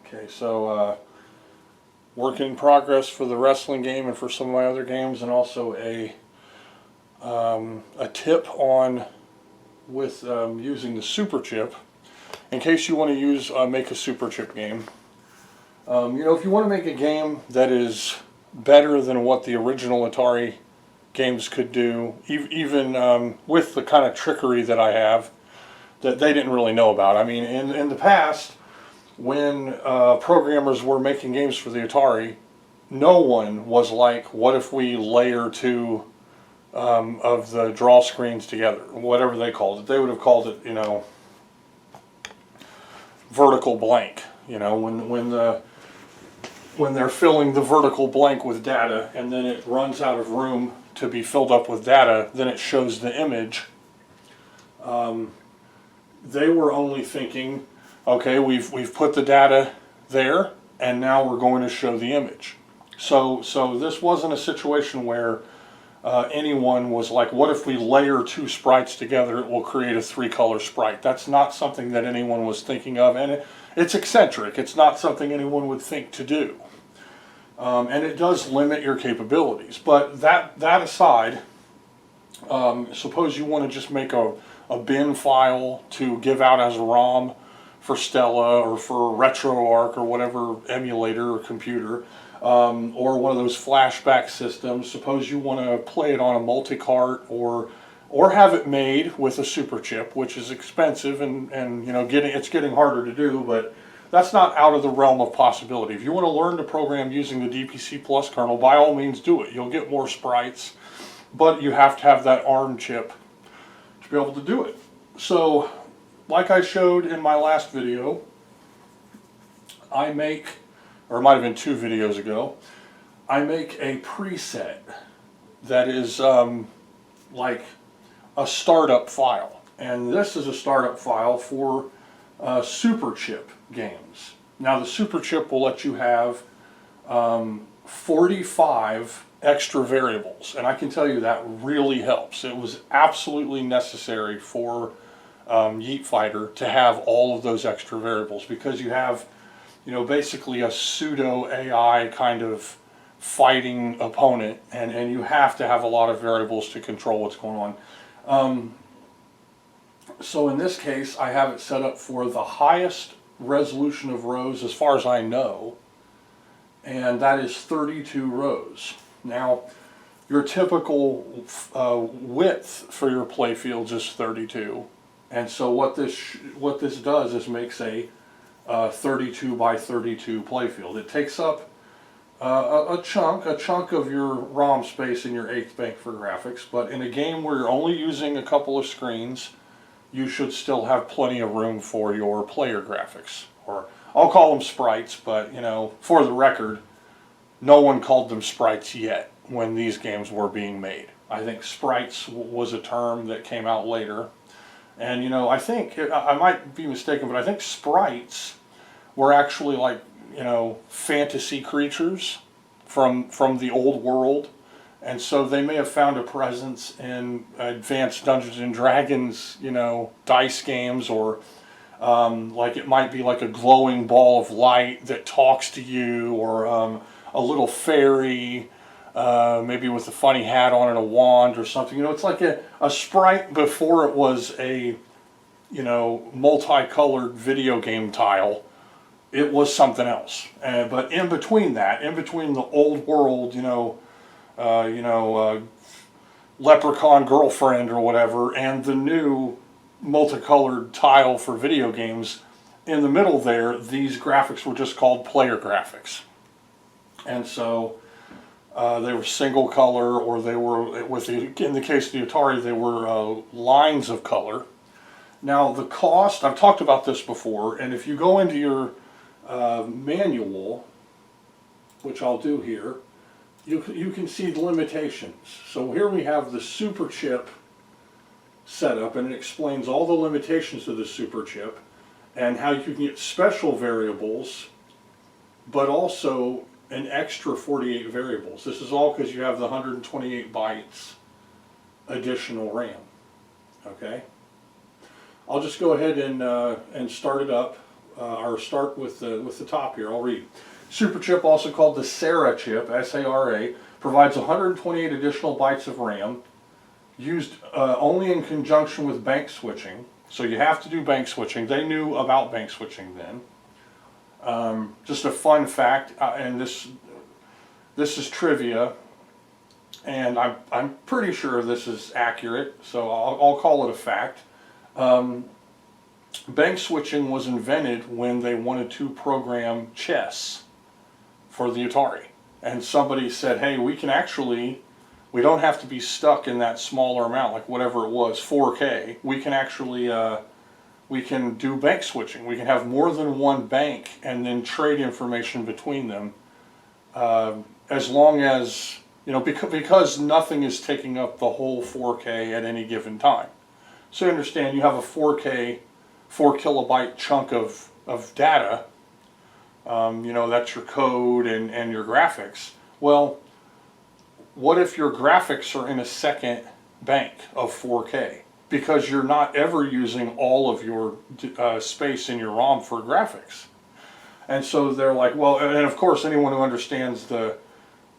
Okay, so work in progress for the wrestling game and for some of my other games, and also a tip on with using the super chip in case you want to use make a super chip game. You know, if you want to make a game that is better than what the original Atari games could do, even with the kind of trickery that I have that they didn't really know about. I mean, in the past, when programmers were making games for the Atari, no one was like, what if we layer two of the draw screens together, whatever they called it. They would have called it, you know, vertical blank. You know, when they're filling the vertical blank with data and then it runs out of room to be filled up with data, then it shows the image. They were only thinking, okay, we've put the data there, and now we're going to show the image. So this wasn't a situation where anyone was like, what if we layer two sprites together, it will create a three-color sprite. That's not something that anyone was thinking of, and it's eccentric. It's not something anyone would think to do. And it does limit your capabilities. But that aside, suppose you want to just make a bin file to give out as a ROM for Stella or for RetroArch or whatever emulator or computer, or one of those flashback systems. Suppose you want to play it on a multi-cart or have it made with a super chip, which is expensive and you know it's getting harder to do, but that's not out of the realm of possibility. If you want to learn to program using the DPC Plus kernel, by all means do it. You'll get more sprites, but you have to have that ARM chip to be able to do it. So, like I showed in my last video, I make, or it might have been 2 videos ago, I make a preset that is like a startup file. And this is a startup file for super chip games. Now the super chip will let you have 45 extra variables, and I can tell you that really helps. It was absolutely necessary for Yeet Fighter to have all of those extra variables, because you have, you know, basically a pseudo AI kind of fighting opponent, and you have to have a lot of variables to control what's going on. So in this case, I have it set up for the highest resolution of rows as far as I know, and that is 32 rows. Now, your typical width for your playfields is 32, and so what this does is makes a 32 by 32 playfield. It takes up a chunk of your ROM space in your 8th bank for graphics, but in a game where you're only using a couple of screens, you should still have plenty of room for your player graphics, or I'll call them sprites, but you know, for the record, no one called them sprites yet when these games were being made. I think sprites was a term that came out later, and you know, I think, I might be mistaken, but I think sprites were actually like, you know, fantasy creatures from the old world. And so they may have found a presence in advanced Dungeons and Dragons, you know, dice games, or like it might be like a glowing ball of light that talks to you, or a little fairy, maybe with a funny hat on and a wand or something. You know, it's like a sprite before it was a, you know, multicolored video game tile. It was something else. But in between that, in between the old world, leprechaun girlfriend or whatever, and the new multicolored tile for video games, in the middle there, these graphics were just called player graphics. And so they were single color, or they were, in the case of the Atari, they were lines of color. Now the cost, I've talked about this before, and if you go into your manual, which I'll do here, you can see the limitations. So here we have the super chip setup, and it explains all the limitations of the super chip and how you can get special variables, but also an extra 48 variables. This is all because you have the 128 bytes additional RAM. Okay, I'll just go ahead and start it up. or start with the top here. I'll read. Super chip, also called the SARA chip, SARA, provides 128 additional bytes of RAM, used only in conjunction with bank switching. So you have to do bank switching. They knew about bank switching then. Just a fun fact, and this is trivia, and I'm pretty sure this is accurate, so I'll call it a fact. Bank switching was invented when they wanted to program chess for the Atari. And somebody said, hey, we don't have to be stuck in that smaller amount, like whatever it was, 4K. We can actually, we can do bank switching. We can have more than one bank and then trade information between them, as long as, because nothing is taking up the whole 4K at any given time. So you understand, you have a 4K, 4 kilobyte chunk of data, that's your code and your graphics. Well, what if your graphics are in a second bank of 4K? Because you're not ever using all of your space in your ROM for graphics. And so they're like, well, and of course anyone who understands the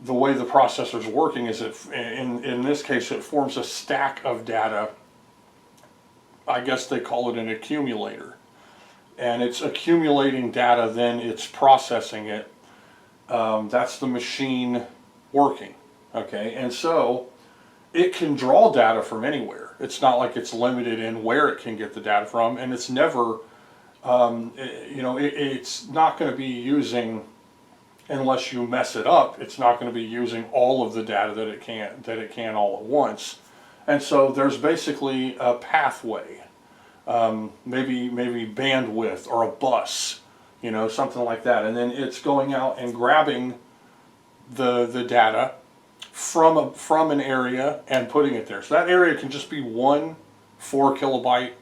way the processor's working is in this case it forms a stack of data. I guess they call it an accumulator. And it's accumulating data, then it's processing it. That's the machine working. Okay, and so it can draw data from anywhere. It's not like it's limited in where it can get the data from, and it's never, it's not going to be using, unless you mess it up, it's not going to be using all of the data that it can all at once. And so there's basically a pathway, maybe bandwidth or a bus, something like that, and then it's going out and grabbing the data from an area and putting it there. So that area can just be one 4 kilobyte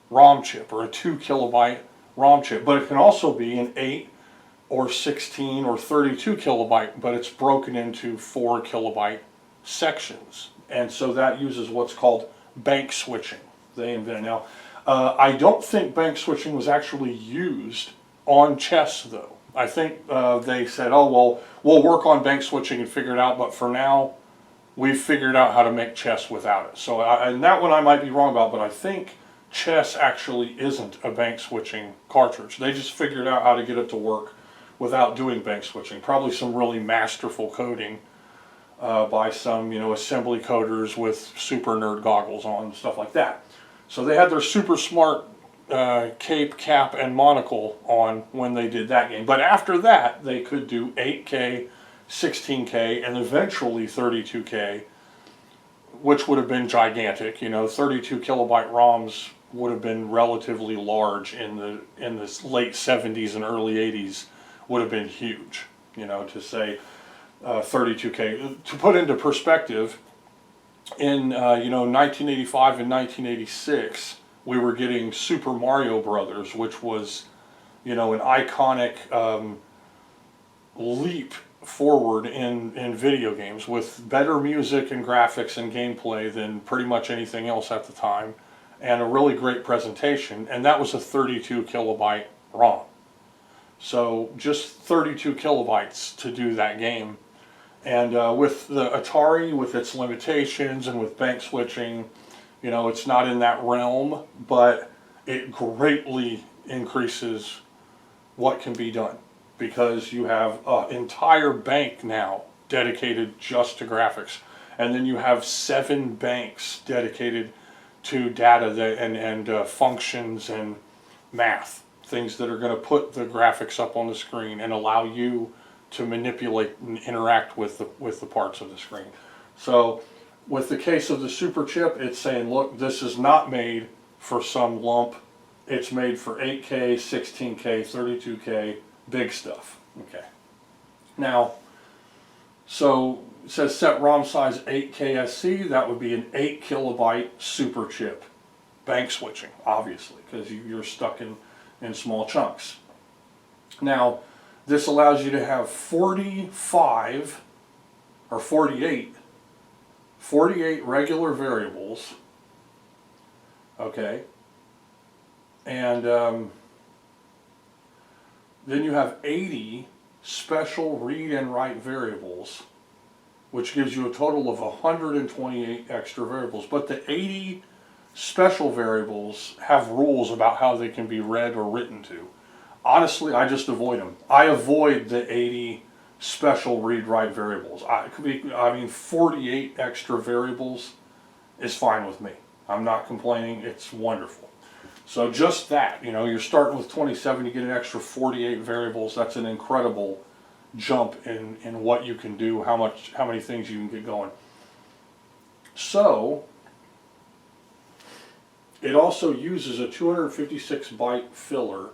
ROM chip or a 2 kilobyte ROM chip, but it can also be an 8 or 16 or 32 kilobyte, but it's broken into 4 kilobyte sections. And so that uses what's called bank switching. They invented. Now, I don't think bank switching was actually used on chess, though. I think they said, oh, well, we'll work on bank switching and figure it out, but for now, we've figured out how to make chess without it. So, and that one I might be wrong about, but I think chess actually isn't a bank switching cartridge. They just figured out how to get it to work without doing bank switching. Probably some really masterful coding by some, assembly coders with super nerd goggles on and stuff like that. So they had their super smart cape, cap, and monocle on when they did that game. But after that, they could do 8K, 16K, and eventually 32K, which would have been gigantic. 32 kilobyte ROMs would have been relatively large in the late 70s and early 80s. Would have been huge. To say 32K. To put into perspective, in 1985 and 1986, we were getting Super Mario Brothers, which was, an iconic leap forward in video games with better music and graphics and gameplay than pretty much anything else at the time, and a really great presentation, and that was a 32 kilobyte ROM. So just 32 kilobytes to do that game. And with the Atari, with its limitations and with bank switching, it's not in that realm, but it greatly increases what can be done, because you have an entire bank now dedicated just to graphics, and then you have 7 banks dedicated to data and functions and math, things that are going to put the graphics up on the screen and allow you to manipulate and interact with the parts of the screen. So with the case of the super chip, it's saying, look, this is not made for some lump. It's made for 8K, 16K, 32K, big stuff. Okay. Now, so it says set ROM size 8KSC. That would be an 8 kilobyte super chip. Bank switching, obviously, because you're stuck in small chunks. Now, this allows you to have 45 or 48 regular variables, okay, and Then you have 80 special read and write variables, which gives you a total of 128 extra variables. But the 80 special variables have rules about how they can be read or written to. Honestly, I just avoid them. I avoid the 80 special read-write variables. I mean, 48 extra variables is fine with me. I'm not complaining. It's wonderful. So just that, you know, you're starting with 27, you get an extra 48 variables. That's an incredible jump in what you can do, how many things you can get going. So it also uses a 256 byte filler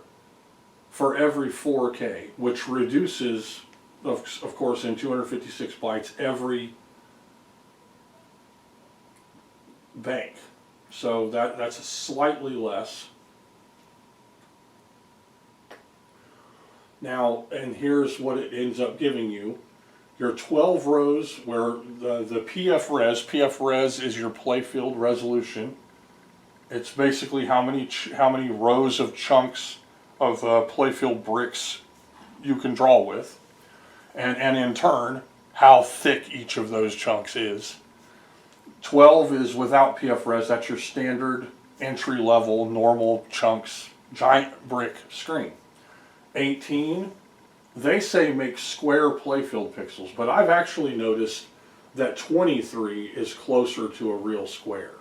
for every 4K, which reduces, of course, in 256 bytes every bank. So that's slightly less. Now, and here's what it ends up giving you. Your 12 rows where the PF-res is your playfield resolution. It's basically how many rows of chunks of playfield bricks you can draw with. And in turn, how thick each of those chunks is. 12 is without PF-res, that's your standard entry-level normal chunks, giant brick screen. 18, they say make square playfield pixels, but I've actually noticed that 23 is closer to a real square.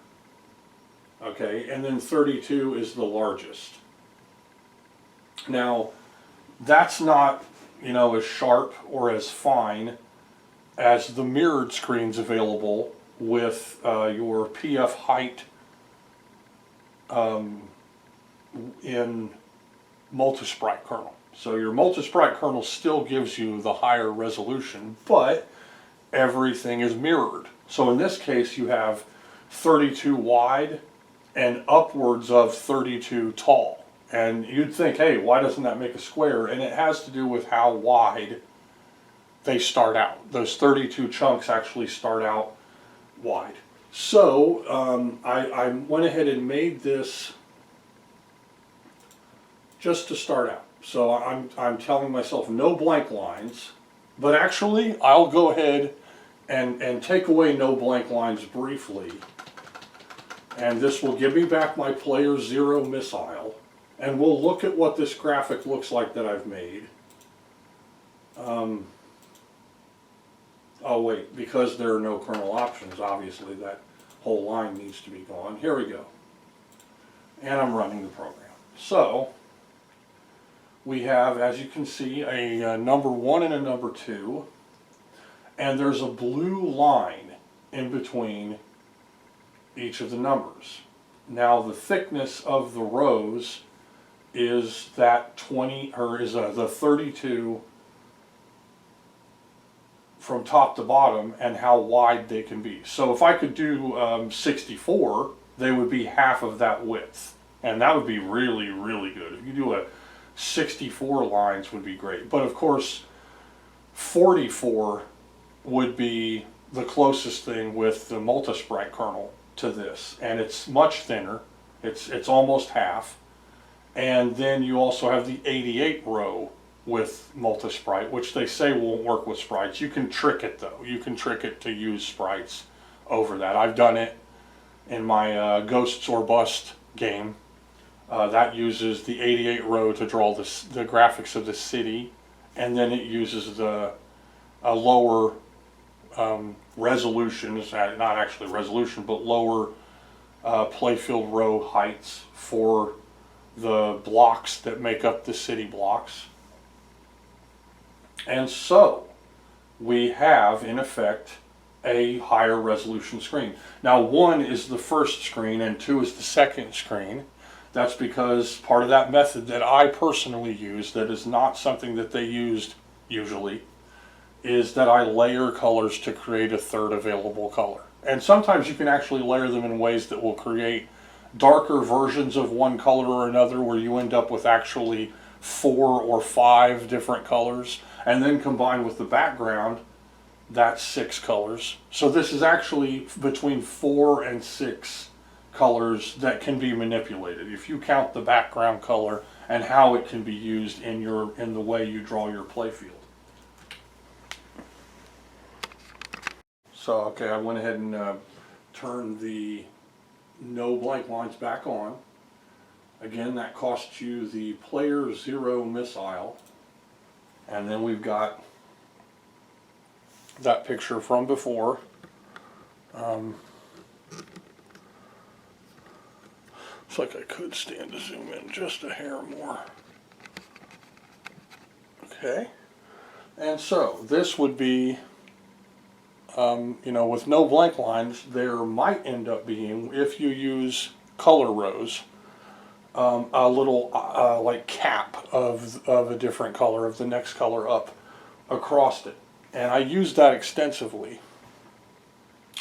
Okay, and then 32 is the largest. Now, that's not, you know, as sharp or as fine as the mirrored screens available with your PF height in Multisprite kernel. So your Multisprite kernel still gives you the higher resolution, but everything is mirrored. So in this case you have 32 wide and upwards of 32 tall. And you'd think, hey, why doesn't that make a square? And it has to do with how wide they start out. Those 32 chunks actually start out wide. So I went ahead and made this just to start out. So I'm telling myself no blank lines, but actually I'll go ahead and take away no blank lines briefly. And this will give me back my player 0 missile. And we'll look at what this graphic looks like that I've made. Oh wait, because there are no kernel options, obviously that whole line needs to be gone. Here we go. And I'm running the program. So we have, as you can see, a number 1 and a number 2. And there's a blue line in between each of the numbers. Now the thickness of the rows is that the 32 from top to bottom and how wide they can be. So if I could do 64, they would be half of that width. And that would be really, really good. If you do a 64 lines would be great. But of course, 44 would be the closest thing with the Multisprite kernel to this. And it's much thinner. It's almost half. And then you also have the 88 row with Multisprite, which they say won't work with sprites. You can trick it though. You can trick it to use sprites over that. I've done it in my Ghosts or Bust game. That uses the 88 row to draw the graphics of the city, and then it uses a lower resolution, not actually resolution, but lower playfield row heights for the blocks that make up the city blocks. And so we have, in effect, a higher resolution screen. Now 1 is the first screen and 2 is the second screen. That's because part of that method that I personally use, that is not something that they used usually, is that I layer colors to create a third available color. And sometimes you can actually layer them in ways that will create darker versions of one color or another, where you end up with actually 4 or 5 different colors, and then combined with the background, that's 6 colors. So this is actually between 4 and 6 colors that can be manipulated. If you count the background color and how it can be used in the way you draw your playfield. So okay, I went ahead and turned the no blank lines back on. Again, that costs you the player 0 missile, and then we've got that picture from before. Looks like I could stand to zoom in just a hair more. Okay, and so this would be, you know, with no blank lines, there might end up being, if you use color rows, a little like cap of a different color, of the next color up across it. And I used that extensively.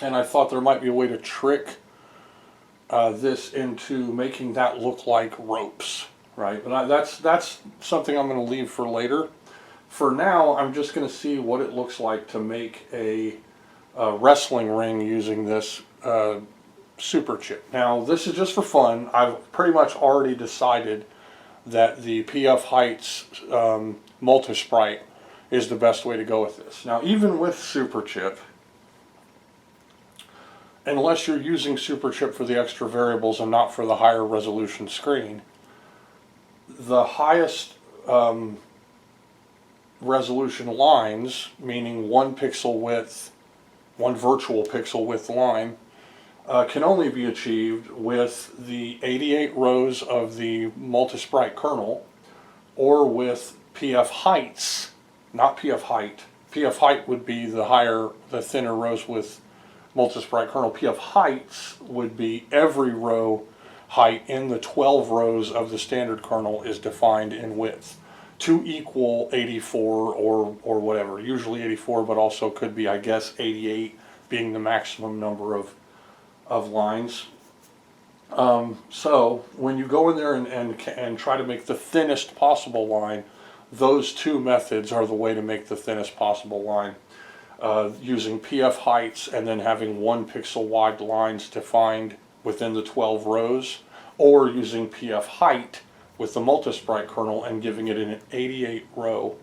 And I thought there might be a way to trick this into making that look like ropes, right? But that's something I'm going to leave for later. For now, I'm just going to see what it looks like to make a wrestling ring using this super chip. Now, this is just for fun. I've pretty much already decided that the PF Heights Multisprite is the best way to go with this. Now, even with super chip, unless you're using super chip for the extra variables and not for the higher resolution screen, the highest resolution lines, meaning 1 pixel width, 1 virtual pixel width line, can only be achieved with the 88 rows of the Multisprite kernel, or with PF Heights, not PF Height. PF Height would be the thinner rows with Multisprite kernel. PF Heights would be every row height in the 12 rows of the standard kernel is defined in width to equal 84 or whatever. Usually 84, but also could be, I guess, 88 being the maximum number of lines. So when you go in there and try to make the thinnest possible line, those two methods are the way to make the thinnest possible line. Using PF Heights and then having 1 pixel wide lines defined within the 12 rows, or using PF Height with the Multisprite kernel and giving it an 88 row,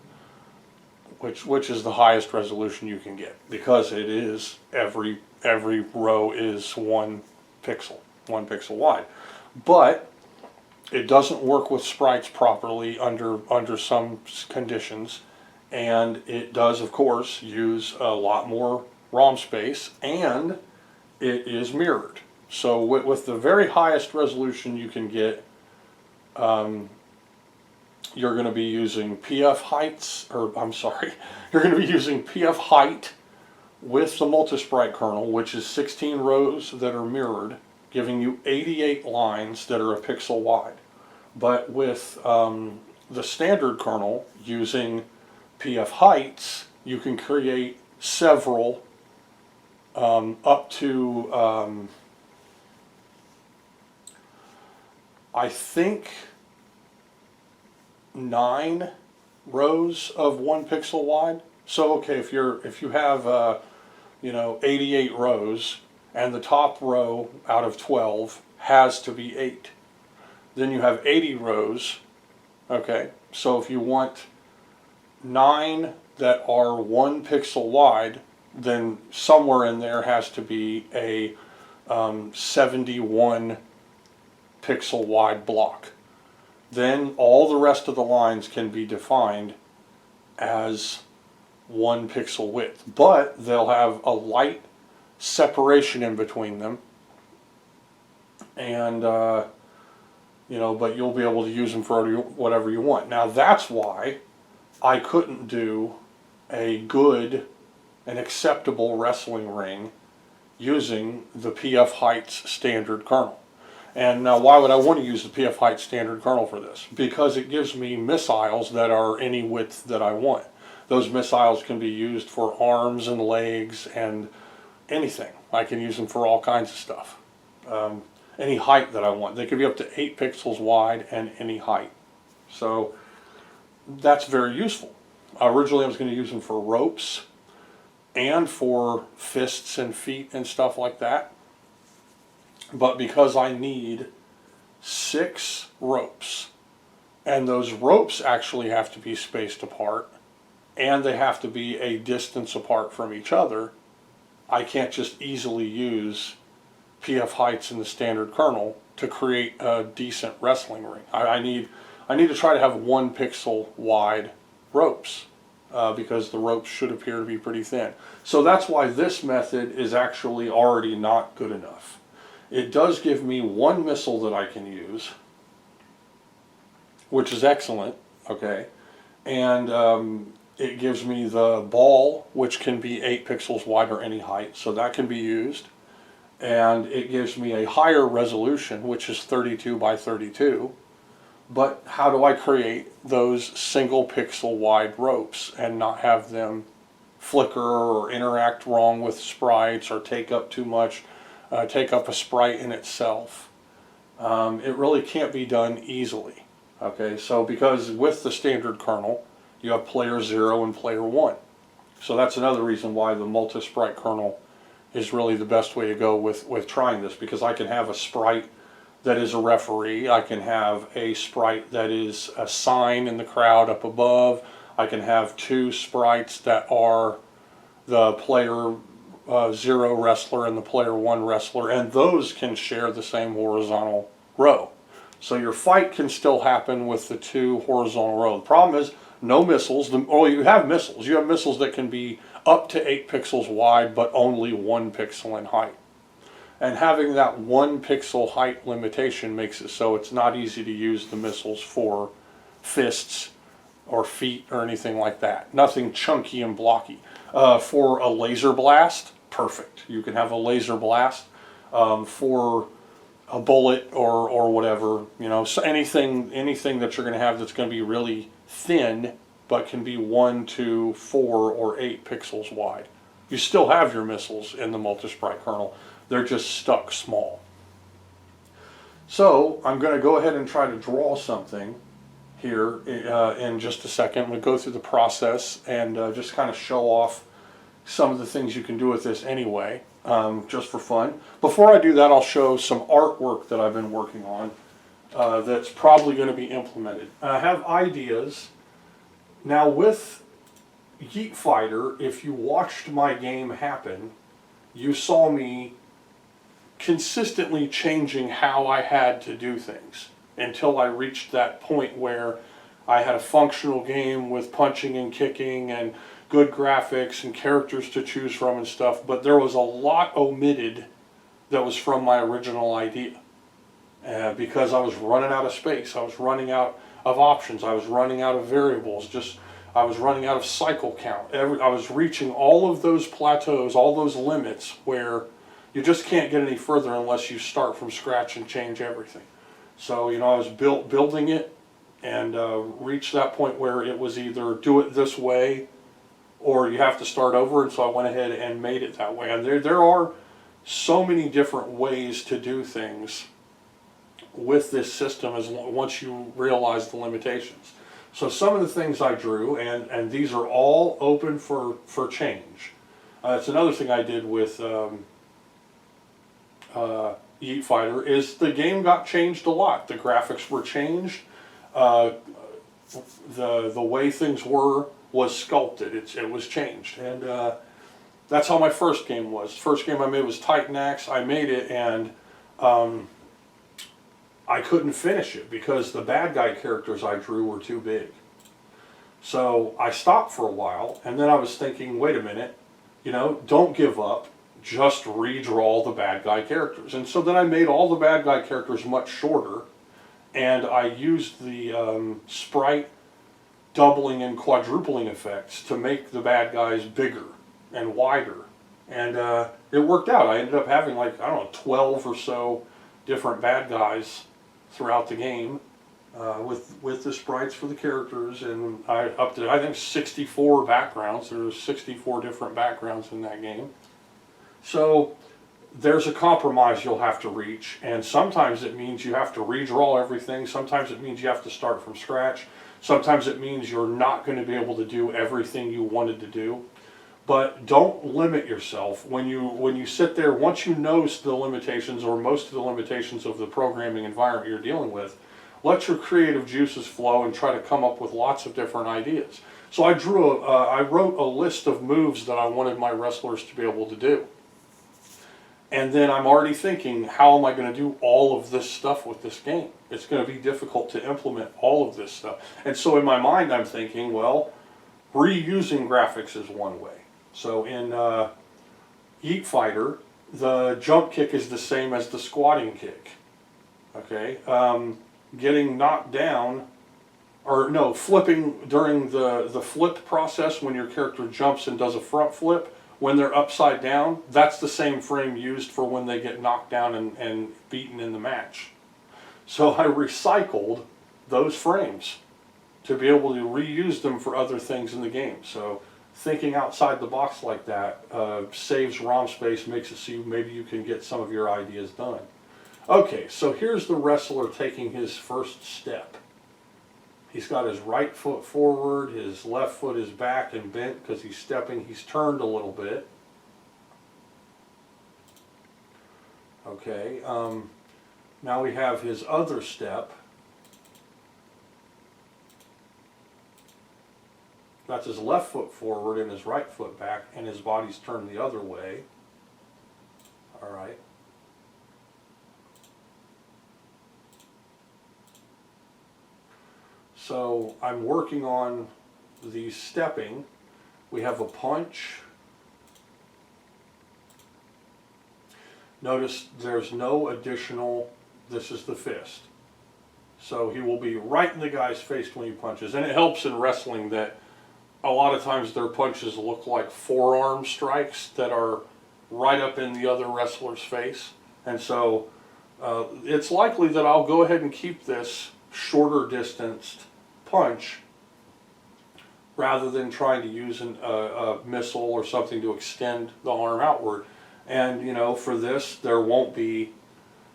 which is the highest resolution you can get, because it is every row is 1 pixel wide. But it doesn't work with sprites properly under some conditions, and it does, of course, use a lot more ROM space, and it is mirrored. So with the very highest resolution you can get, you're going to be using PF Heights, or I'm sorry, you're going to be using PF Height with the Multisprite kernel, which is 16 rows that are mirrored, giving you 88 lines that are a pixel wide. But with the standard kernel, using PF Heights, you can create several up to, I think, 9 rows of 1 pixel wide. So okay, if you have 88 rows, and the top row out of 12 has to be 8, then you have 80 rows. Okay, so if you want 9 that are 1 pixel wide, then somewhere in there has to be a 71 pixel wide block. Then all the rest of the lines can be defined as 1 pixel width, but they'll have a light separation in between them, and but you'll be able to use them for whatever you want. Now that's why I couldn't do an acceptable wrestling ring using the PF Heights standard kernel. And now why would I want to use the PF Heights standard kernel for this? Because it gives me missiles that are any width that I want. Those missiles can be used for arms and legs and anything. I can use them for all kinds of stuff. Any height that I want. They could be up to 8 pixels wide and any height. So that's very useful. Originally I was going to use them for ropes and for fists and feet and stuff like that. but because I need 6 ropes, and those ropes actually have to be spaced apart, and they have to be a distance apart from each other, I can't just easily use PF heights in the standard kernel to create a decent wrestling ring. I need to try to have 1 pixel wide ropes, because the ropes should appear to be pretty thin. So that's why this method is actually already not good enough. It does give me 1 missile that I can use, which is excellent, okay, and it gives me the ball, which can be 8 pixels wide or any height, so that can be used, and it gives me a higher resolution, which is 32 by 32. But how do I create those single pixel wide ropes and not have them flicker or interact wrong with sprites or take up too much, take up a sprite in itself? It really can't be done easily. Okay, so because with the standard kernel, you have player 0 and player 1. So that's another reason why the Multisprite kernel is really the best way to go with trying this, because I can have a sprite that is a referee, I can have a sprite that is a sign in the crowd up above, I can have 2 sprites that are the player 0 wrestler and the player 1 wrestler, and those can share the same horizontal row. So your fight can still happen with the 2 horizontal rows. The problem is no missiles. Well, you have missiles. You have missiles that can be up to 8 pixels wide, but only 1 pixel in height. And having that 1 pixel height limitation makes it so it's not easy to use the missiles for fists or feet or anything like that. Nothing chunky and blocky. For a laser blast, perfect. You can have a laser blast. For a bullet or whatever, you know, so anything that you're going to have that's going to be really thin but can be 1, 2, 4, or 8 pixels wide. You still have your missiles in the Multisprite kernel. They're just stuck small. So I'm going to go ahead and try to draw something here in just a second. I'm going to go through the process and just kind of show off some of the things you can do with this anyway, just for fun. Before I do that, I'll show some artwork that I've been working on that's probably going to be implemented. I have ideas. Now with Yeet Fighter, if you watched my game happen, you saw me consistently changing how I had to do things until I reached that point where I had a functional game with punching and kicking and good graphics and characters to choose from and stuff, but there was a lot omitted that was from my original idea. Because I was running out of space, I was running out of options, I was running out of variables, I was running out of cycle count. I was reaching all of those plateaus, all those limits where you just can't get any further unless you start from scratch and change everything. So, you know, I was building it and reached that point where it was either do it this way or you have to start over, and so I went ahead and made it that way. And there are so many different ways to do things with this system once you realize the limitations. So some of the things I drew, and these are all open for change. It's another thing I did with Yeet Fighter, is the game got changed a lot. The graphics were changed. The way things was sculpted. It was changed, and that's how my first game was. First game I made was Titan Axe. I made it, and I couldn't finish it because the bad guy characters I drew were too big. So I stopped for a while, and then I was thinking, wait a minute, you know, don't give up, just redraw the bad guy characters. And so then I made all the bad guy characters much shorter, and I used the sprite doubling and quadrupling effects to make the bad guys bigger and wider. And it worked out. I ended up having, like, I don't know, 12 or so different bad guys throughout the game with the sprites for the characters, and up to, I think, 64 backgrounds. There's 64 different backgrounds in that game. So there's a compromise you'll have to reach, and sometimes it means you have to redraw everything. Sometimes it means you have to start from scratch. Sometimes it means you're not going to be able to do everything you wanted to do. But don't limit yourself when you sit there. Once you know the limitations or most of the limitations of the programming environment you're dealing with, let your creative juices flow and try to come up with lots of different ideas. So I wrote a list of moves that I wanted my wrestlers to be able to do. And then I'm already thinking, how am I going to do all of this stuff with this game? It's going to be difficult to implement all of this stuff. And so in my mind I'm thinking, well, reusing graphics is one way. So in Yeet Fighter, the jump kick is the same as the squatting kick. Okay, getting knocked down, or no, flipping during the flip process when your character jumps and does a front flip, when they're upside down, that's the same frame used for when they get knocked down and beaten in the match. So I recycled those frames to be able to reuse them for other things in the game. So thinking outside the box like that saves ROM space, makes it so maybe you can get some of your ideas done. Okay, so here's the wrestler taking his first step. He's got his right foot forward, his left foot is back and bent because he's stepping. He's turned a little bit. Okay, now we have his other step. That's his left foot forward and his right foot back, and his body's turned the other way. All right. So I'm working on the stepping. We have a punch. Notice there's no additional, this is the fist. So he will be right in the guy's face when he punches. And it helps in wrestling that a lot of times their punches look like forearm strikes that are right up in the other wrestler's face. And so it's likely that I'll go ahead and keep this shorter distanced punch rather than trying to use a missile or something to extend the arm outward. And you know, for this there won't be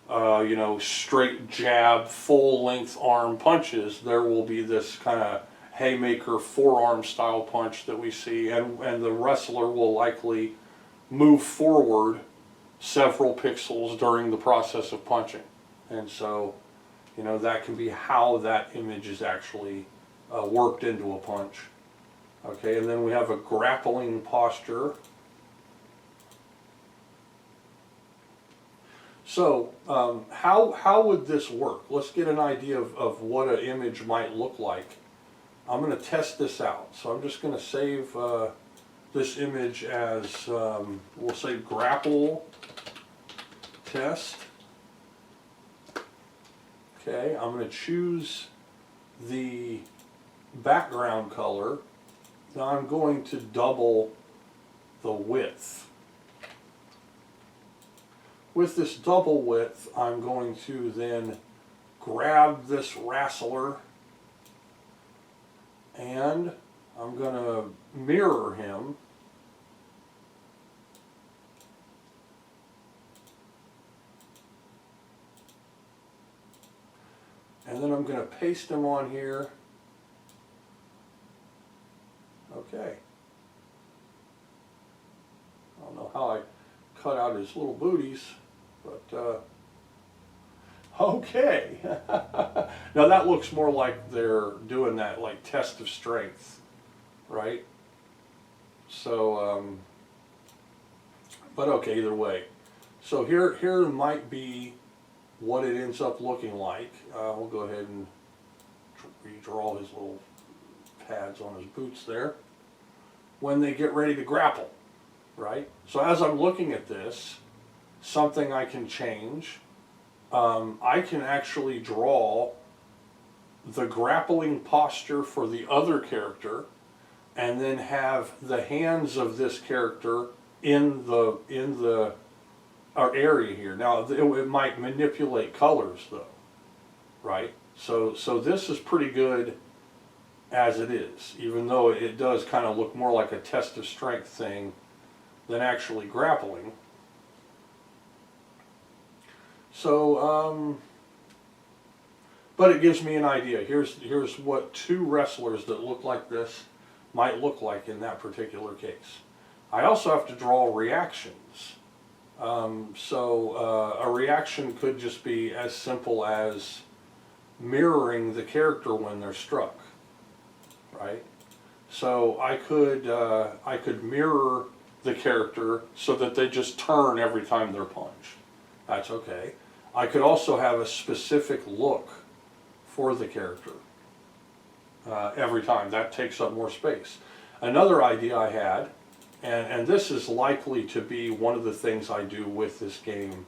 you know, straight jab full length arm punches. There will be this kind of haymaker forearm style punch that we see, and the wrestler will likely move forward several pixels during the process of punching. And so, you know, that can be how that image is actually worked into a punch. Okay, and then we have a grappling posture. So how would this work? Let's get an idea of what an image might look like. I'm going to test this out. So I'm just going to save this image as, we'll say grapple test. Okay, I'm going to choose the background color. Now I'm going to double the width. With this double width, I'm going to then grab this wrestler and I'm going to mirror him. And then I'm going to paste him on here. Okay. I don't know how I cut out his little booties, but okay. Now that looks more like they're doing that like test of strength, right? So, but okay, either way. So here might be what it ends up looking like. We'll go ahead and redraw his little pads on his boots there when they get ready to grapple, right? So as I'm looking at this, something I can change. I can actually draw the grappling posture for the other character and then have the hands of this character in the our area here. Now it might manipulate colors though, right? So this is pretty good as it is, even though it does kind of look more like a test of strength thing than actually grappling. So, but it gives me an idea. Here's what two wrestlers that look like this might look like in that particular case. I also have to draw reactions. A reaction could just be as simple as mirroring the character when they're struck, right? So I could mirror the character so that they just turn every time they're punched. That's okay. I could also have a specific look for the character every time. That takes up more space. Another idea I had, and this is likely to be one of the things I do with this game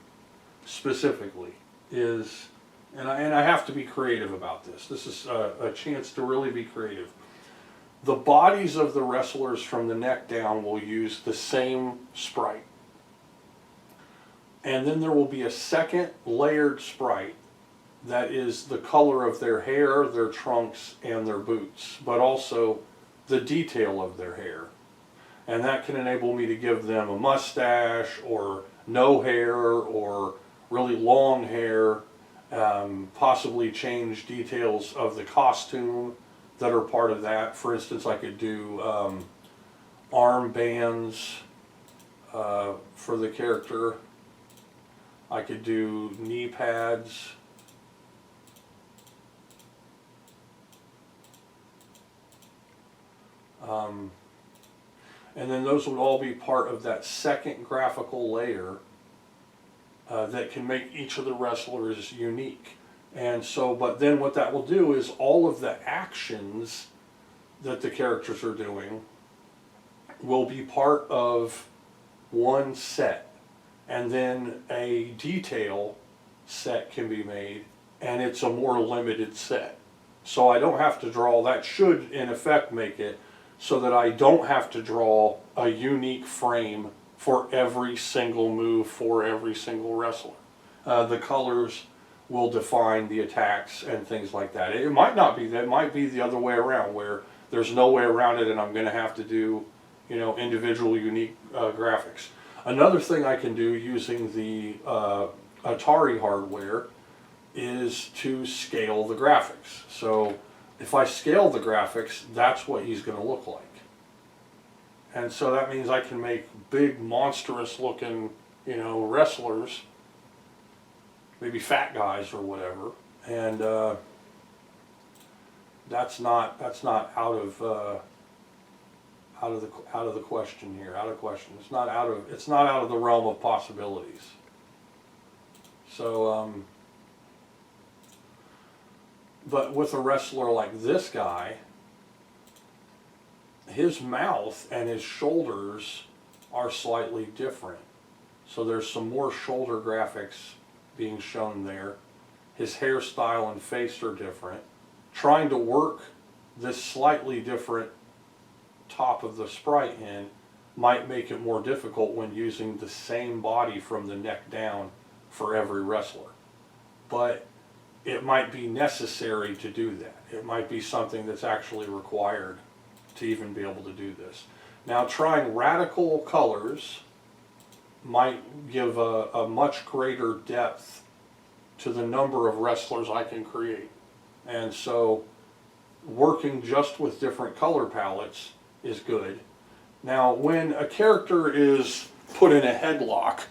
specifically, is, and I have to be creative about this. This is a chance to really be creative. The bodies of the wrestlers from the neck down will use the same sprite. And then there will be a second layered sprite that is the color of their hair, their trunks, and their boots, but also the detail of their hair. And that can enable me to give them a mustache, or no hair, or really long hair, possibly change details of the costume that are part of that. For instance, I could do arm bands for the character. I could do knee pads. And then those would all be part of that second graphical layer that can make each of the wrestlers unique. And so, but then what that will do is all of the actions that the characters are doing will be part of one set. And then a detail set can be made, and it's a more limited set. So I don't have to draw, that should in effect make it so that I don't have to draw a unique frame for every single move for every single wrestler. The colors will define the attacks and things like that. It might not be that, it might be the other way around, where there's no way around it and I'm going to have to do, you know, individual unique graphics. Another thing I can do using the Atari hardware is to scale the graphics. So if I scale the graphics, that's what he's going to look like. And so that means I can make big, monstrous looking, you know, wrestlers, maybe fat guys or whatever, and that's not out of the question here. Out of question. It's not out of the realm of possibilities. So, but with a wrestler like this guy, his mouth and his shoulders are slightly different. So there's some more shoulder graphics being shown there. His hairstyle and face are different. Trying to work this slightly different top of the sprite in might make it more difficult when using the same body from the neck down for every wrestler. But it might be necessary to do that. It might be something that's actually required to even be able to do this. Now, trying radical colors might give a much greater depth to the number of wrestlers I can create. And so working just with different color palettes is good. Now, when a character is put in a headlock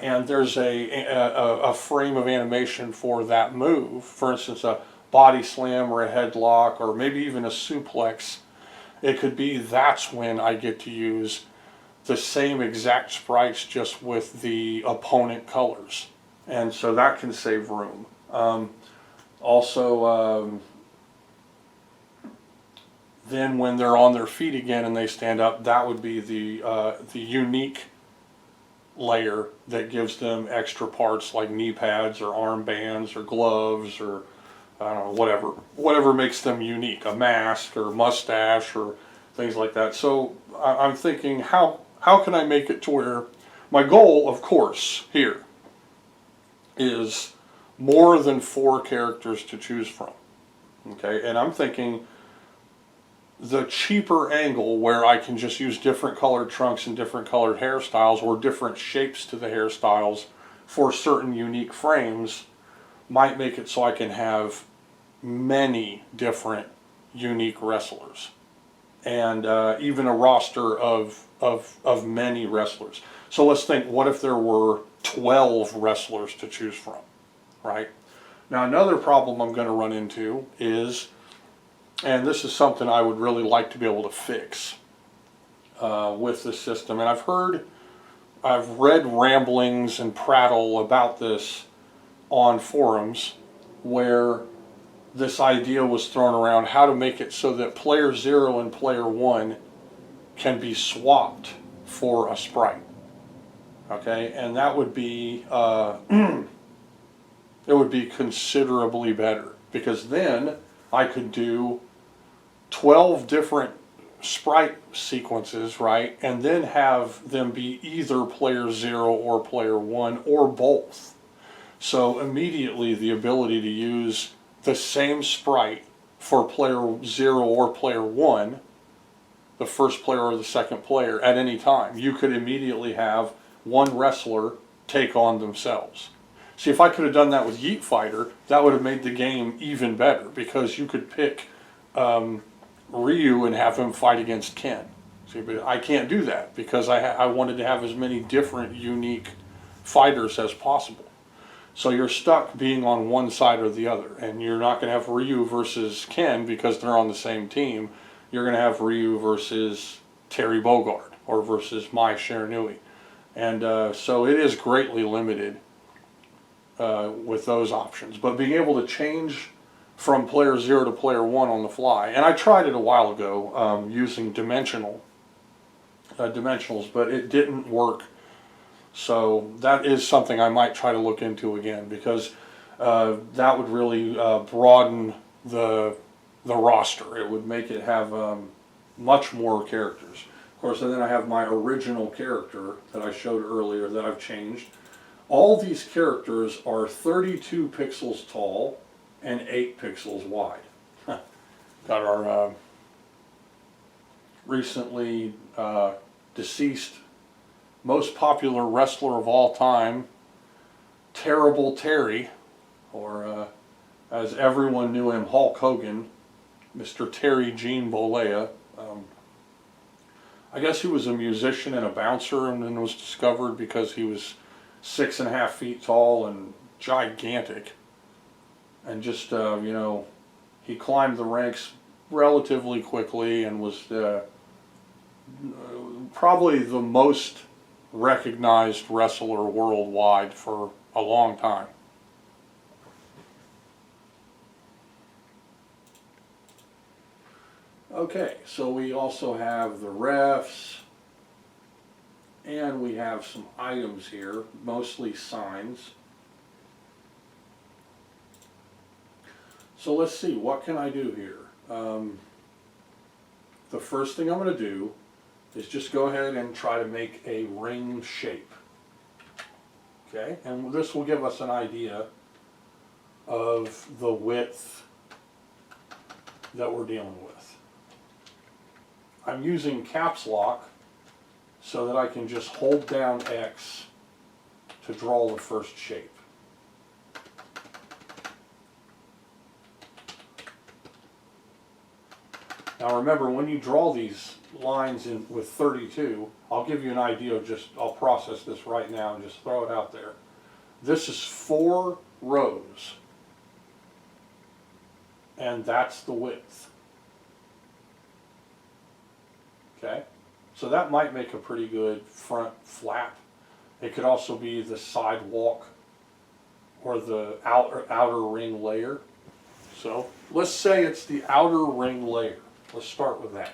and there's a frame of animation for that move, for instance, a body slam or a headlock or maybe even a suplex, it could be that's when I get to use the same exact sprites just with the opponent colors. And so that can save room. Then when they're on their feet again and they stand up, that would be the unique layer that gives them extra parts like knee pads or arm bands or gloves or I don't know, whatever makes them unique, a mask or mustache or things like that. So I'm thinking, how can I make it to where my goal, of course, here is more than 4 characters to choose from. Okay, and I'm thinking the cheaper angle where I can just use different colored trunks and different colored hairstyles or different shapes to the hairstyles for certain unique frames might make it so I can have many different unique wrestlers. and even a roster of many wrestlers. So let's think, what if there were 12 wrestlers to choose from, right? Now another problem I'm going to run into is, and this is something I would really like to be able to fix with the system, and I've read ramblings and prattle about this on forums where this idea was thrown around, how to make it so that player 0 and player 1 can be swapped for a sprite. Okay, and that would be it would be considerably better, because then I could do 12 different sprite sequences, right, and then have them be either player 0 or player 1 or both. So immediately the ability to use the same sprite for player 0 or player 1, the first player or the second player, at any time. You could immediately have one wrestler take on themselves. See, if I could have done that with Yeet Fighter, that would have made the game even better, because you could pick Ryu and have him fight against Ken. See, but I can't do that because I wanted to have as many different unique fighters as possible. So you're stuck being on one side or the other, and you're not going to have Ryu versus Ken because they're on the same team. You're going to have Ryu versus Terry Bogard or versus Mai Shiranui. And so it is greatly limited with those options. But being able to change from player 0 to player 1 on the fly, and I tried it a while ago using dimensionals, but it didn't work. So that is something I might try to look into again, because that would really broaden the roster. It would make it have much more characters. Of course, and then I have my original character that I showed earlier that I've changed. All these characters are 32 pixels tall and 8 pixels wide. Got our recently deceased most popular wrestler of all time, Terrible Terry, or as everyone knew him, Hulk Hogan, Mr. Terry Gene Bollea. I guess he was a musician and a bouncer, and then was discovered because he was 6.5 feet tall and gigantic. And just, you know, he climbed the ranks relatively quickly and was probably the most recognized wrestler worldwide for a long time. Okay, so we also have the refs, and we have some items here, mostly signs. So let's see, what can I do here? The first thing I'm going to do is just go ahead and try to make a ring shape. Okay, and this will give us an idea of the width that we're dealing with. I'm using caps lock so that I can just hold down X to draw the first shape. Now remember, when you draw these lines in with 32, I'll give you an idea of I'll process this right now and just throw it out there. This is 4 rows, and that's the width. Okay, so that might make a pretty good front flap. It could also be the sidewalk or the outer ring layer. So let's say it's the outer ring layer. Let's start with that.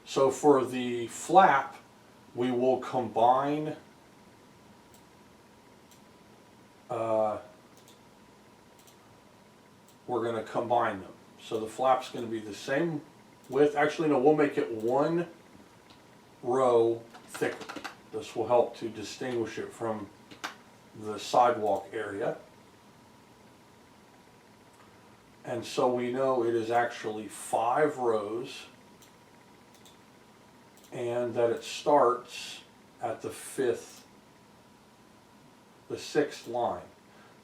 So for the flap, we will combine we're going to combine them. So the flap's going to be the same width. Actually, no, we'll make it 1 row thicker. This will help to distinguish it from the sidewalk area. And so we know it is actually 5 rows, and that it starts at the 6th line.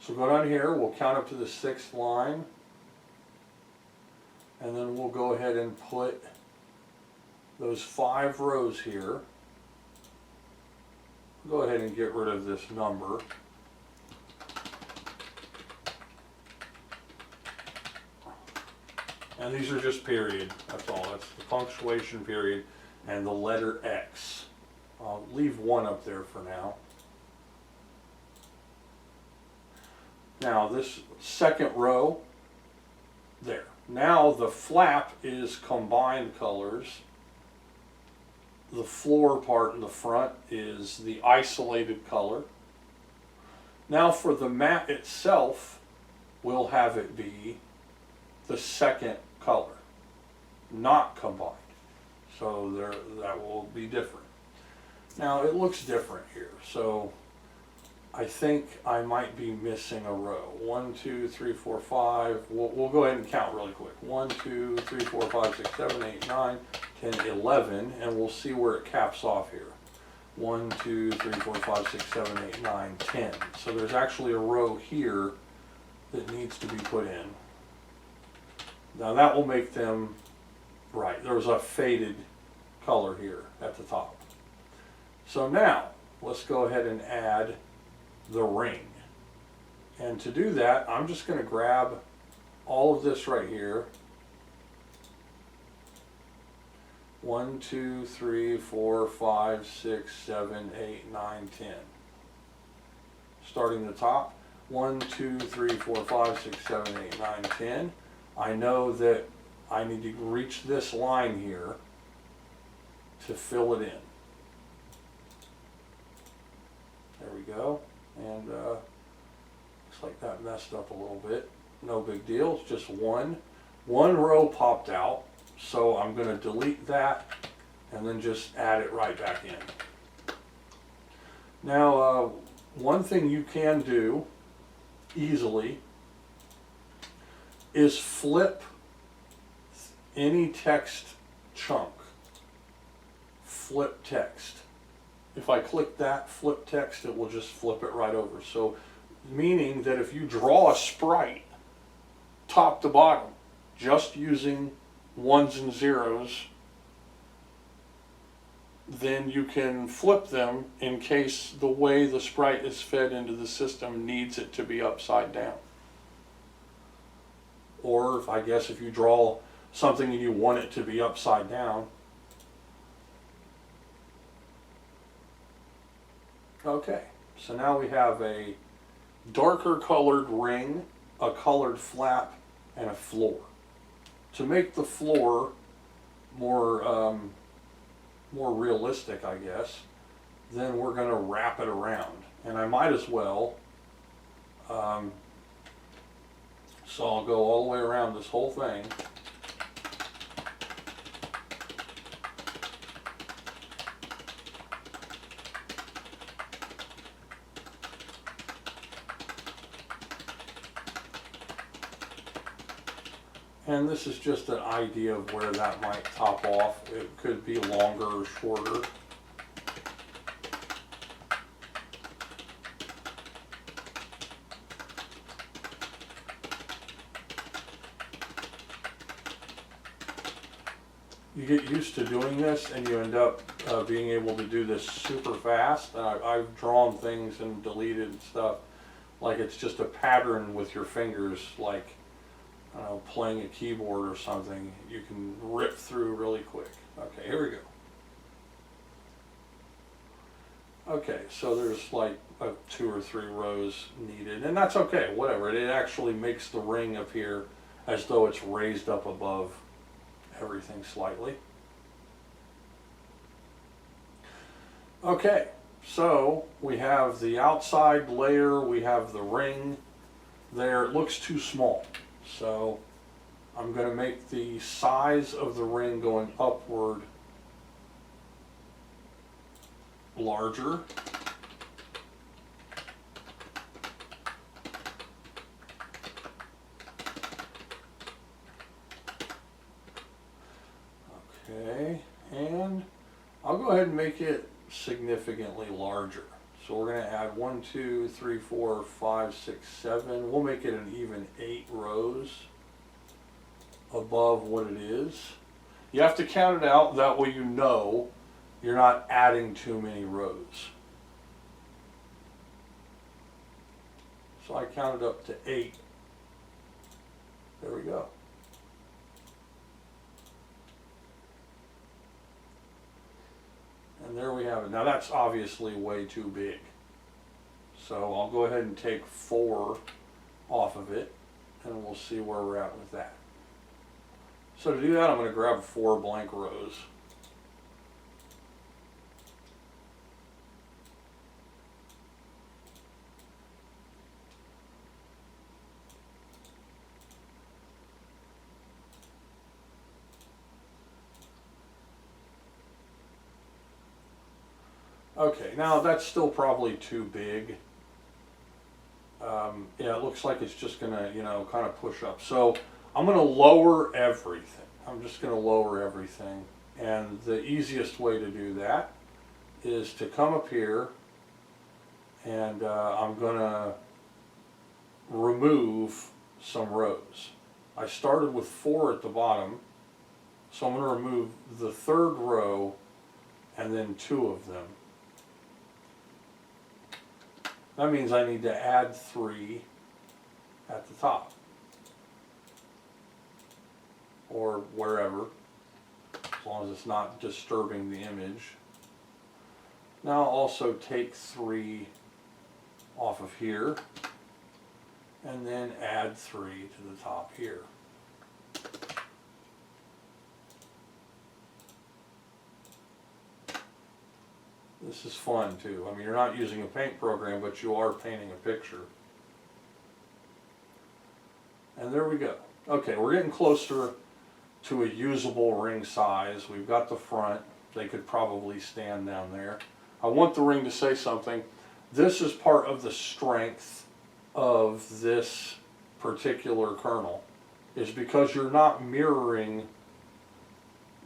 So go down here, we'll count up to the 6th line, And then we'll go ahead and put those 5 rows here. Go ahead and get rid of this number. And these are just period, that's all. That's the punctuation period and the letter X. I'll leave 1 up there for now. Now this second row, there. Now the flap is combined colors. The floor part in the front is the isolated color. Now for the mat itself, we'll have it be the second color, not combined. So that will be different. Now it looks different here, so I think I might be missing a row. 1, 2, 3, 4, 5. We'll go ahead and count really quick. 1, 2, 3, 4, 5, 6, 7, 8, 9, 10, 11, and we'll see where it caps off here. 1, 2, 3, 4, 5, 6, 7, 8, 9, 10. So there's actually a row here that needs to be put in. Now that will make them right. There's a faded color here at the top. So now let's go ahead and add the ring. And to do that, I'm just going to grab all of this right here. 1, 2, 3, 4, 5, 6, 7, 8, 9, 10. Starting the top. 1, 2, 3, 4, 5, 6, 7, 8, 9, 10. I know that I need to reach this line here to fill it in. There we go. And looks like that messed up a little bit. No big deal. It's just one row popped out. So I'm going to delete that and then just add it right back in. Now, one thing you can do easily is flip any text chunk. Flip text. If I click that flip text, it will just flip it right over. So, meaning that if you draw a sprite top to bottom, just using 1s and 0s, then you can flip them in case the way the sprite is fed into the system needs it to be upside down. Or I guess if you draw something and you want it to be upside down. Okay, so now we have a darker colored ring, a colored flap, and a floor. To make the floor more realistic, I guess, then we're going to wrap it around. And I might as well, so I'll go all the way around this whole thing. And this is just an idea of where that might top off. It could be longer or shorter. You get used to doing this and you end up being able to do this super fast. I've drawn things and deleted stuff like it's just a pattern with your fingers, like playing a keyboard or something. You can rip through really quick. Okay, here we go. Okay, so there's like 2 or 3 rows needed, and that's okay, whatever. It actually makes the ring appear as though it's raised up above everything slightly. Okay, so we have the outside layer, we have the ring there. It looks too small. So I'm going to make the size of the ring going upward larger. Okay, and I'll go ahead and make it significantly larger. So we're going to add 1, 2, 3, 4, 5, 6, 7. We'll make it an even 8 rows. above what it is. You have to count it out, that way you know you're not adding too many rows. So I counted up to 8. There we go. And there we have it. Now that's obviously way too big. So I'll go ahead and take 4 off of it, and we'll see where we're at with that. So to do that, I'm going to grab 4 blank rows. Okay, now that's still probably too big. Yeah, it looks like it's just gonna, kind of push up. So I'm gonna lower everything. I'm just gonna lower everything. And the easiest way to do that is to come up here, and I'm gonna remove some rows. I started with 4 at the bottom, so I'm gonna remove the 3rd row and then 2 of them. That means I need to add 3 at the top, or wherever, as long as it's not disturbing the image. Now I'll also take 3 off of here, and then add 3 to the top here. This is fun too. I mean, you're not using a paint program, but you are painting a picture. And there we go. Okay, we're getting closer to a usable ring size. We've got the front. They could probably stand down there. I want the ring to say something. This is part of the strength of this particular kernel, is because you're not mirroring,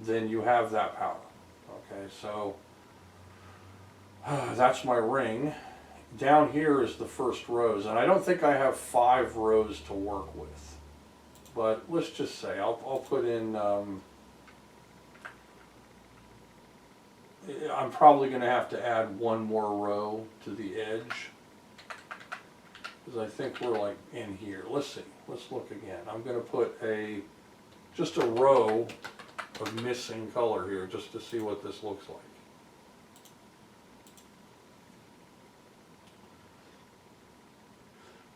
then you have that power. Okay, so that's my ring. Down here is the first rows, and I don't think I have 5 rows to work with. But let's just say I'll put in. I'm probably going to have to add 1 more row to the edge, because I think we're like in here. Let's see. Let's look again. I'm going to put just a row of missing color here, just to see what this looks like.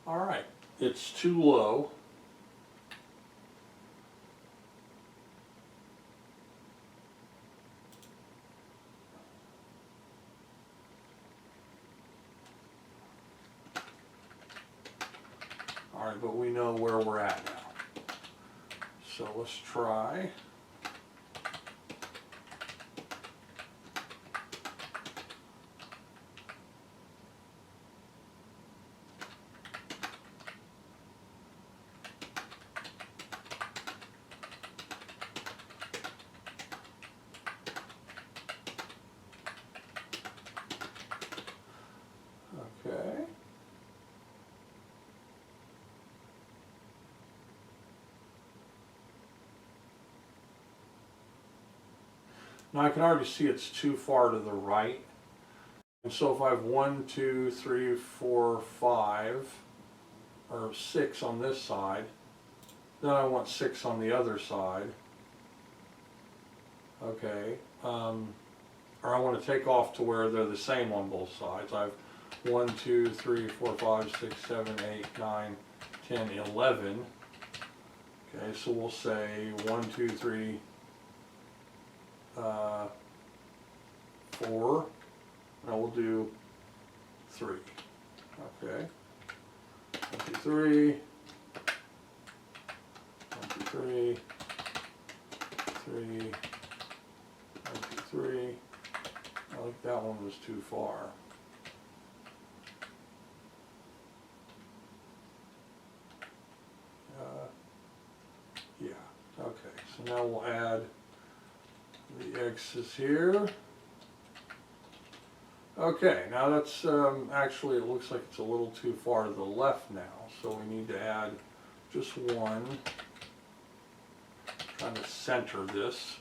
All right, it's too low. All right, but we know where we're at now. So let's try. Okay. Now I can already see it's too far to the right. And so if I have 1, 2, 3, 4, 5, or 6 on this side, then I want 6 on the other side. Okay. Or I want to take off to where they're the same on both sides. I have 1, 2, 3, 4, 5, 6, 7, 8, 9, 10, 11. Okay, so we'll say 1, 2, 3, 4. Now we'll do 3. Okay. 1, 2, 3. 1, 2, 3. 3. 1, 2, 3. I think that one was too far. Yeah. Okay. So now we'll add the X's here. Okay, now that's actually, it looks like it's a little too far to the left now, so we need to add just 1. Trying to center this.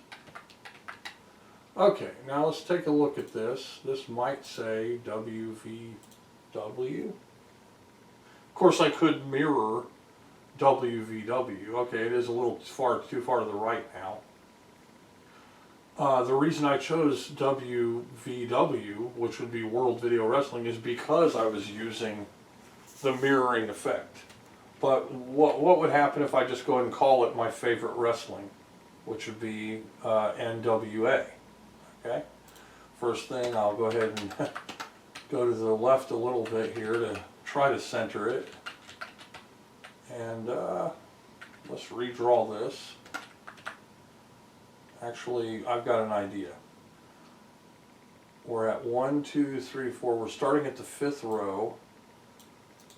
Okay, now let's take a look at this. This might say WVW. Of course, I could mirror WVW. Okay, it is a little too far to the right now. The reason I chose WVW, which would be World Video Wrestling, is because I was using the mirroring effect. But what would happen if I just go ahead and call it my favorite wrestling, which would be NWA? Okay. First thing, I'll go ahead and go to the left a little bit here to try to center it. And let's redraw this. Actually, I've got an idea. We're at 1, 2, 3, 4. We're starting at the 5th row.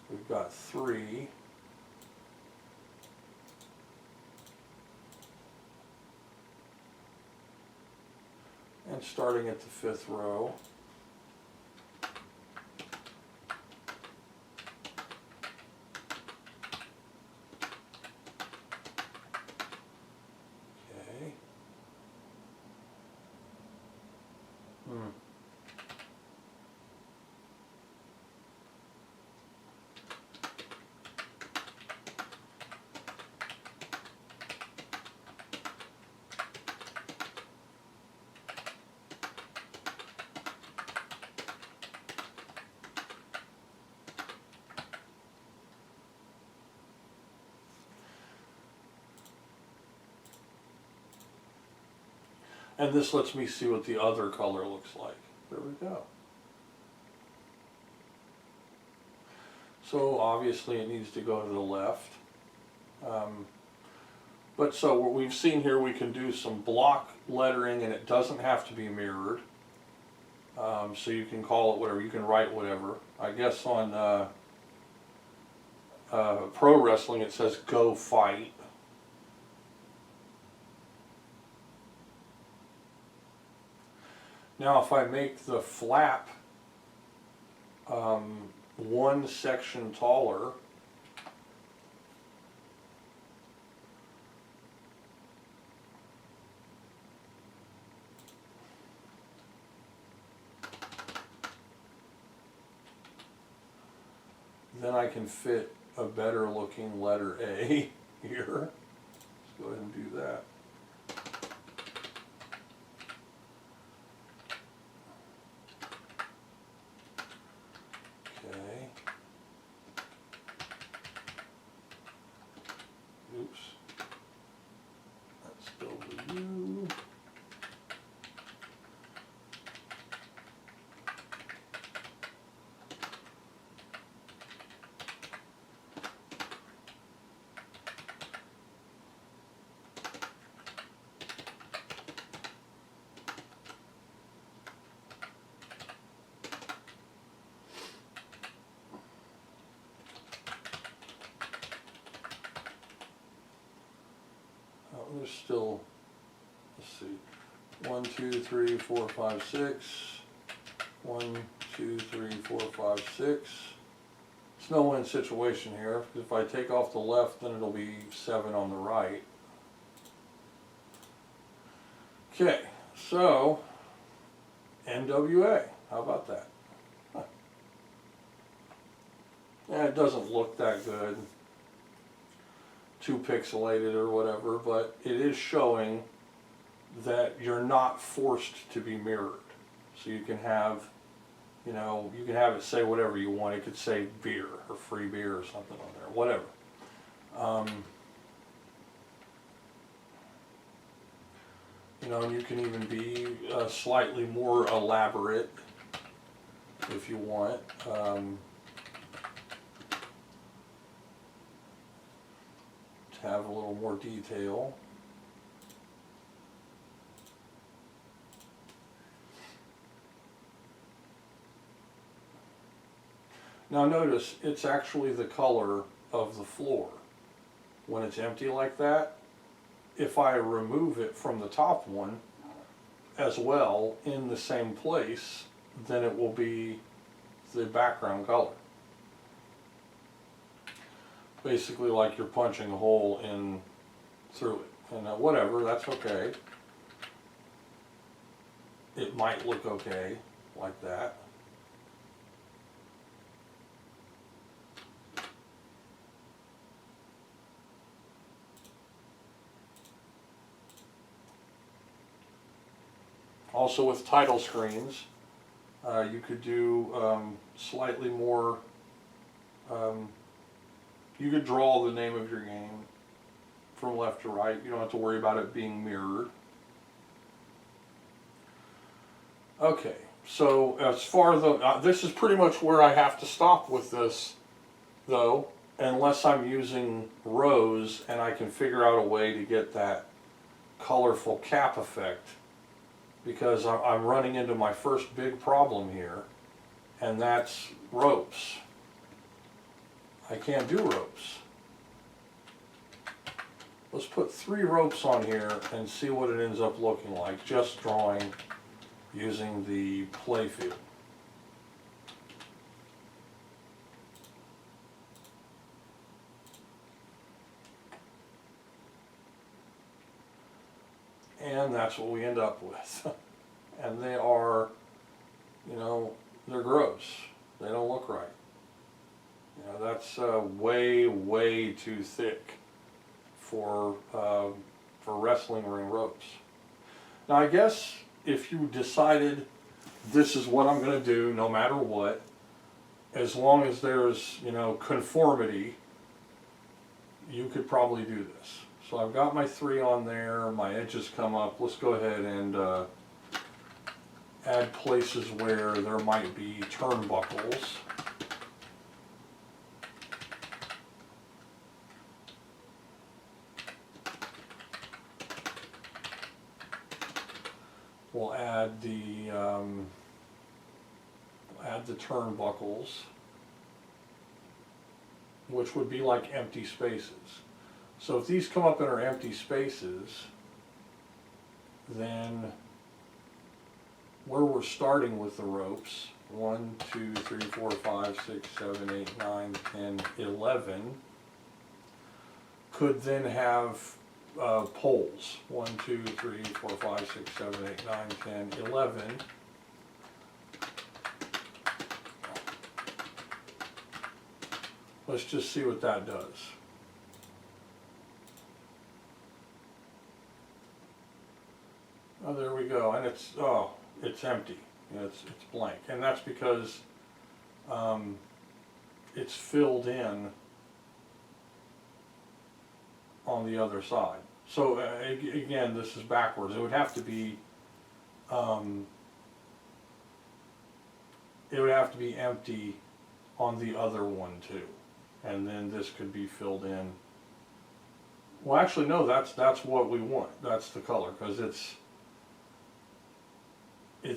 We've got 3. And starting at the 5th row. And this lets me see what the other color looks like. There we go. So obviously it needs to go to the left. But so what we've seen here, we can do some block lettering and it doesn't have to be mirrored. So you can call it whatever, you can write whatever. I guess on pro wrestling it says "Go Fight." Now if I make the flap one section taller, then I can fit a better looking letter A here. Let's go ahead and do that. Okay. Oops. That's W. There's still, let's see, 1, 2, 3, 4, 5, 6. 1, 2, 3, 4, 5, 6. It's no win situation here. If I take off the left, then it'll be 7 on the right. Okay, so NWA. How about that? Huh. Yeah, it doesn't look that good. Too pixelated or whatever, but it is showing that you're not forced to be mirrored. So you can have, you know, you can have it say whatever you want. It could say beer or free beer or something on there, whatever. You know, and you can even be slightly more elaborate if you want. Have a little more detail. Now notice it's actually the color of the floor. When it's empty like that, if I remove it from the top one as well in the same place, then it will be the background color. Basically like you're punching a hole in through it. And whatever, that's okay. It might look okay like that. Also with title screens, you could do slightly more, you could draw the name of your game from left to right. You don't have to worry about it being mirrored. Okay, so as far as this is pretty much where I have to stop with this, though, unless I'm using rows and I can figure out a way to get that colorful cap effect, because I'm running into my first big problem here, and that's ropes. I can't do ropes. Let's put 3 ropes on here and see what it ends up looking like, just drawing using the playfield. And that's what we end up with. And they are, you know, they're gross. They don't look right. You know, that's way, way too thick for wrestling ring ropes. Now I guess if you decided this is what I'm going to do no matter what, as long as there's, you know, conformity, you could probably do this. So I've got my 3 on there, my edges come up. Let's go ahead and add places where there might be turnbuckles. We'll add the turnbuckles, which would be like empty spaces. So if these come up in our empty spaces, then where we're starting with the ropes, 1, 2, 3, 4, 5, 6, 7, 8, 9, 10, 11, could then have poles. 1, 2, 3, 4, 5, 6, 7, 8, 9, 10, 11. Let's just see what that does. Oh, there we go, and it's empty. It's blank, and that's because it's filled in on the other side. So again, this is backwards. It would have to be empty on the other one too, and then this could be filled in. Well, actually, no. That's what we want. That's the color, because it's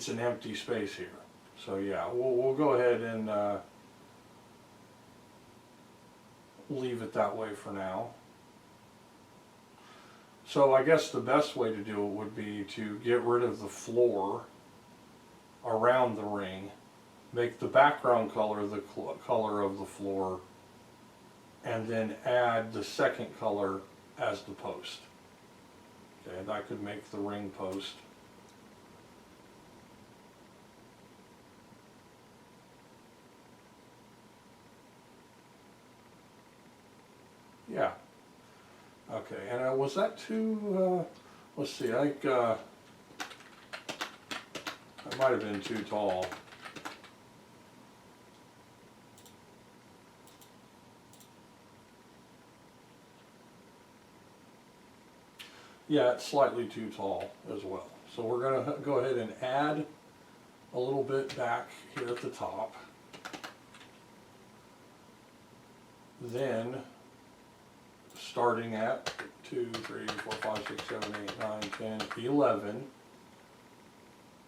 an empty space here. So yeah, we'll go ahead and leave it that way for now. So I guess the best way to do it would be to get rid of the floor around the ring, make the background color the color of the floor, and then add the second color as the post. Okay, that could make the ring post. Yeah. Okay, and was that too, let's see, I think that might have been too tall. Yeah, it's slightly too tall as well. So we're going to go ahead and add a little bit back here at the top. Then, starting at 2, 3, 4, 5, 6, 7, 8, 9, 10, 11,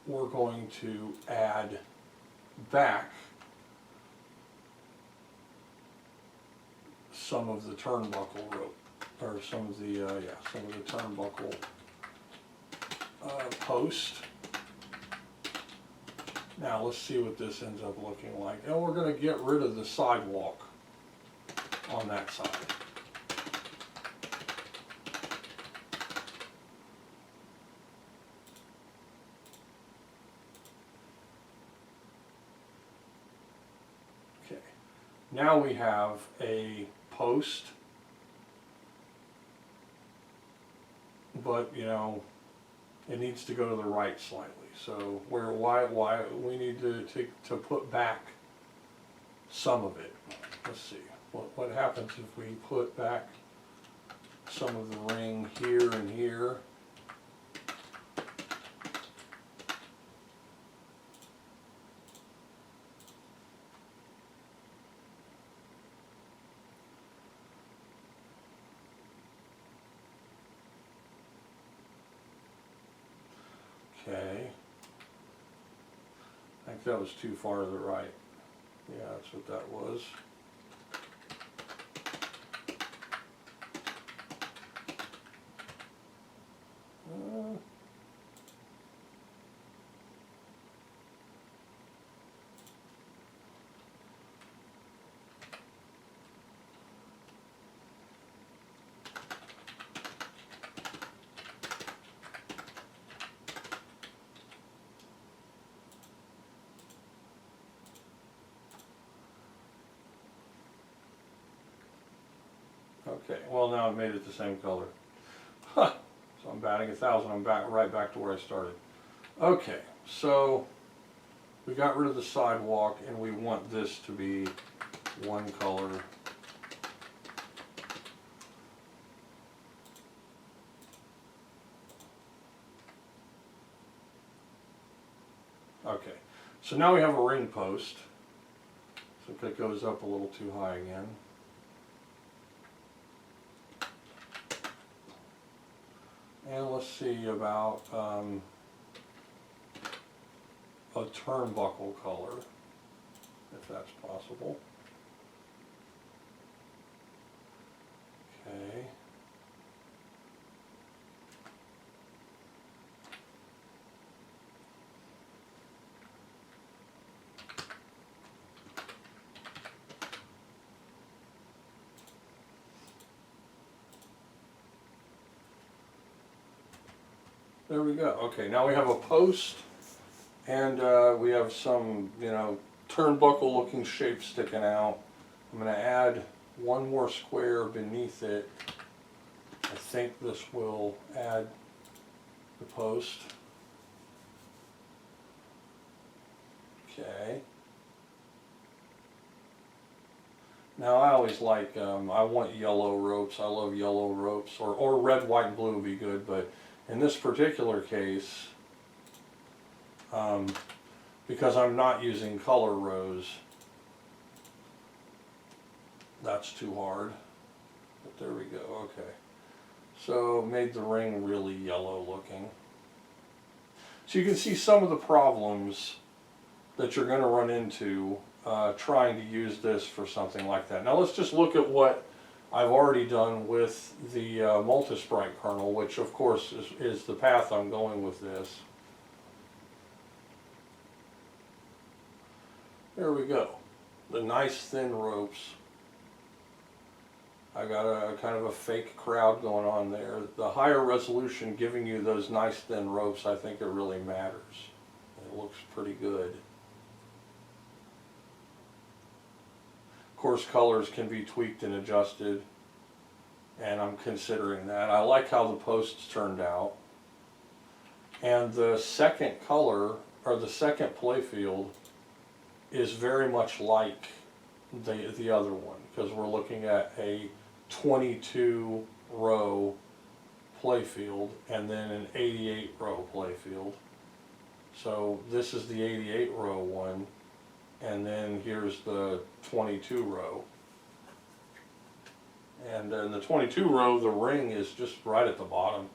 we're going to add back some of the turnbuckle rope, or some of the turnbuckle post. Now let's see what this ends up looking like. And we're going to get rid of the sidewalk on that side. now we have a post, but you know, it needs to go to the right slightly. So why we need to put back some of it. Let's see, what happens if we put back some of the ring here and here. Okay, I think that was too far to the right. Yeah, that's what that was. Okay, well now I've made it the same color. Huh. So I'm batting 1,000, I'm right back to where I started. Okay, so we got rid of the sidewalk and we want this to be one color. Okay, so now we have a ring post. So if it goes up a little too high again. And let's see about a turnbuckle color, if that's possible. Okay. There we go. Okay, now we have a post, and we have some, you know, turnbuckle looking shape sticking out. I'm going to add one more square beneath it. I think this will add the post. Okay. Now I always like, I want yellow ropes. I love yellow ropes, or red, white, and blue would be good, but in this particular case, because I'm not using color rows, that's too hard. But there we go, okay. So made the ring really yellow looking. So you can see some of the problems that you're going to run into trying to use this for something like that. Now let's just look at what I've already done with the Multisprite kernel, which of course is the path I'm going with this. There we go. The nice thin ropes. I got a kind of a fake crowd going on there. The higher resolution giving you those nice thin ropes, I think it really matters. It looks pretty good. Of course, colors can be tweaked and adjusted, and I'm considering that. I like how the posts turned out. And the second color, or the second playfield, is very much like the other one, because we're looking at a 22 row playfield and then an 88 row playfield. So this is the 88 row one, and then here's the 22 row. And in the 22 row, the ring is just right at the bottom.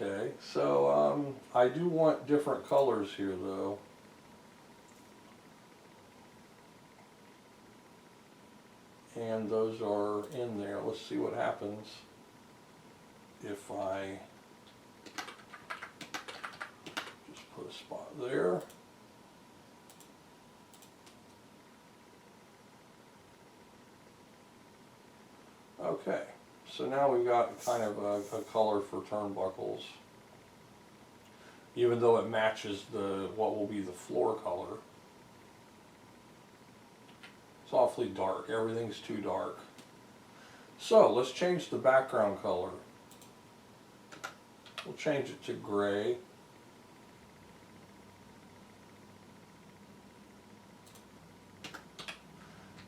Okay, so I do want different colors here though. And those are in there. Let's see what happens if I just put a spot there. Okay, so now we've got kind of a color for turnbuckles. even though it matches what will be the floor color. It's awfully dark. Everything's too dark. So let's change the background color. We'll change it to gray.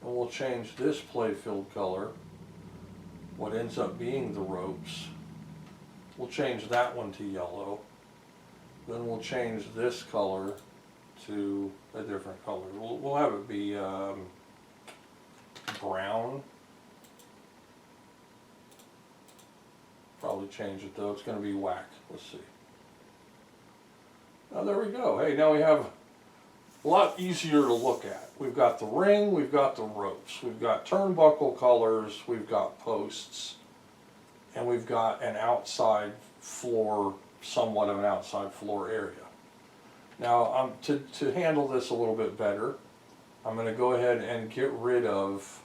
And we'll change this playfield color, what ends up being the ropes. We'll change that one to yellow. Then we'll change this color to a different color. We'll have it be brown. Probably change it though, it's going to be whack. Let's see. Now there we go. Hey, now we have a lot easier to look at. We've got the ring, we've got the ropes, we've got turnbuckle colors, we've got posts, and we've got an outside floor, somewhat of an outside floor area. Now to handle this a little bit better, I'm going to go ahead and get rid of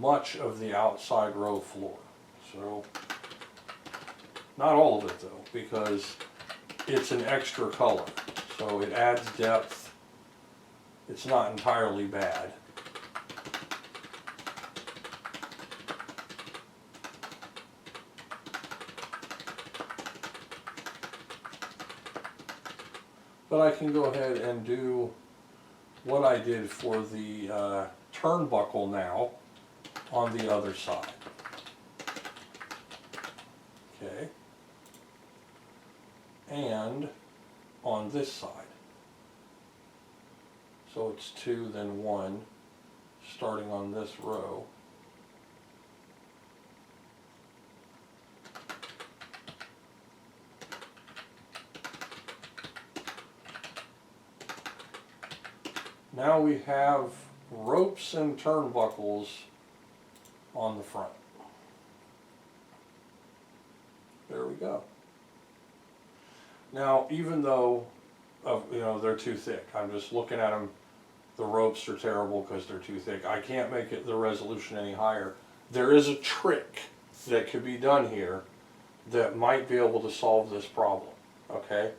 much of the outside row floor. So, not all of it though, because it's an extra color, so it adds depth. It's not entirely bad. But I can go ahead and do what I did for the turnbuckle now on the other side. Okay. And on this side. So it's 2, then 1, starting on this row. Now we have ropes and turnbuckles on the front. There we go. Now, even though they're too thick, I'm just looking at them. The ropes are terrible because they're too thick. I can't make the resolution any higher. There is a trick that could be done here that might be able to solve this problem. Okay,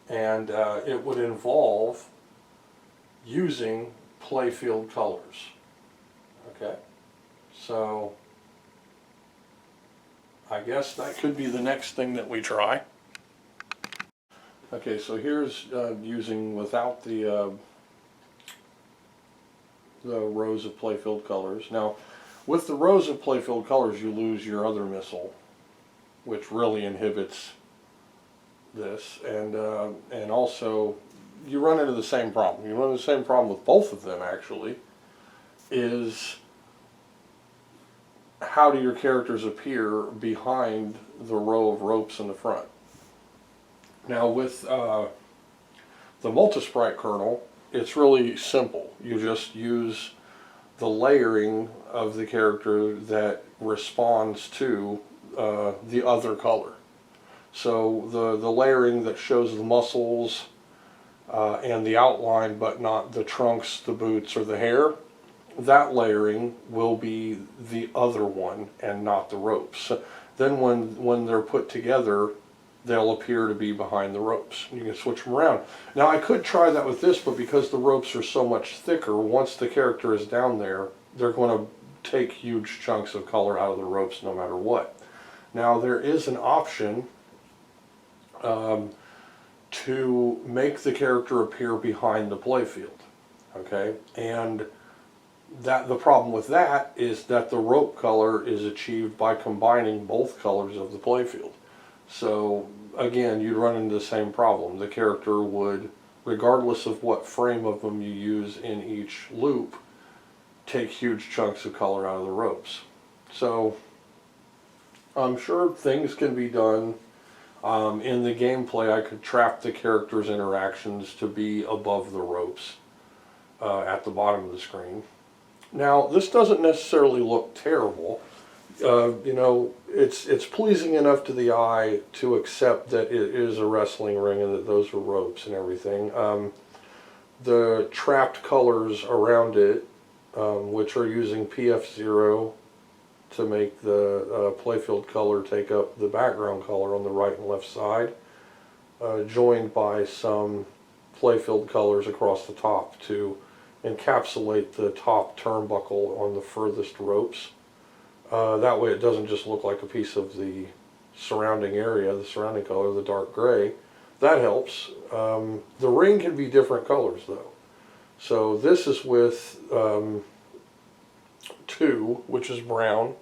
and it would involve using playfield colors. Okay, so I guess that could be the next thing that we try. Okay, so here's using without the rows of playfield colors. Now, with the rows of playfield colors, you lose your other missile, which really inhibits this, and also you run into the same problem. You run into the same problem with both of them, actually, is how do your characters appear behind the row of ropes in the front? Now with the Multisprite kernel, it's really simple. You just use the layering of the character that responds to the other color. So the layering that shows the muscles and the outline, but not the trunks, the boots, or the hair, that layering will be the other one and not the ropes. So then when they're put together, they'll appear to be behind the ropes. You can switch them around. Now I could try that with this, but because the ropes are so much thicker, once the character is down there, they're going to take huge chunks of color out of the ropes no matter what. Now there is an option to make the character appear behind the playfield. Okay, and the problem with that is that the rope color is achieved by combining both colors of the playfield. So again, you'd run into the same problem. The character would, regardless of what frame of them you use in each loop, take huge chunks of color out of the ropes. So I'm sure things can be done. In the gameplay, I could trap the character's interactions to be above the ropes at the bottom of the screen. Now, this doesn't necessarily look terrible. It's pleasing enough to the eye to accept that it is a wrestling ring and that those are ropes and everything. The trapped colors around it, which are using PF0 to make the playfield color take up the background color on the right and left side, joined by some playfield colors across the top to encapsulate the top turnbuckle on the furthest ropes. That way it doesn't just look like a piece of the surrounding area, the surrounding color, the dark gray. That helps. The ring can be different colors though. So this is with 2, which is brown.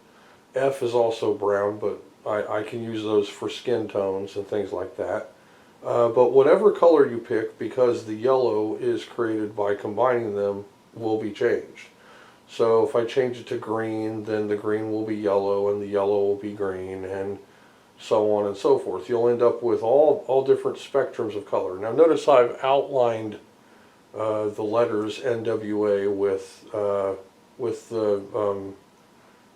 F is also brown, but I can use those for skin tones and things like that. But whatever color you pick, because the yellow is created by combining them, will be changed. So if I change it to green, then the green will be yellow and the yellow will be green, and so on and so forth. You'll end up with all different spectrums of color. Now notice I've outlined the letters NWA with the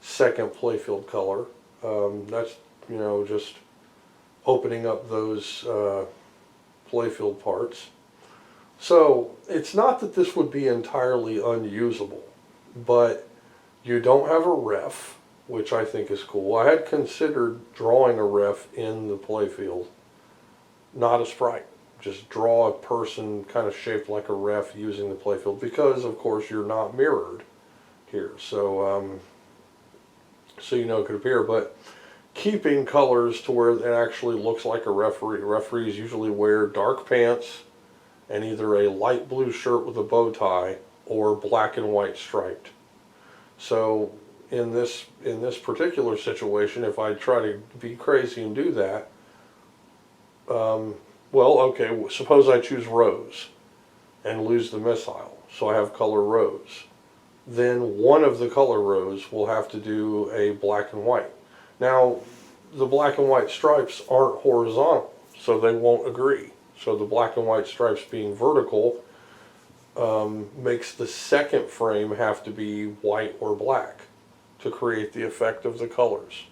second playfield color. That's, you know, just opening up those playfield parts. So it's not that this would be entirely unusable, but you don't have a ref, which I think is cool. I had considered drawing a ref in the playfield, not a sprite. Just draw a person kind of shaped like a ref using the playfield, because of course you're not mirrored here. So so you know it could appear, but keeping colors to where it actually looks like a referee. Referees usually wear dark pants and either a light blue shirt with a bow tie or black and white striped. So in this particular situation, if I try to be crazy and do that, well, okay, suppose I choose rose and lose the missile, so I have color rose. Then one of the color rose will have to do a black and white. Now, the black and white stripes aren't horizontal, so they won't agree. So the black and white stripes being vertical makes the second frame have to be white or black to create the effect of the colors.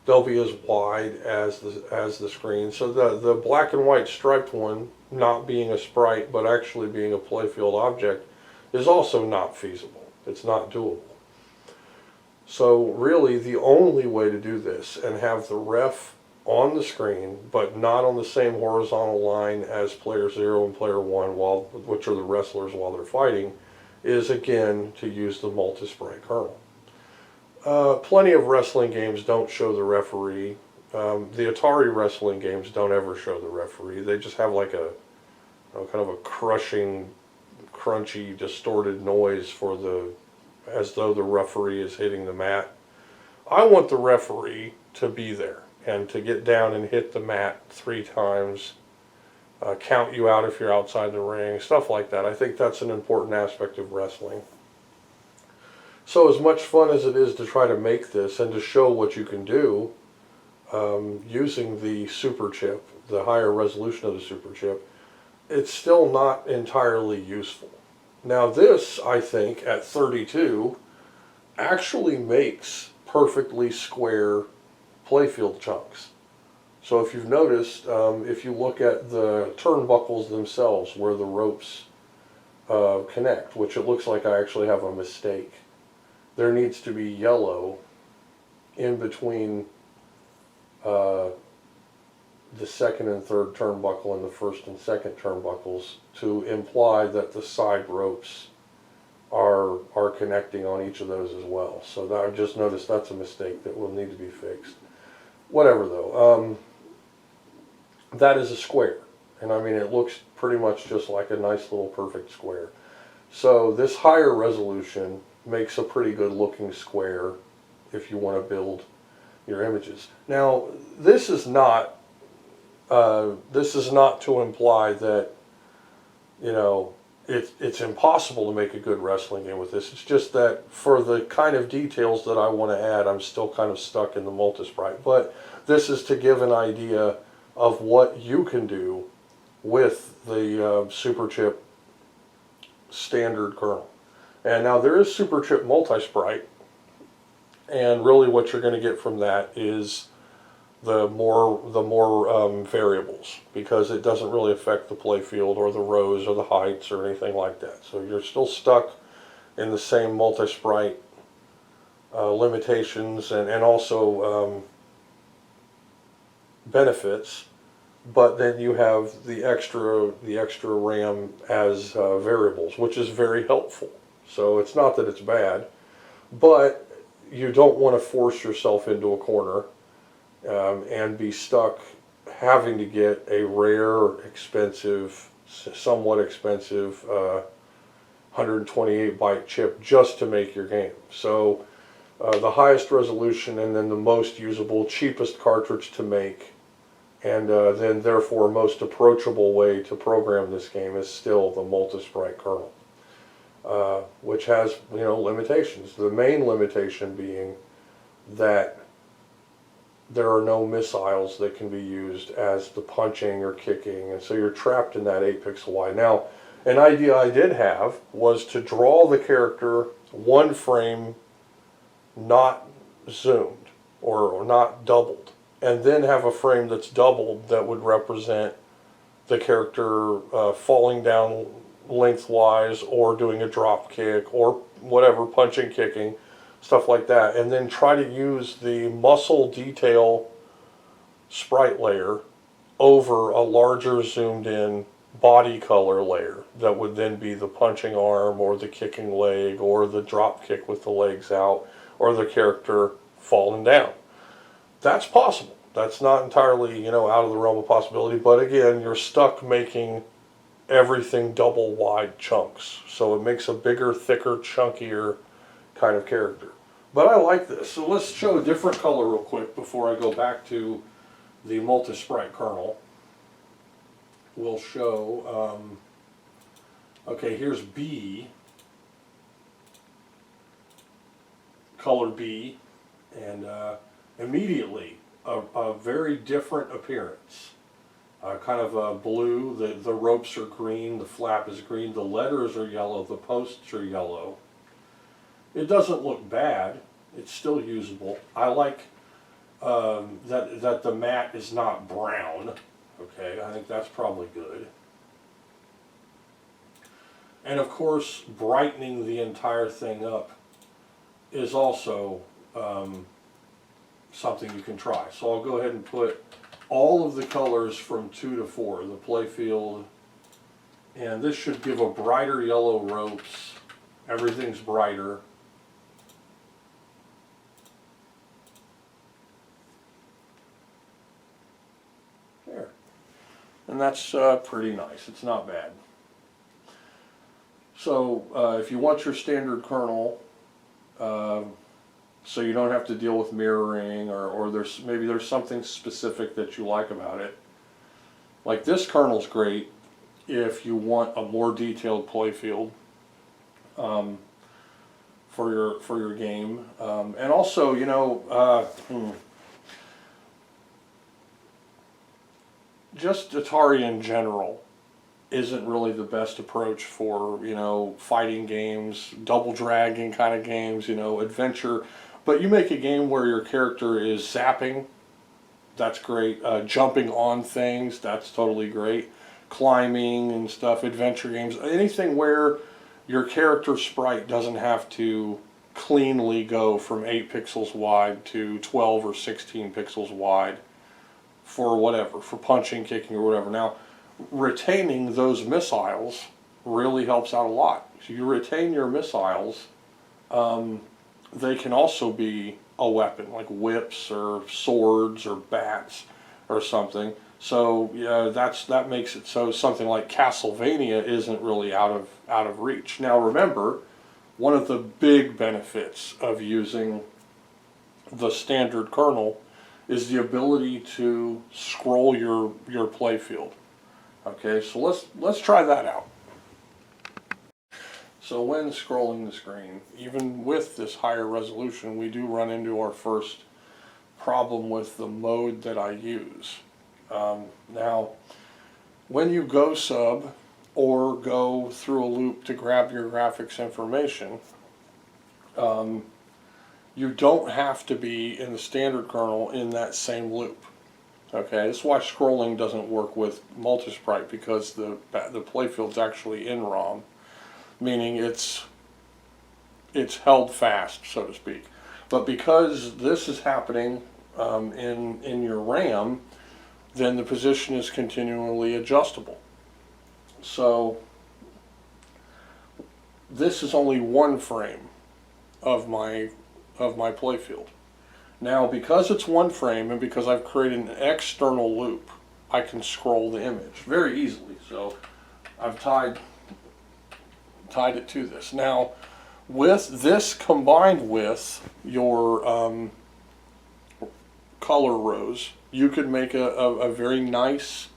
They'll be as wide as the screen. So the black and white striped one, not being a sprite but actually being a playfield object, is also not feasible. It's not doable. So really the only way to do this and have the ref on the screen but not on the same horizontal line as player 0 and player 1, which are the wrestlers while they're fighting, is again to use the Multisprite kernel. Plenty of wrestling games don't show the referee. The Atari wrestling games don't ever show the referee. They just have like a kind of a crushing, crunchy, distorted noise for as though the referee is hitting the mat. I want the referee to be there and to get down and hit the mat 3 times, count you out if you're outside the ring, stuff like that. I think that's an important aspect of wrestling. So as much fun as it is to try to make this and to show what you can do using the super chip, the higher resolution of the super chip, it's still not entirely useful. Now this, I think, at 32, actually makes perfectly square playfield chunks. So if you've noticed, if you look at the turnbuckles themselves where the ropes connect, which it looks like I actually have a mistake, there needs to be yellow in between the second and third turnbuckle and the first and second turnbuckles to imply that the side ropes are connecting on each of those as well. So that, I've just noticed that's a mistake that will need to be fixed. Whatever though, that is a square, and I mean it looks pretty much just like a nice little perfect square. So this higher resolution makes a pretty good looking square if you want to build your images. Now this is not to imply that, you know, it's impossible to make a good wrestling game with this. It's just that for the kind of details that I want to add, I'm still kind of stuck in the Multisprite. But this is to give an idea of what you can do with the Super Chip standard kernel. And now there is Super Chip Multisprite, and really what you're going to get from that is the more variables, because it doesn't really affect the playfield or the rows or the heights or anything like that. So you're still stuck in the same Multisprite limitations and also benefits, but then you have the extra RAM as variables, which is very helpful. So it's not that it's bad, but you don't want to force yourself into a corner and be stuck having to get a rare, expensive, somewhat expensive 128 byte chip just to make your game. So the highest resolution and then the most usable, cheapest cartridge to make, and then therefore most approachable way to program this game is still the Multisprite kernel, which has, you know, limitations. The main limitation being that there are no missiles that can be used as the punching or kicking, and so you're trapped in that 8 pixel wide. Now, an idea I did have was to draw the character one frame not zoomed or not doubled, and then have a frame that's doubled that would represent the character falling down lengthwise or doing a drop kick or whatever, punching, kicking, stuff like that, and then try to use the muscle detail sprite layer over a larger zoomed in body color layer that would then be the punching arm or the kicking leg or the drop kick with the legs out or the character falling down. That's possible. That's not entirely, you know, out of the realm of possibility, but again, you're stuck making everything double wide chunks. So it makes a bigger, thicker, chunkier kind of character. But I like this. So let's show a different color real quick before I go back to the Multisprite kernel. We'll show, okay, here's B, color B, and immediately a very different appearance. Kind of a blue, the ropes are green, the flap is green, the letters are yellow, the posts are yellow. It doesn't look bad, it's still usable. I like that the mat is not brown. Okay, I think that's probably good. And of course, brightening the entire thing up is also something you can try. So I'll go ahead and put all of the colors from 2 to 4, the playfield, and this should give a brighter yellow ropes. Everything's brighter. There. And that's pretty nice. It's not bad. So if you want your standard kernel, so you don't have to deal with mirroring, or maybe there's something specific that you like about it. Like this kernel's great if you want a more detailed playfield for your game, and also, you know, just Atari in general isn't really the best approach for, you know, fighting games, double dragging kind of games, you know, adventure. But you make a game where your character is zapping, that's great. Jumping on things, that's totally great. Climbing and stuff, adventure games, anything where your character sprite doesn't have to cleanly go from 8 pixels wide to 12 or 16 pixels wide for whatever, for punching, kicking, or whatever. Now, retaining those missiles really helps out a lot. If you retain your missiles, they can also be a weapon, like whips or swords or bats or something. So yeah, that makes it so something like Castlevania isn't really out of reach. Now remember, one of the big benefits of using the standard kernel is the ability to scroll your playfield. Okay, so let's try that out. So when scrolling the screen, even with this higher resolution, we do run into our first problem with the mode that I use. Now, when you go sub or go through a loop to grab your graphics information, you don't have to be in the standard kernel in that same loop. Okay, this is why scrolling doesn't work with Multisprite, because the playfield's actually in ROM, meaning it's held fast, so to speak. But because this is happening in your RAM, then the position is continually adjustable. So this is only one frame of my playfield. Now, because it's one frame and because I've created an external loop, I can scroll the image very easily. So I've tied it to this. Now, with this combined with your color rows, you could make a very nice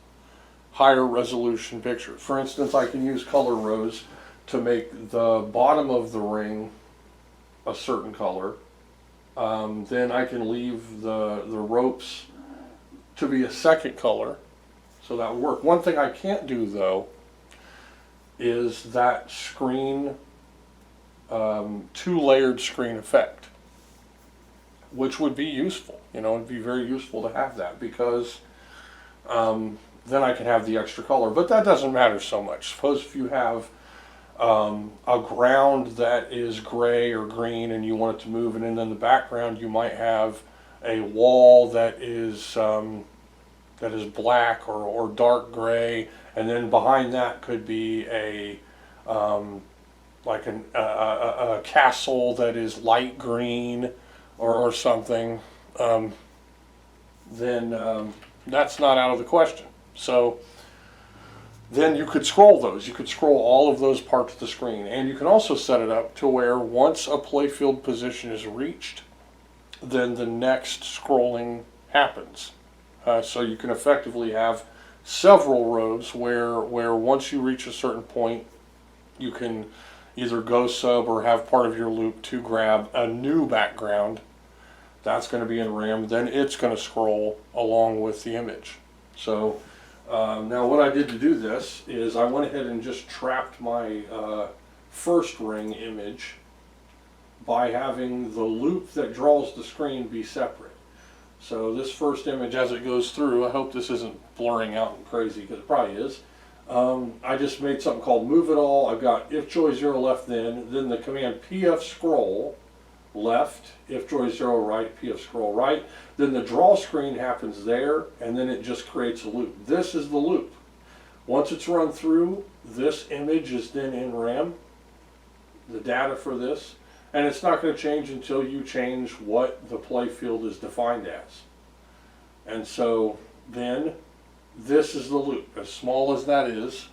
higher resolution picture. For instance, I can use color rows to make the bottom of the ring a certain color. Then I can leave the ropes to be a second color, so that will work. One thing I can't do though is that screen, two-layered screen effect, which would be useful. You know, it'd be very useful to have that, because then I can have the extra color. But that doesn't matter so much. Suppose if you have a ground that is gray or green and you want it to move, and then in the background you might have a wall that is black or dark gray, and then behind that could be a castle that is light green or something, then that's not out of the question. So then you could scroll those. You could scroll all of those parts of the screen. And you can also set it up to where once a playfield position is reached, then the next scrolling happens. So you can effectively have several rows where once you reach a certain point, you can either go sub or have part of your loop to grab a new background. That's going to be in RAM. Then it's going to scroll along with the image. So now what I did to do this is I went ahead and just trapped my first ring image by having the loop that draws the screen be separate. So this first image, as it goes through, I hope this isn't blurring out and crazy, because it probably is. I just made something called move it all. I've got if joy 0 left, then the command pf scroll left, if joy 0 right, pf scroll right. Then the draw screen happens there, and then it just creates a loop. This is the loop. Once it's run through, this image is then in RAM, the data for this, and it's not going to change until you change what the playfield is defined as. And so then this is the loop, as small as that is.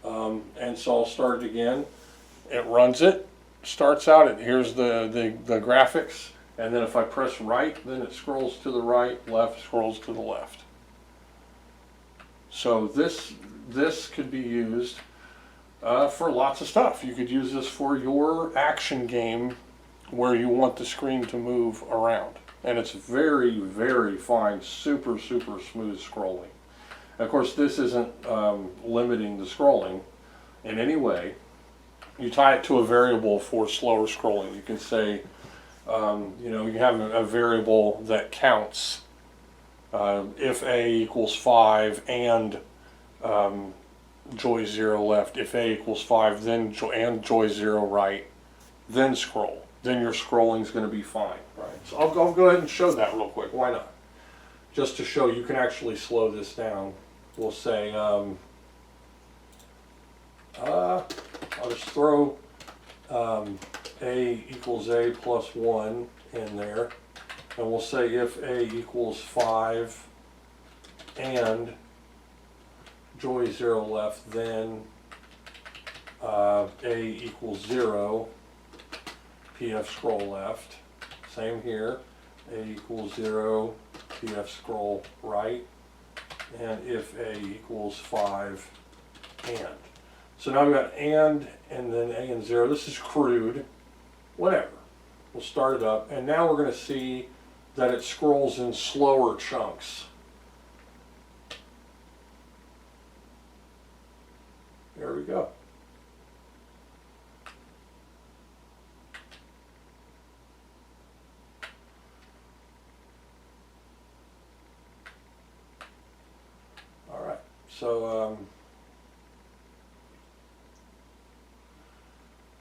And so I'll start it again. It runs it, starts out, and here's the graphics. And then if I press right, then it scrolls to the right, left scrolls to the left. So this could be used for lots of stuff. You could use this for your action game where you want the screen to move around. And it's very, very fine, super, super smooth scrolling. Of course, this isn't limiting the scrolling in any way. You tie it to a variable for slower scrolling. You can say, you have a variable that counts if A equals 5 and joy 0 left. If A equals 5, then joy 0 right, then scroll. Then your scrolling is going to be fine, right? So I'll go ahead and show that real quick. Why not? Just to show you can actually slow this down. We'll say I'll just throw A equals A plus 1 in there, and we'll say if A equals 5 and joy 0 left, then A equals 0, PF scroll left. Same here, A equals 0, PF scroll right, and if A equals 5 and. So now we've got and then A and 0. This is crude, whatever. We'll start it up, and now we're going to see that it scrolls in slower chunks. There we go. All right, so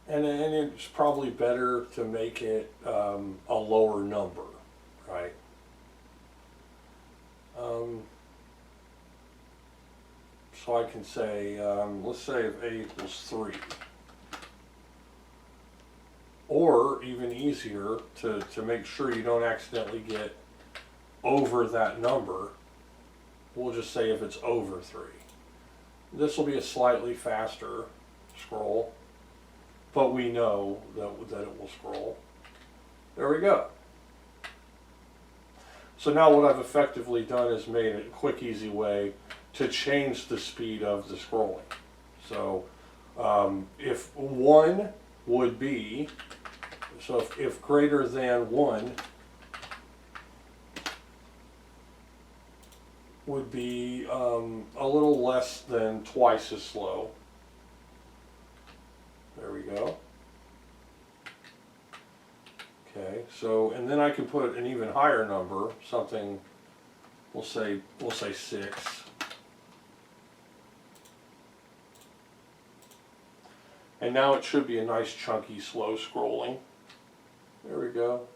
and it's probably better to make it a lower number, right? So I can say, let's say if A equals 3. Or even easier to make sure you don't accidentally get over that number, we'll just say if it's over 3. This will be a slightly faster scroll, but we know that it will scroll. There we go. So now what I've effectively done is made a quick, easy way to change the speed of the scrolling. So if 1 would be, so if greater than 1 would be a little less than twice as slow. There we go. Okay, so, and then I can put an even higher number, something, we'll say 6. And now it should be a nice chunky slow scrolling. There we go.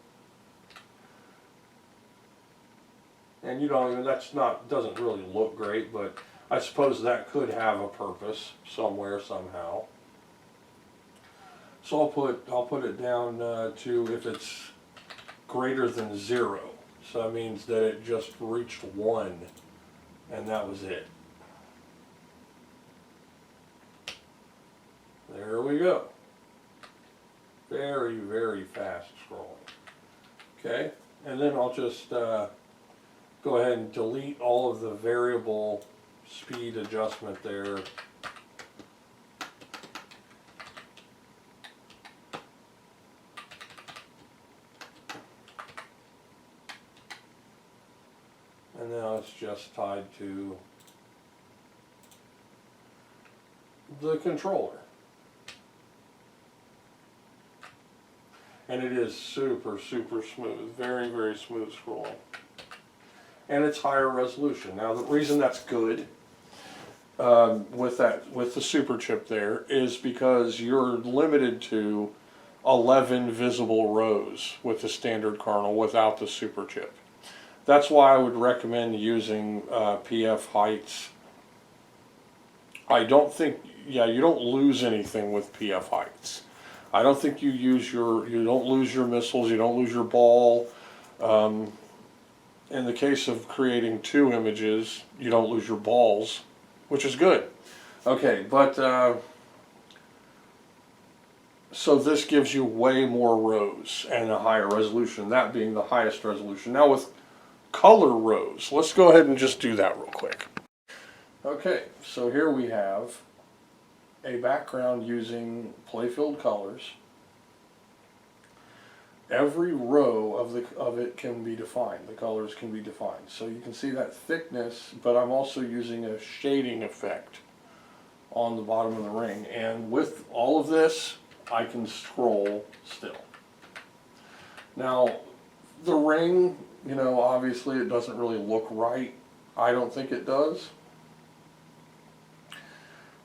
And you don't even, doesn't really look great, but I suppose that could have a purpose somewhere, somehow. So I'll put it down to if it's greater than 0. So that means that it just reached 1, and that was it. There we go. Very, very fast scrolling. Okay, and then I'll just go ahead and delete all of the variable speed adjustment there. And now it's just tied to the controller. And it is super, super smooth. Very, very smooth scrolling. And it's higher resolution. Now the reason that's good with the super chip there is because you're limited to 11 visible rows with the standard kernel without the super chip. That's why I would recommend using PF heights. I don't think, you don't lose anything with PF heights. I don't think you don't lose your missiles, you don't lose your ball. In the case of creating 2 images, you don't lose your balls, which is good. Okay, but so this gives you way more rows and a higher resolution, that being the highest resolution. Now with color rows, let's go ahead and just do that real quick. Okay, so here we have a background using playfield colors. Every row of it can be defined. The colors can be defined. So you can see that thickness, but I'm also using a shading effect on the bottom of the ring. And with all of this, I can scroll still. Now, the ring, obviously it doesn't really look right. I don't think it does.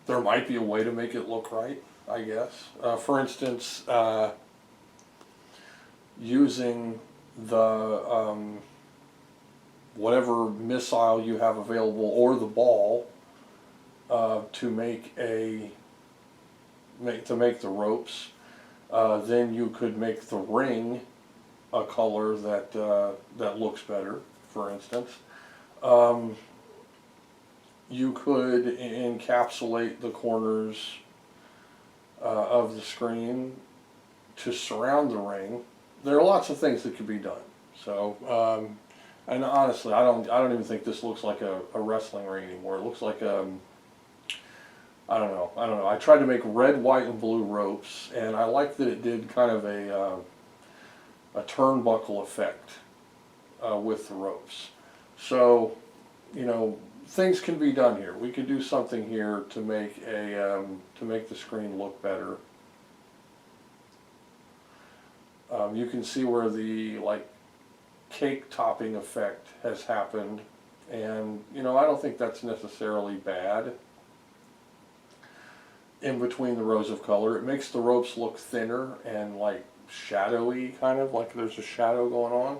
There might be a way to make it look right, I guess. For instance, using the whatever missile you have available or the ball to make the ropes. Then you could make the ring a color that looks better, for instance. You could encapsulate the corners of the screen to surround the ring. There are lots of things that could be done. So, and honestly, I don't even think this looks like a wrestling ring anymore. It looks like I don't know. I tried to make red, white, and blue ropes, and I like that it did kind of a turnbuckle effect with the ropes. So, things can be done here. We could do something here to make the screen look better. You can see where the cake topping effect has happened, and I don't think that's necessarily bad. In between the rows of color, it makes the ropes look thinner and shadowy, kind of like there's a shadow going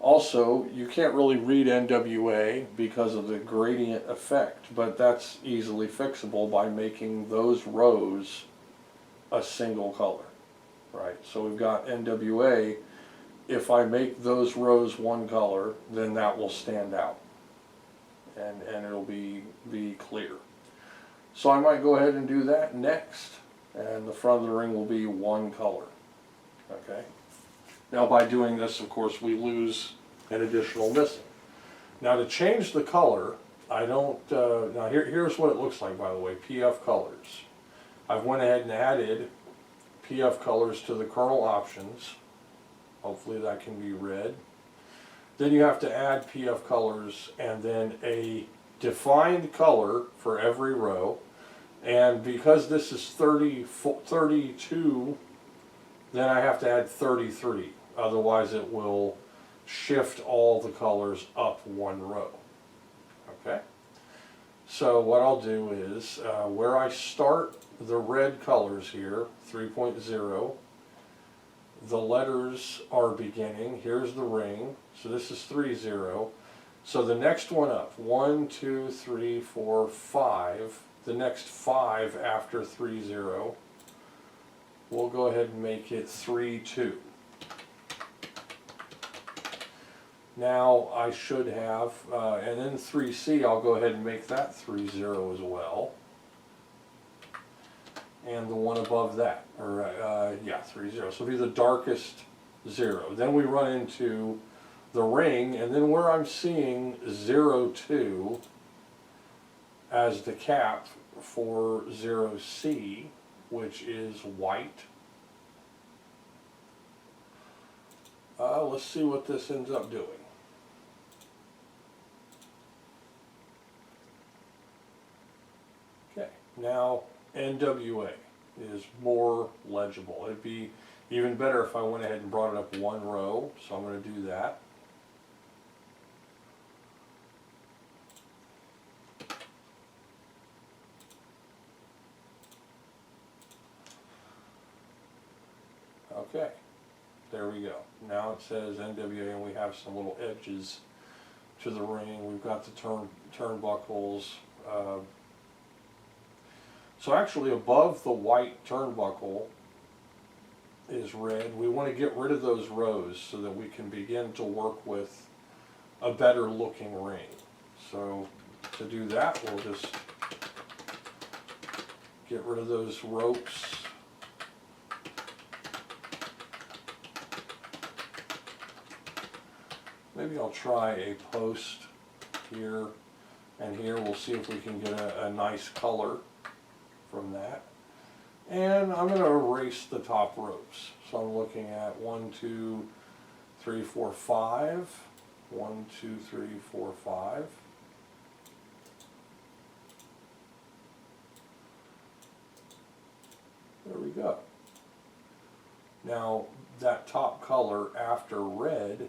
Also, you can't really read NWA because of the gradient effect, but that's easily fixable by making those rows a single color, right? So we've got NWA. If I make those rows one color, then that will stand out, and it'll be clear. So I might go ahead and do that next, and the front of the ring will be one color, okay? Now by doing this, of course, we lose an additional missing. Now to change the color, I don't, now here's what it looks like, by the way, PF colors. I've went ahead and added PF colors to the kernel options. Hopefully that can be read. Then you have to add PF colors and then a defined color for every row. And because this is 32, then I have to add 33. Otherwise it will shift all the colors up one row. Okay? So what I'll do is, where I start the red colors here, 3.0, the letters are beginning. Here's the ring. So this is 3.0. So the next one up, 1, 2, 3, 4, 5. The next 5 after 3.0, we'll go ahead and make it 3.2. Now I should have, and then 3C, I'll go ahead and make that 3.0 as well. And the one above that, or yeah, 3.0. So it'll be the darkest 0. Then we run into the ring, and then where I'm seeing 0.2 as the cap for 0C, which is white. Let's see what this ends up doing. Okay, now NWA is more legible. It'd be even better if I went ahead and brought it up one row, so I'm going to do that. Okay, there we go. Now it says NWA, and we have some little edges to the ring. We've got the turnbuckles. So actually above the white turnbuckle is red. We want to get rid of those rows so that we can begin to work with a better looking ring. So to do that, we'll just get rid of those ropes. Maybe I'll try a post here and here. We'll see if we can get a nice color from that. And I'm going to erase the top ropes. So I'm looking at 1, 2, 3, 4, 5. 1, 2, 3, 4, 5. There we go. Now that top color after red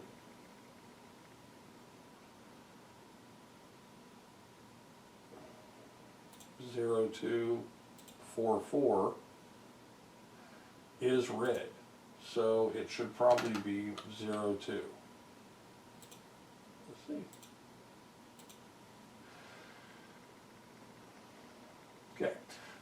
zero, 2, 4, 4 is red, so it should probably be 0, 2. Let's see. Okay,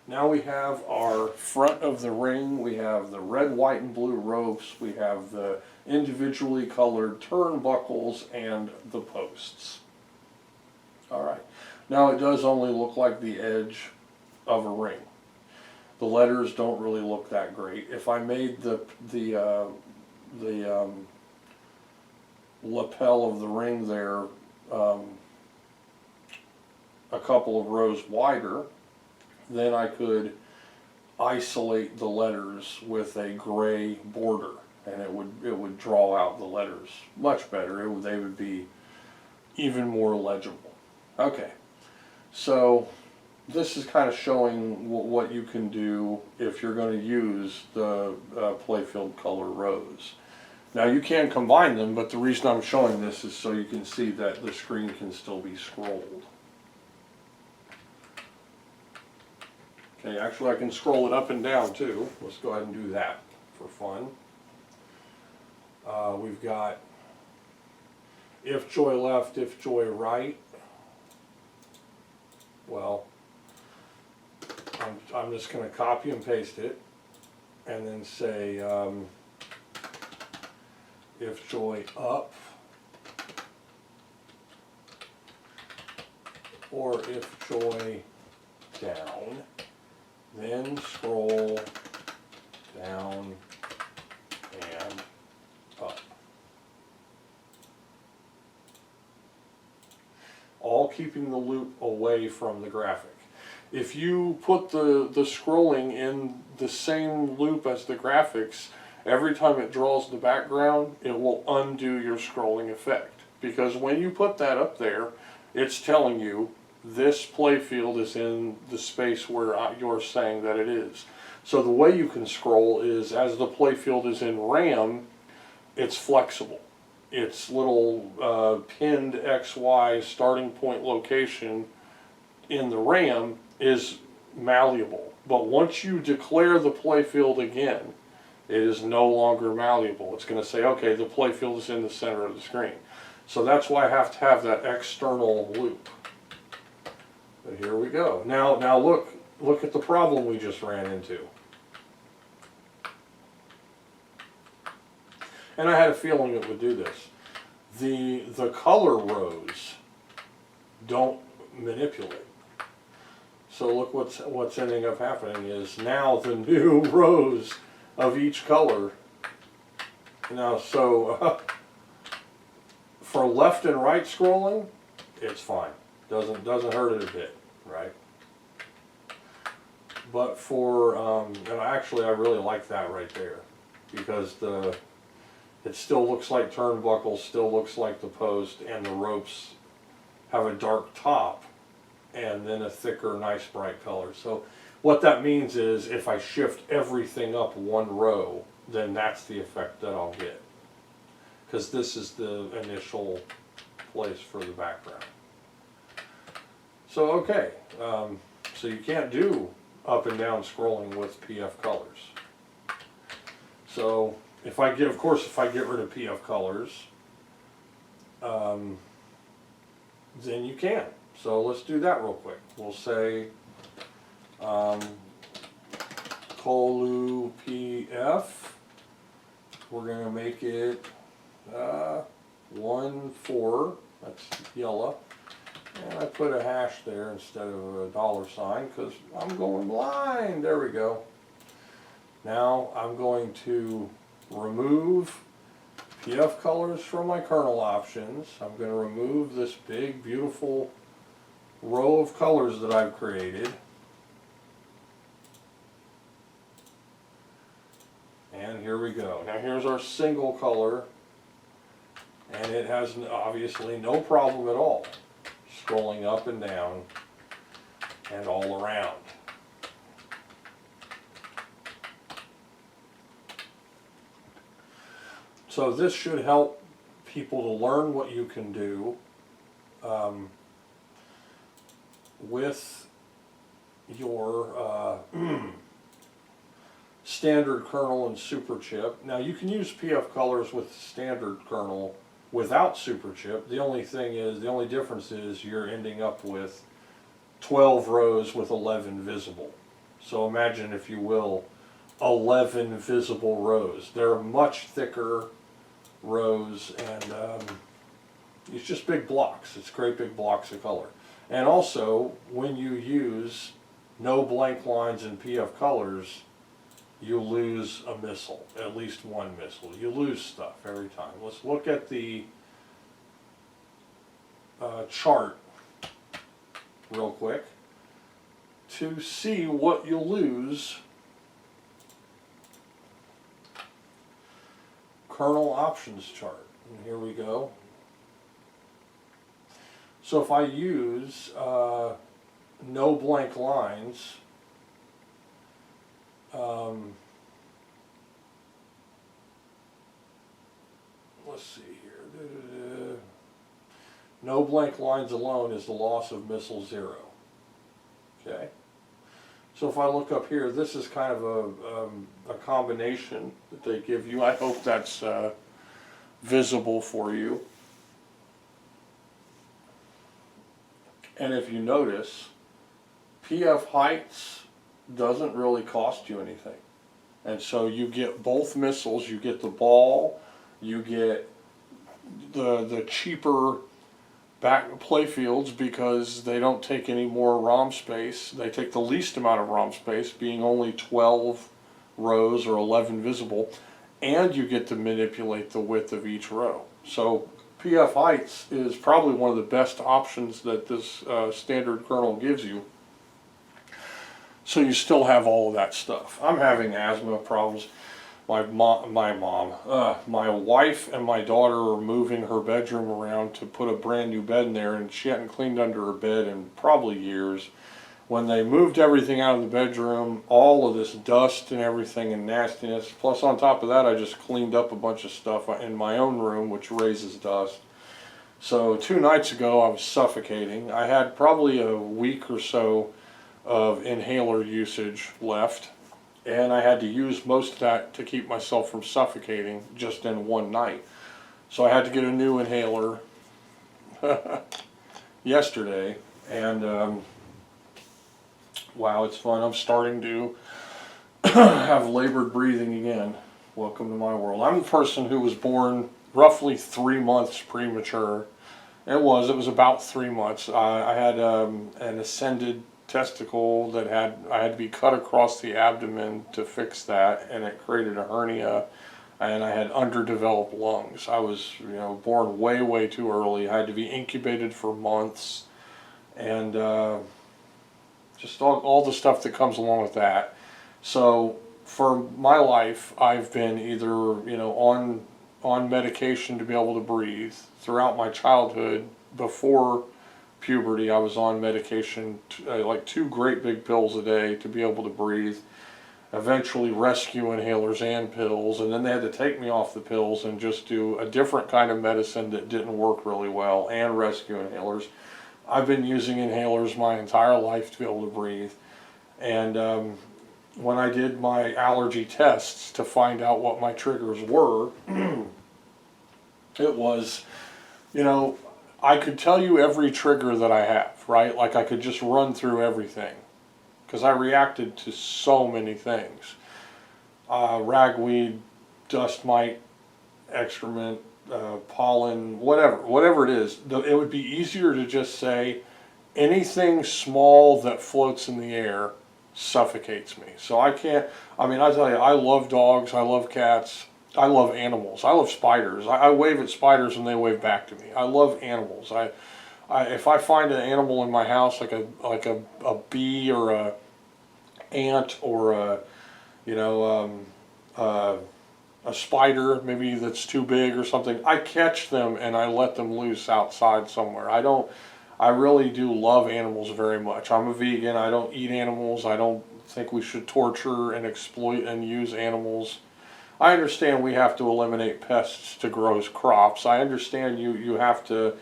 now we have our front of the ring. We have the red, white, and blue ropes. We have the individually colored turnbuckles and the posts. All right. Now it does only look like the edge of a ring. The letters don't really look that great. If I made the lapel of the ring there a couple of rows wider, then I could isolate the letters with a gray border, and it would draw out the letters much better. They would be even more legible. Okay. So this is kind of showing what you can do if you're going to use the playfield color rows. Now you can combine them, but the reason I'm showing this is so you can see that the screen can still be scrolled. Okay, actually I can scroll it up and down too. Let's go ahead and do that for fun. We've got if joy left, if joy right, well, I'm just going to copy and paste it and then say if joy up or if joy down, then scroll down and up. All keeping the loop away from the graphic. If you put the scrolling in the same loop as the graphics, every time it draws the background, it will undo your scrolling effect. Because when you put that up there, it's telling you this playfield is in the space where you're saying that it is. So the way you can scroll is, as the playfield is in RAM, it's flexible. Its little pinned XY starting point location in the RAM is malleable. But once you declare the playfield again, it is no longer malleable. It's going to say, okay, the playfield is in the center of the screen. So that's why I have to have that external loop. But here we go. Now look at the problem we just ran into. And I had a feeling it would do this. The color rows don't manipulate. So look what's ending up happening is now the new rows of each color. Now so for left and right scrolling, it's fine. Doesn't hurt it a bit, right? But for and actually I really like that right there, because it still looks like turnbuckles, still looks like the post, and the ropes have a dark top and then a thicker, nice bright color. So what that means is if I shift everything up one row, then that's the effect that I'll get, because this is the initial place for the background. So okay, so you can't do up and down scrolling with PF colors. So if I get, of course, if I get rid of PF colors, then you can. So let's do that real quick. We'll say colu PF. We're going to make it 1,4. That's yellow. And I put a hash there instead of a $sign because I'm going blind. There we go. Now I'm going to remove PF colors from my kernel options. I'm going to remove this big, beautiful row of colors that I've created. And here we go. Now here's our single color. And it has obviously no problem at all scrolling up and down and all around. So this should help people to learn what you can do with your standard kernel and super chip. Now you can use PF colors with standard kernel without super chip. The only thing is, the only difference is you're ending up with 12 rows with 11 visible. So imagine, if you will, 11 visible rows. They're much thicker rows, and it's just big blocks. It's great big blocks of color. And also, when you use no blank lines in PF colors, you lose a missile, at least one missile. You lose stuff every time. Let's look at the chart real quick to see what you lose. Kernel options chart, and here we go. So if I use no blank lines, let's see here. No blank lines alone is the loss of missile 0. Okay. So if I look up here, this is kind of a combination that they give you. I hope that's visible for you. And if you notice, PF Heights doesn't really cost you anything. And so you get both missiles, you get the ball, you get the cheaper back playfields because they don't take any more ROM space. They take the least amount of ROM space, being only 12 rows or 11 visible, and you get to manipulate the width of each row. So PF Heights is probably one of the best options that this standard kernel gives you. So you still have all of that stuff. I'm having asthma problems. My wife and my daughter are moving her bedroom around to put a brand new bed in there, and she hadn't cleaned under her bed in probably years. When they moved everything out of the bedroom, all of this dust and everything and nastiness, plus on top of that I just cleaned up a bunch of stuff in my own room, which raises dust. So 2 nights ago I was suffocating. I had probably a week or so of inhaler usage left, and I had to use most of that to keep myself from suffocating just in one night. So I had to get a new inhaler yesterday, and wow, it's fun. I'm starting to have labored breathing again. Welcome to my world. I'm a person who was born roughly 3 months premature. It was about 3 months. I had an ascended testicle that I had to be cut across the abdomen to fix that, and it created a hernia, and I had underdeveloped lungs. I was, born way too early. I had to be incubated for months, and just all the stuff that comes along with that. So for my life, I've been either on medication to be able to breathe. Throughout my childhood, before puberty, I was on medication, like 2 great big pills a day to be able to breathe. Eventually rescue inhalers and pills, and then they had to take me off the pills and just do a different kind of medicine that didn't work really well, and rescue inhalers. I've been using inhalers my entire life to be able to breathe. And when I did my allergy tests to find out what my triggers were, it was, I could tell you every trigger that I have, right? Like I could just run through everything, because I reacted to so many things. Ragweed, dust mite, excrement, pollen, whatever it is. It would be easier to just say anything small that floats in the air suffocates me. So I tell you, I love dogs, I love cats, I love animals, I love spiders. I wave at spiders and they wave back to me. I love animals. If I find an animal in my house, like a bee or a ant or a spider maybe that's too big or something, I catch them and I let them loose outside somewhere. I really do love animals very much. I'm a vegan. I don't eat animals. I don't think we should torture and exploit and use animals. I understand we have to eliminate pests to grow crops. I understand you have to,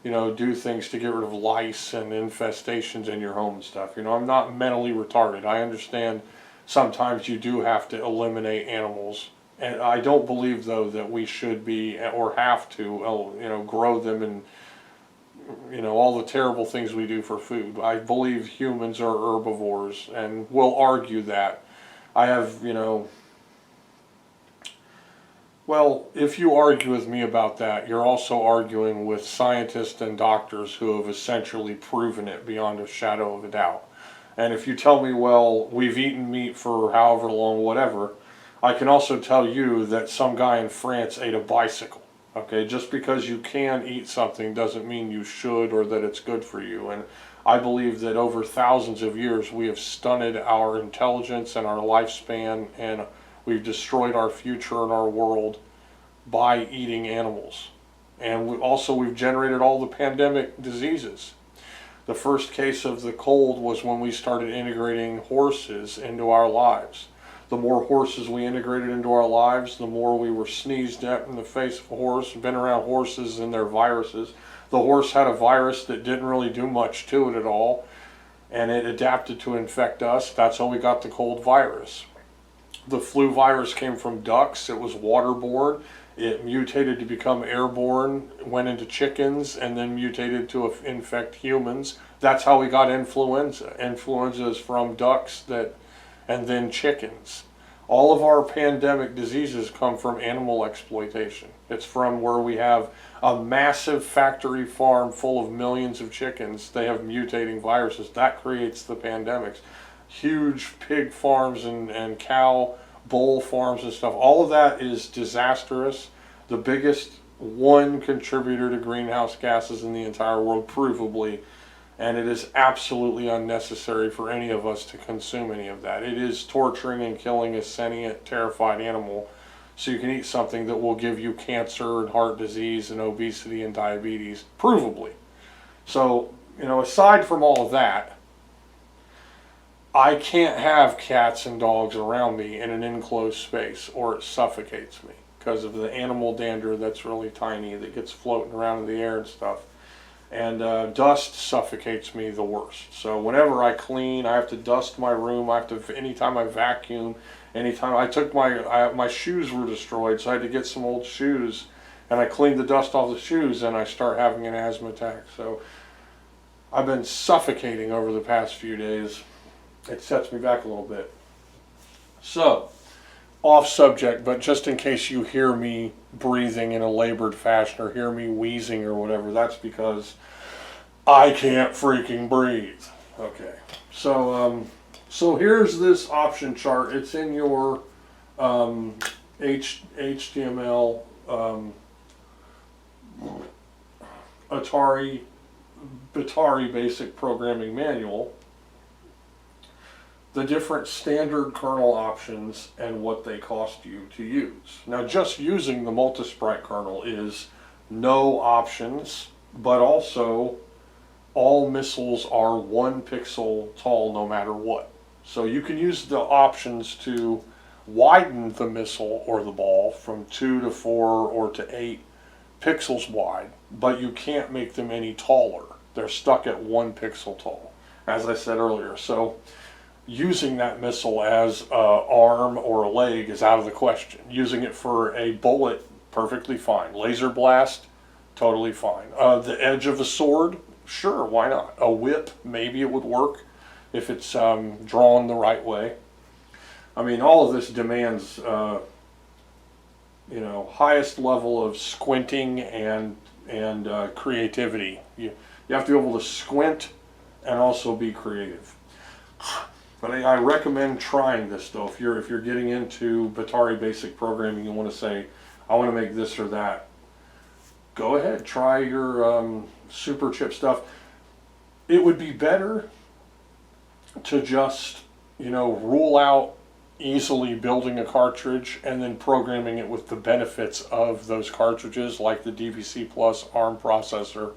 do things to get rid of lice and infestations in your home and stuff. I'm not mentally retarded. I understand sometimes you do have to eliminate animals. And I don't believe, though, that we should be or have to, grow them and, all the terrible things we do for food. I believe humans are herbivores, and will argue that. I have, well, if you argue with me about that, you're also arguing with scientists and doctors who have essentially proven it beyond a shadow of a doubt. And if you tell me, well, we've eaten meat for however long, whatever, I can also tell you that some guy in France ate a bicycle. Okay, just because you can eat something doesn't mean you should or that it's good for you. And I believe that over thousands of years we have stunted our intelligence and our lifespan, and we've destroyed our future and our world by eating animals. And we've generated all the pandemic diseases. The first case of the cold was when we started integrating horses into our lives. The more horses we integrated into our lives, the more we were sneezed at in the face of a horse, been around horses and their viruses. The horse had a virus that didn't really do much to it at all, and it adapted to infect us. That's how we got the cold virus. The flu virus came from ducks. It was waterborne. It mutated to become airborne, went into chickens, and then mutated to infect humans. That's how we got influenza. Influenza is from ducks and then chickens. All of our pandemic diseases come from animal exploitation. It's from where we have a massive factory farm full of millions of chickens. They have mutating viruses. That creates the pandemics. Huge pig farms and cow, bull farms and stuff. All of that is disastrous. The biggest one contributor to greenhouse gases in the entire world, provably. And it is absolutely unnecessary for any of us to consume any of that. It is torturing and killing a sentient, terrified animal. So you can eat something that will give you cancer and heart disease and obesity and diabetes, provably. So, aside from all of that, I can't have cats and dogs around me in an enclosed space or it suffocates me because of the animal dander that's really tiny that gets floating around in the air and stuff. And dust suffocates me the worst. So whenever I clean, I have to dust my room. Anytime I vacuum, anytime I took my shoes were destroyed, so I had to get some old shoes, and I cleaned the dust off the shoes, and I start having an asthma attack. So I've been suffocating over the past few days. It sets me back a little bit. So, off subject, but just in case you hear me breathing in a labored fashion or hear me wheezing or whatever, that's because I can't freaking breathe. Okay, so here's this option chart. It's in your HTML Batari basic programming manual. The different standard kernel options and what they cost you to use. Now, just using the Multisprite kernel is no options, but also all missiles are 1 pixel tall no matter what. So you can use the options to widen the missile or the ball from 2 to 4 or to 8 pixels wide, but you can't make them any taller. They're stuck at 1 pixel tall, as I said earlier. So using that missile as an arm or a leg is out of the question. Using it for a bullet, perfectly fine. Laser blast, totally fine. The edge of a sword, sure, why not? A whip, maybe it would work if it's drawn the right way. I mean, all of this demands, highest level of squinting and creativity. You have to be able to squint and also be creative. But I recommend trying this though. If you're getting into Batari basic programming, you want to say, I want to make this or that. Go ahead, try your super chip stuff. It would be better to just rule out easily building a cartridge and then programming it with the benefits of those cartridges, like the DPC Plus ARM processor,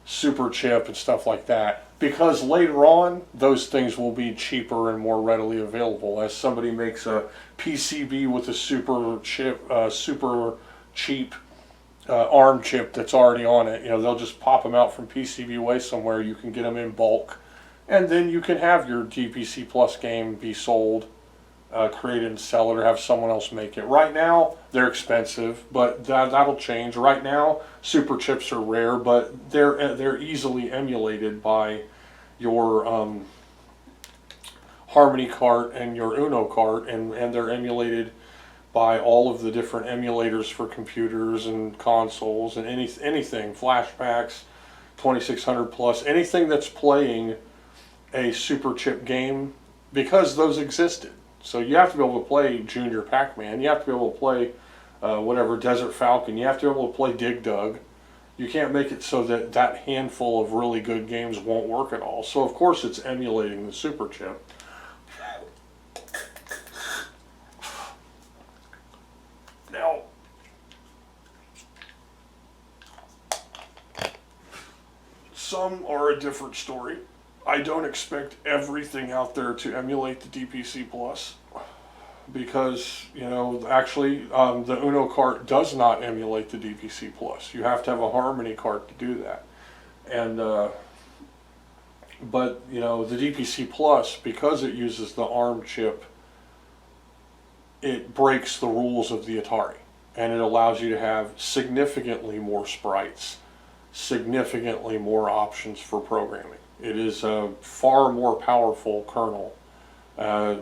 super chip and stuff like that, because later on those things will be cheaper and more readily available. As somebody makes a PCB with a super cheap ARM chip that's already on it, they'll just pop them out from PCBWay somewhere. You can get them in bulk, and then you can have your DPC Plus game be sold, create it and sell it, or have someone else make it. Right now they're expensive, but that'll change. Right now super chips are rare, but they're easily emulated by your Harmony cart and your Uno cart, and they're emulated by all of the different emulators for computers and consoles and anything, flashbacks, 2600 plus, anything that's playing a super chip game, because those existed. So you have to be able to play Junior Pac-Man, you have to be able to play Desert Falcon, you have to be able to play Dig Dug. You can't make it so that that handful of really good games won't work at all. So of course it's emulating the super chip. Now, some are a different story. I don't expect everything out there to emulate the DPC Plus, because actually the Uno cart does not emulate the DPC Plus. You have to have a Harmony cart to do that, and but the DPC Plus, because it uses the ARM chip, it breaks the rules of the Atari. and it allows you to have significantly more sprites, significantly more options for programming. It is a far more powerful kernel.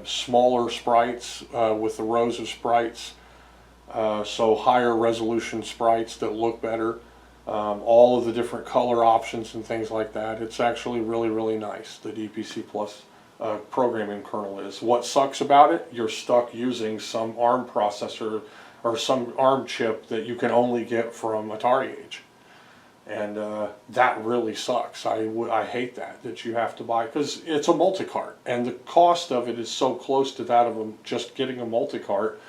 Smaller sprites with the rows of sprites, so higher resolution sprites that look better. All of the different color options and things like that. It's actually really, really nice, the DPC Plus programming kernel is. What sucks about it, you're stuck using some ARM processor or some ARM chip that you can only get from Atari Age. And that really sucks. I hate that you have to buy, because it's a multi-cart, and the cost of it is so close to that of just getting a multi-cart.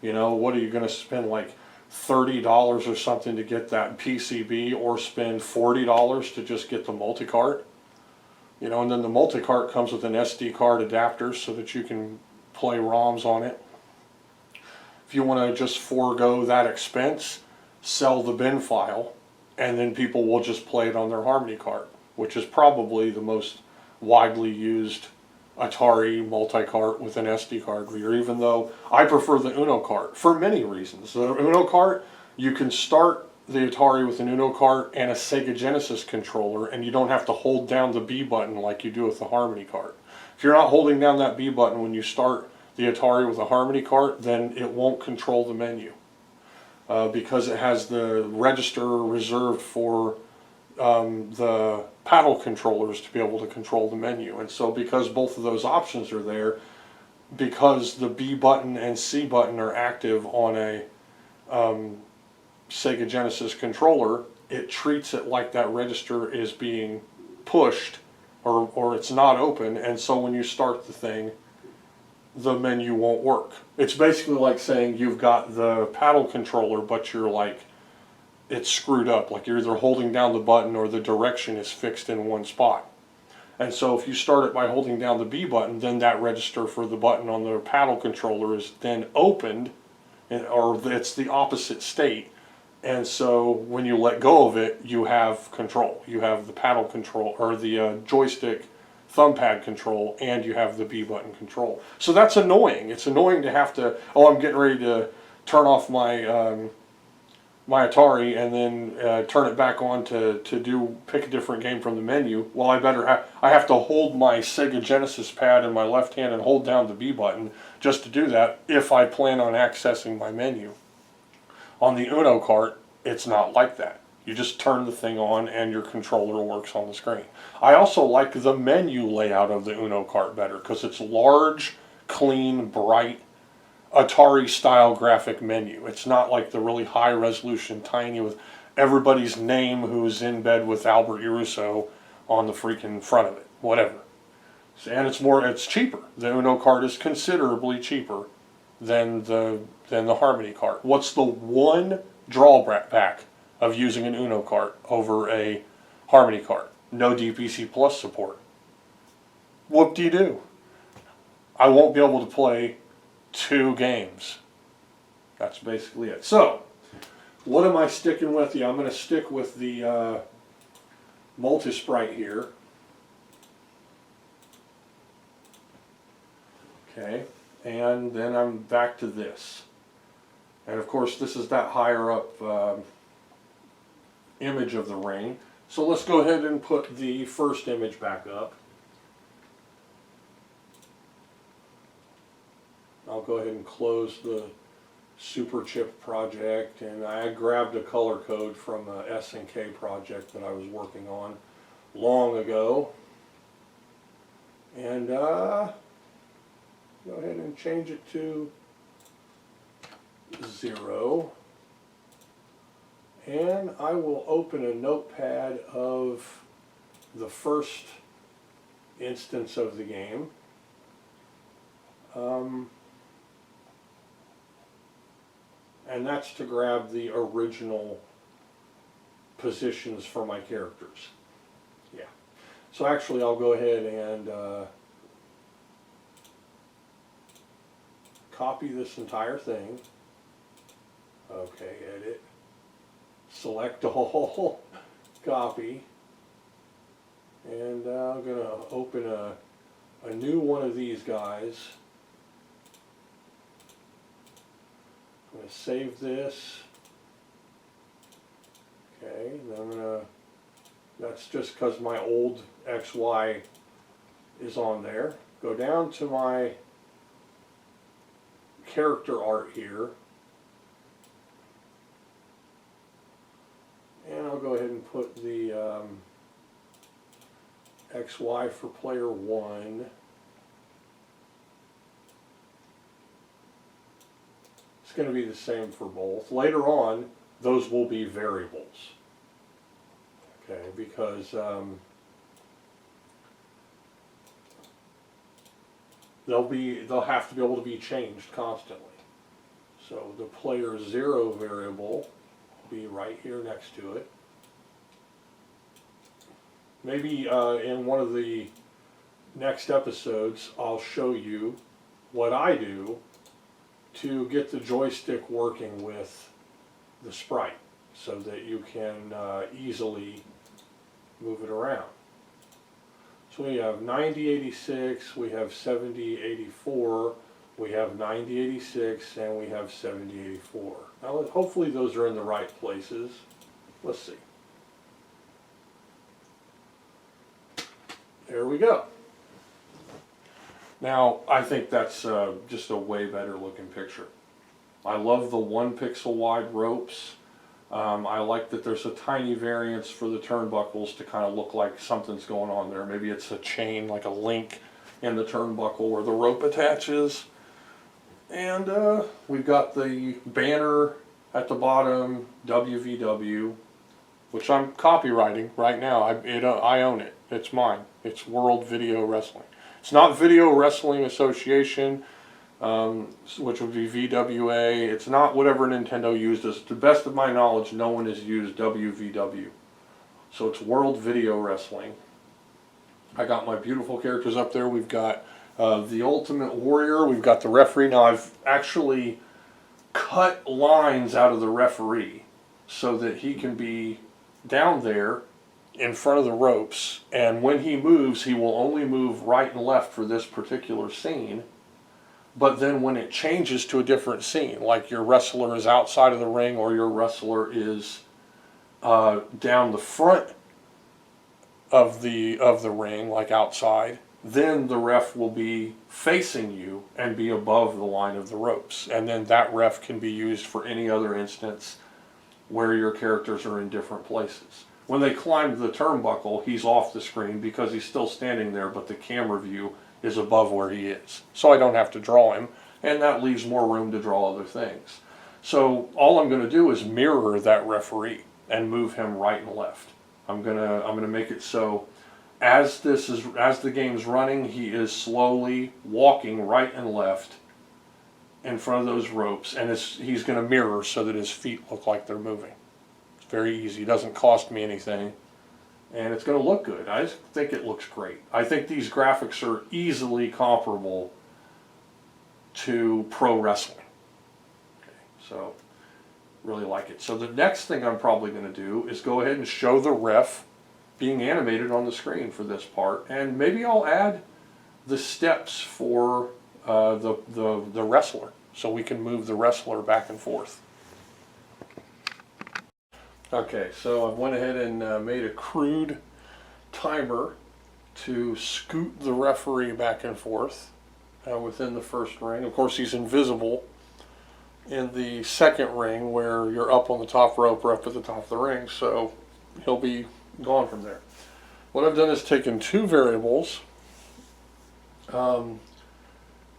You know, what are you going to spend, like $30 or something to get that PCB, or spend $40 to just get the multi-cart? You know, and then the multi-cart comes with an SD card adapter so that you can play ROMs on it. If you want to just forego that expense, sell the bin file, and then people will just play it on their Harmony cart, which is probably the most widely used Atari multi-cart with an SD card reader, even though I prefer the Uno cart for many reasons. The Uno cart, you can start the Atari with an Uno cart and a Sega Genesis controller, and you don't have to hold down the B button like you do with the Harmony cart. If you're not holding down that B button when you start the Atari with a Harmony cart, then it won't control the menu. Because it has the register reserved for the paddle controllers to be able to control the menu. And so because both of those options are there, because the B button and C button are active on a Sega Genesis controller, it treats it like that register is being pushed, or it's not open, and so when you start the thing, the menu won't work. It's basically like saying you've got the paddle controller, but you're like, it's screwed up. Like you're either holding down the button or the direction is fixed in one spot. And so if you start it by holding down the B button, then that register for the button on the paddle controller is then opened, or it's the opposite state. And so when you let go of it, you have control. You have the paddle control, or the joystick thumb pad control, and you have the B button control. So that's annoying. It's annoying to have to, oh, I'm getting ready to turn off my my Atari and then turn it back on to pick a different game from the menu. Well, I have to hold my Sega Genesis pad in my left hand and hold down the B button just to do that if I plan on accessing my menu. On the Uno cart, it's not like that. You just turn the thing on and your controller works on the screen. I also like the menu layout of the Uno cart better because it's large, clean, bright, Atari-style graphic menu. It's not like the really high-resolution, tiny with everybody's name who's in bed with Albert Uruso on the freaking front of it. Whatever. And it's cheaper. The Uno cart is considerably cheaper than the Harmony cart. What's the one drawback of using an Uno cart over a Harmony cart? No DPC Plus support. Whoop-de-doo. I won't be able to play 2 games. That's basically it. So, what am I sticking with? Yeah, I'm going to stick with the Multisprite here. Okay, and then I'm back to this. And of course, this is that higher up image of the ring. So let's go ahead and put the first image back up. I'll go ahead and close the Super Chip project, and I grabbed a color code from a S&K project that I was working on long ago. And go ahead and change it to 0. And I will open a notepad of the first instance of the game. And that's to grab the original positions for my characters. Yeah. So actually I'll go ahead and copy this entire thing. Okay, edit. Select all, copy. And I'm going to open a new one of these guys. I'm going to save this. Okay, then I'm going to, that's just because my old XY is on there. Go down to my character art here. And I'll go ahead and put the XY for player 1. It's going to be the same for both. Later on, those will be variables. Okay, because they'll have to be able to be changed constantly. So the player 0 variable will be right here next to it. Maybe in one of the next episodes I'll show you what I do to get the joystick working with the sprite so that you can easily move it around. So we have 9086, we have 7084, we have 9086, and we have 7084. Now hopefully those are in the right places. Let's see. There we go. Now I think that's just a way better looking picture. I love the 1 pixel wide ropes. I like that there's a tiny variance for the turnbuckles to kind of look like something's going on there. Maybe it's a chain, like a link in the turnbuckle where the rope attaches. And we've got the banner at the bottom, WVW, which I'm copywriting right now. I own it. It's mine. It's World Video Wrestling. It's not Video Wrestling Association, which would be VWA. It's not whatever Nintendo used. To the best of my knowledge, no one has used WVW. So it's World Video Wrestling. I got my beautiful characters up there. We've got the Ultimate Warrior. We've got the referee. Now I've actually cut lines out of the referee so that he can be down there in front of the ropes, and when he moves, he will only move right and left for this particular scene. But then when it changes to a different scene, like your wrestler is outside of the ring or your wrestler is down the front of the ring, like outside, then the ref will be facing you and be above the line of the ropes. And then that ref can be used for any other instance where your characters are in different places. When they climb the turnbuckle, he's off the screen because he's still standing there, but the camera view is above where he is. So I don't have to draw him, and that leaves more room to draw other things. So all I'm going to do is mirror that referee and move him right and left. I'm gonna make it so as the game's running, he is slowly walking right and left in front of those ropes, and he's going to mirror so that his feet look like they're moving. It's very easy. It doesn't cost me anything, and it's going to look good. I just think it looks great. I think these graphics are easily comparable to pro wrestling. Okay, so really like it. So the next thing I'm probably going to do is go ahead and show the ref being animated on the screen for this part, and maybe I'll add the steps for the wrestler, so we can move the wrestler back and forth. Okay, so I went ahead and made a crude timer to scoot the referee back and forth within the first ring. Of course, he's invisible in the second ring where you're up on the top rope or up at the top of the ring, so he'll be gone from there. What I've done is taken 2 variables,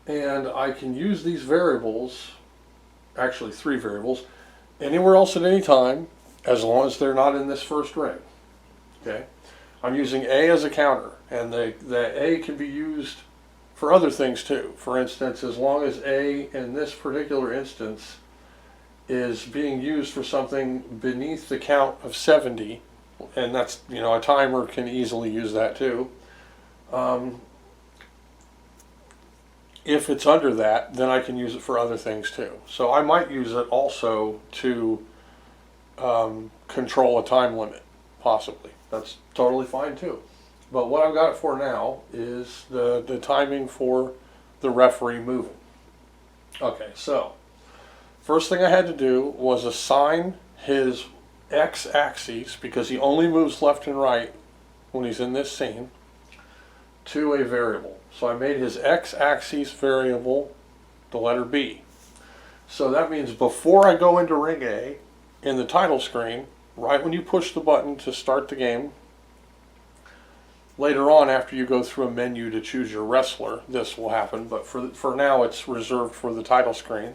and I can use these variables, actually 3 variables, anywhere else at any time, as long as they're not in this first ring. Okay, I'm using A as a counter, and the A can be used for other things too. For instance, as long as A in this particular instance is being used for something beneath the count of 70, and that's, you know, a timer can easily use that too. If it's under that, then I can use it for other things too. So I might use it also to control a time limit, possibly. That's totally fine too. But what I've got it for now is the timing for the referee moving. Okay, so First thing I had to do was assign his x-axis, because he only moves left and right when he's in this scene, to a variable. So I made his x-axis variable the letter B. So that means before I go into ring A in the title screen, right when you push the button to start the game, later on after you go through a menu to choose your wrestler, this will happen, but for now it's reserved for the title screen.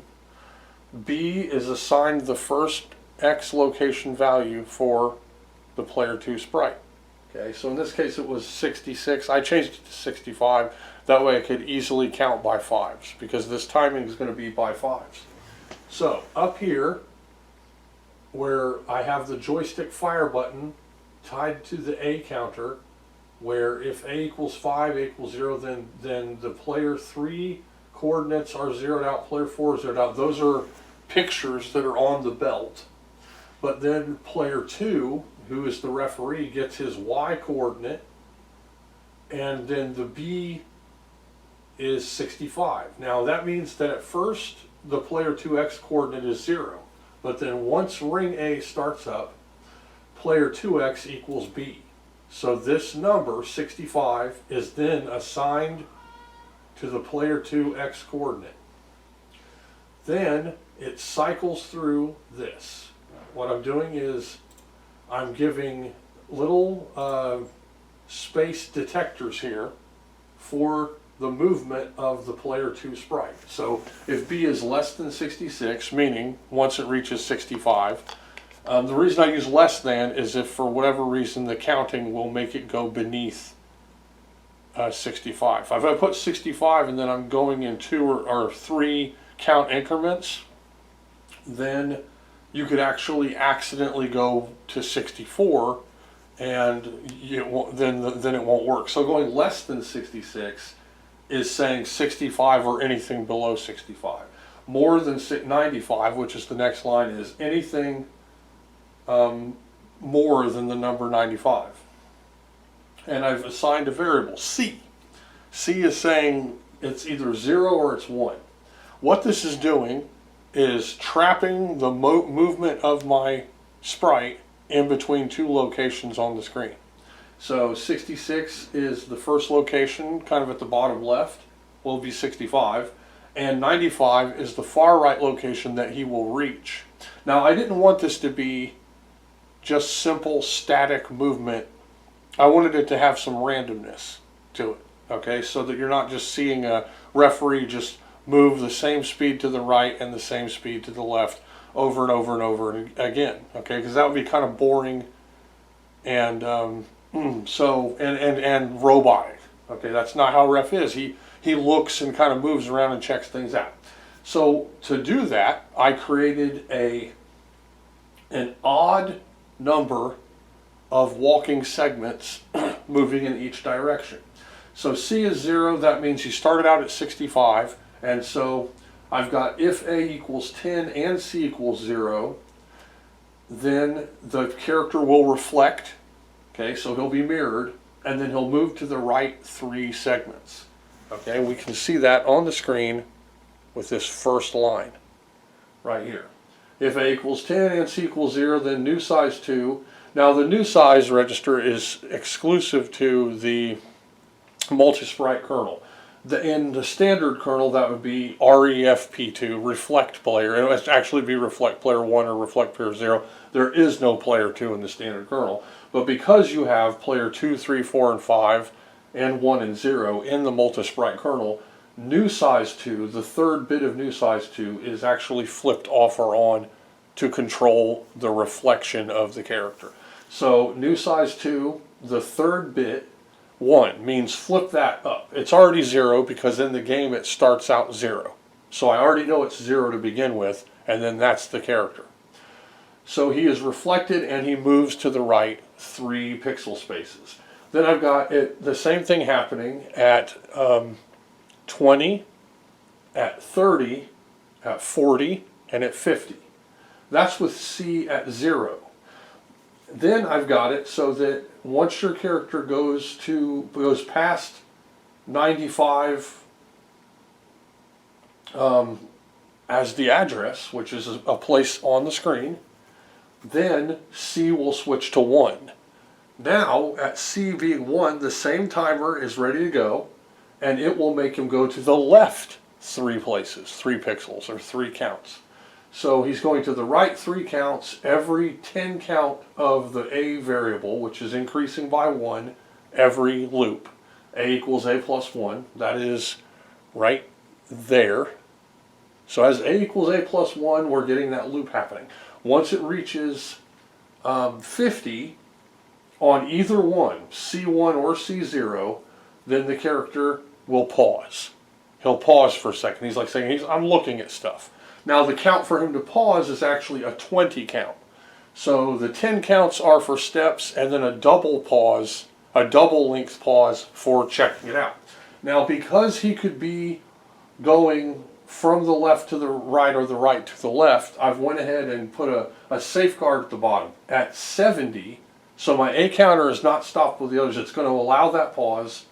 B is assigned the first X location value for the player 2 sprite. Okay, so in this case it was 66. I changed it to 65. That way I could easily count by fives, because this timing is going to be by fives. So up here, where I have the joystick fire button tied to the A counter, where if A equals 5, A equals 0, then the player 3 coordinates are zeroed out, player 4 is zeroed out. Those are pictures that are on the belt. But then player 2, who is the referee, gets his Y coordinate, and then the B is 65. Now that means that at first the player 2X coordinate is 0, but then once ring A starts up, player 2X equals B. So this number, 65, is then assigned to the player 2X coordinate. Then it cycles through this. What I'm doing is I'm giving little space detectors here for the movement of the player 2 sprite. So if B is less than 66, meaning once it reaches 65, the reason I use less than is if for whatever reason the counting will make it go beneath 65. If I put 65 and then I'm going in 2 or 3 count increments, then you could actually accidentally go to 64 and then it won't work. So going less than 66 is saying 65 or anything below 65. More than 95, which is the next line, is anything more than the number 95. And I've assigned a variable, C. C is saying it's either 0 or it's 1. What this is doing is trapping the movement of my sprite in between 2 locations on the screen. So 66 is the first location, kind of at the bottom left, will be 65, and 95 is the far right location that he will reach. Now I didn't want this to be just simple static movement. I wanted it to have some randomness to it, okay, so that you're not just seeing a referee just move the same speed to the right and the same speed to the left over and over and over again, okay, because that would be kind of boring and and robotic. Okay, that's not how ref is. He looks and kind of moves around and checks things out. So to do that, I created an odd number of walking segments moving in each direction. So C is 0, that means he started out at 65, and so I've got if A equals 10 and C equals 0, then the character will reflect. Okay, so he'll be mirrored, and then he'll move to the right 3 segments. Okay, we can see that on the screen with this first line right here. If A equals 10 and C equals 0, then new size 2. Now the new size register is exclusive to the Multisprite kernel. In the standard kernel, that would be REFP2, reflect player. It would actually be reflect player 1 or reflect player 0. There is no player 2 in the standard kernel. But because you have player 2, 3, 4, and 5, and 1 and 0 in the Multisprite kernel, new size 2, the third bit of new size 2, is actually flipped off or on to control the reflection of the character. So new size 2, the third bit, 1, means flip that up. It's already 0 because in the game it starts out 0. So I already know it's 0 to begin with, and then that's the character. So he is reflected and he moves to the right 3 pixel spaces. Then I've got the same thing happening at 20, at 30, at 40, and at 50. That's with C at 0. Then I've got it so that once your character goes past 95 as the address, which is a place on the screen, then C will switch to 1. Now, at C being 1, the same timer is ready to go, and it will make him go to the left 3 places, 3 pixels, or 3 counts. So he's going to the right 3 counts every 10 count of the A variable, which is increasing by 1 every loop. A equals A plus 1, that is right there. So as A equals A plus 1, we're getting that loop happening. Once it reaches 50 on either one, C1 or C0, then the character will pause. He'll pause for a second. He's like saying, I'm looking at stuff. Now the count for him to pause is actually a 20 count. So the 10 counts are for steps, and then a double pause, a double length pause for checking it out. Now because he could be going from the left to the right or the right to the left, I've went ahead and put a safeguard at the bottom at 70. So my A counter is not stopped with the others. It's going to allow that pause.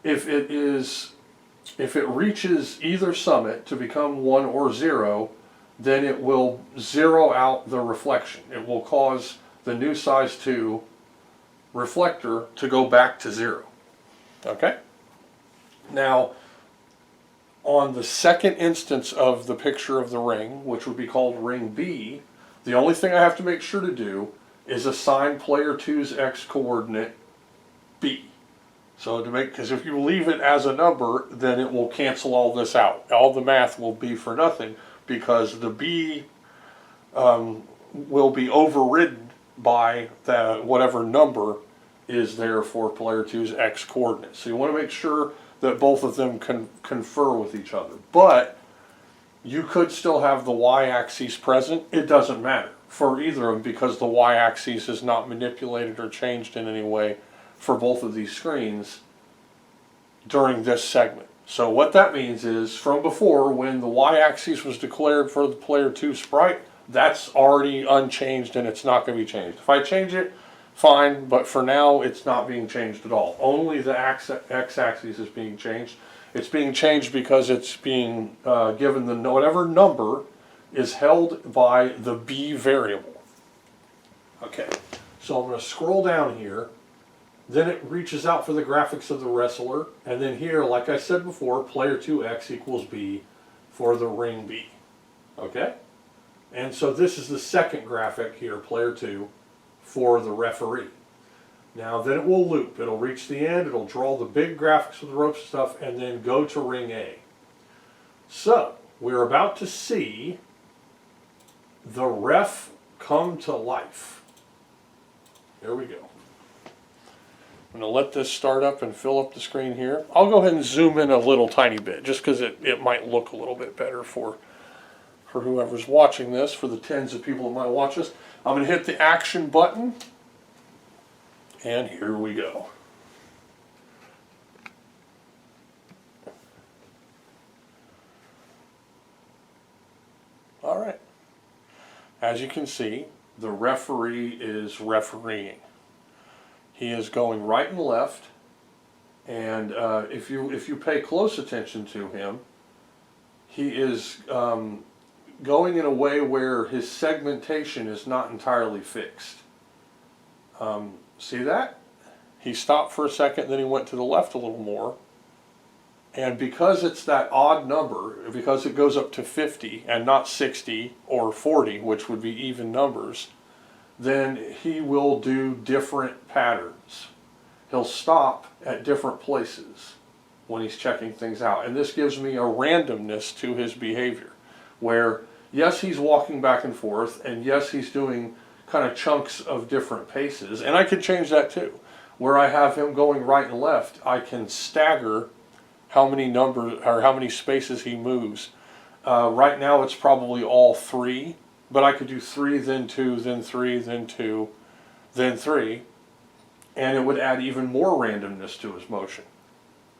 If it reaches either summit to become 1 or 0, then it will zero out the reflection. It will cause the new size 2 reflector to go back to 0. Okay? Now, on the second instance of the picture of the ring, which would be called ring B, the only thing I have to make sure to do is assign player 2's X coordinate B. So because if you leave it as a number, then it will cancel all this out. All the math will be for nothing because the B will be overridden by whatever number is there for player 2's X coordinates. So you want to make sure that both of them can confer with each other. But you could still have the y-axis present. It doesn't matter for either of them because the y-axis is not manipulated or changed in any way for both of these screens during this segment. So what that means is from before, when the y-axis was declared for the player 2 sprite, that's already unchanged and it's not going to be changed. If I change it, fine, but for now it's not being changed at all. Only the x-axis is being changed. It's being changed because it's being given whatever number is held by the B variable. Okay, so I'm going to scroll down here. Then it reaches out for the graphics of the wrestler, and then here, like I said before, player 2x equals B for the ring B. Okay? And so this is the second graphic here, player 2, for the referee. Now then it will loop. It'll reach the end, it'll draw the big graphics with the ropes and stuff, and then go to ring A. So, we're about to see the ref come to life. Here we go. I'm going to let this start up and fill up the screen here. I'll go ahead and zoom in a little tiny bit, just because it might look a little bit better for whoever's watching this, for the tens of people that might watch this. I'm going to hit the action button, and here we go. All right. As you can see, the referee is refereeing. He is going right and left, and if you pay close attention to him, he is going in a way where his segmentation is not entirely fixed. See that? He stopped for a second, then he went to the left a little more, and because it's that odd number, because it goes up to 50 and not 60 or 40, which would be even numbers, then he will do different patterns. He'll stop at different places when he's checking things out. And this gives me a randomness to his behavior, where yes, he's walking back and forth, and yes, he's doing kind of chunks of different paces. And I can change that too. Where I have him going right and left, I can stagger how many numbers or how many spaces he moves. Right now it's probably all 3. But I could do 3, then 2, then 3, then 2, then 3, and it would add even more randomness to his motion.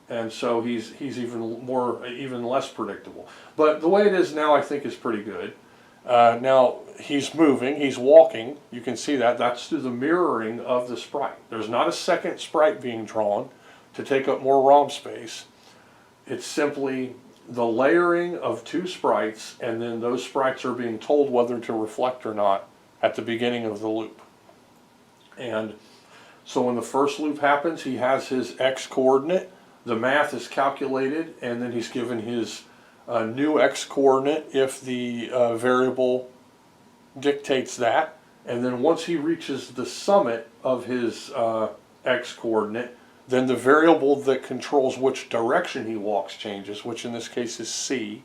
And so he's even less predictable. But the way it is now, I think, is pretty good. Now he's moving, he's walking. You can see that. That's through the mirroring of the sprite. There's not a second sprite being drawn to take up more ROM space. It's simply the layering of two sprites, and then those sprites are being told whether to reflect or not at the beginning of the loop. And so when the first loop happens, he has his x coordinate, the math is calculated, and then he's given his new x coordinate if the variable dictates that. And then once he reaches the summit of his x coordinate, then the variable that controls which direction he walks changes, which in this case is c.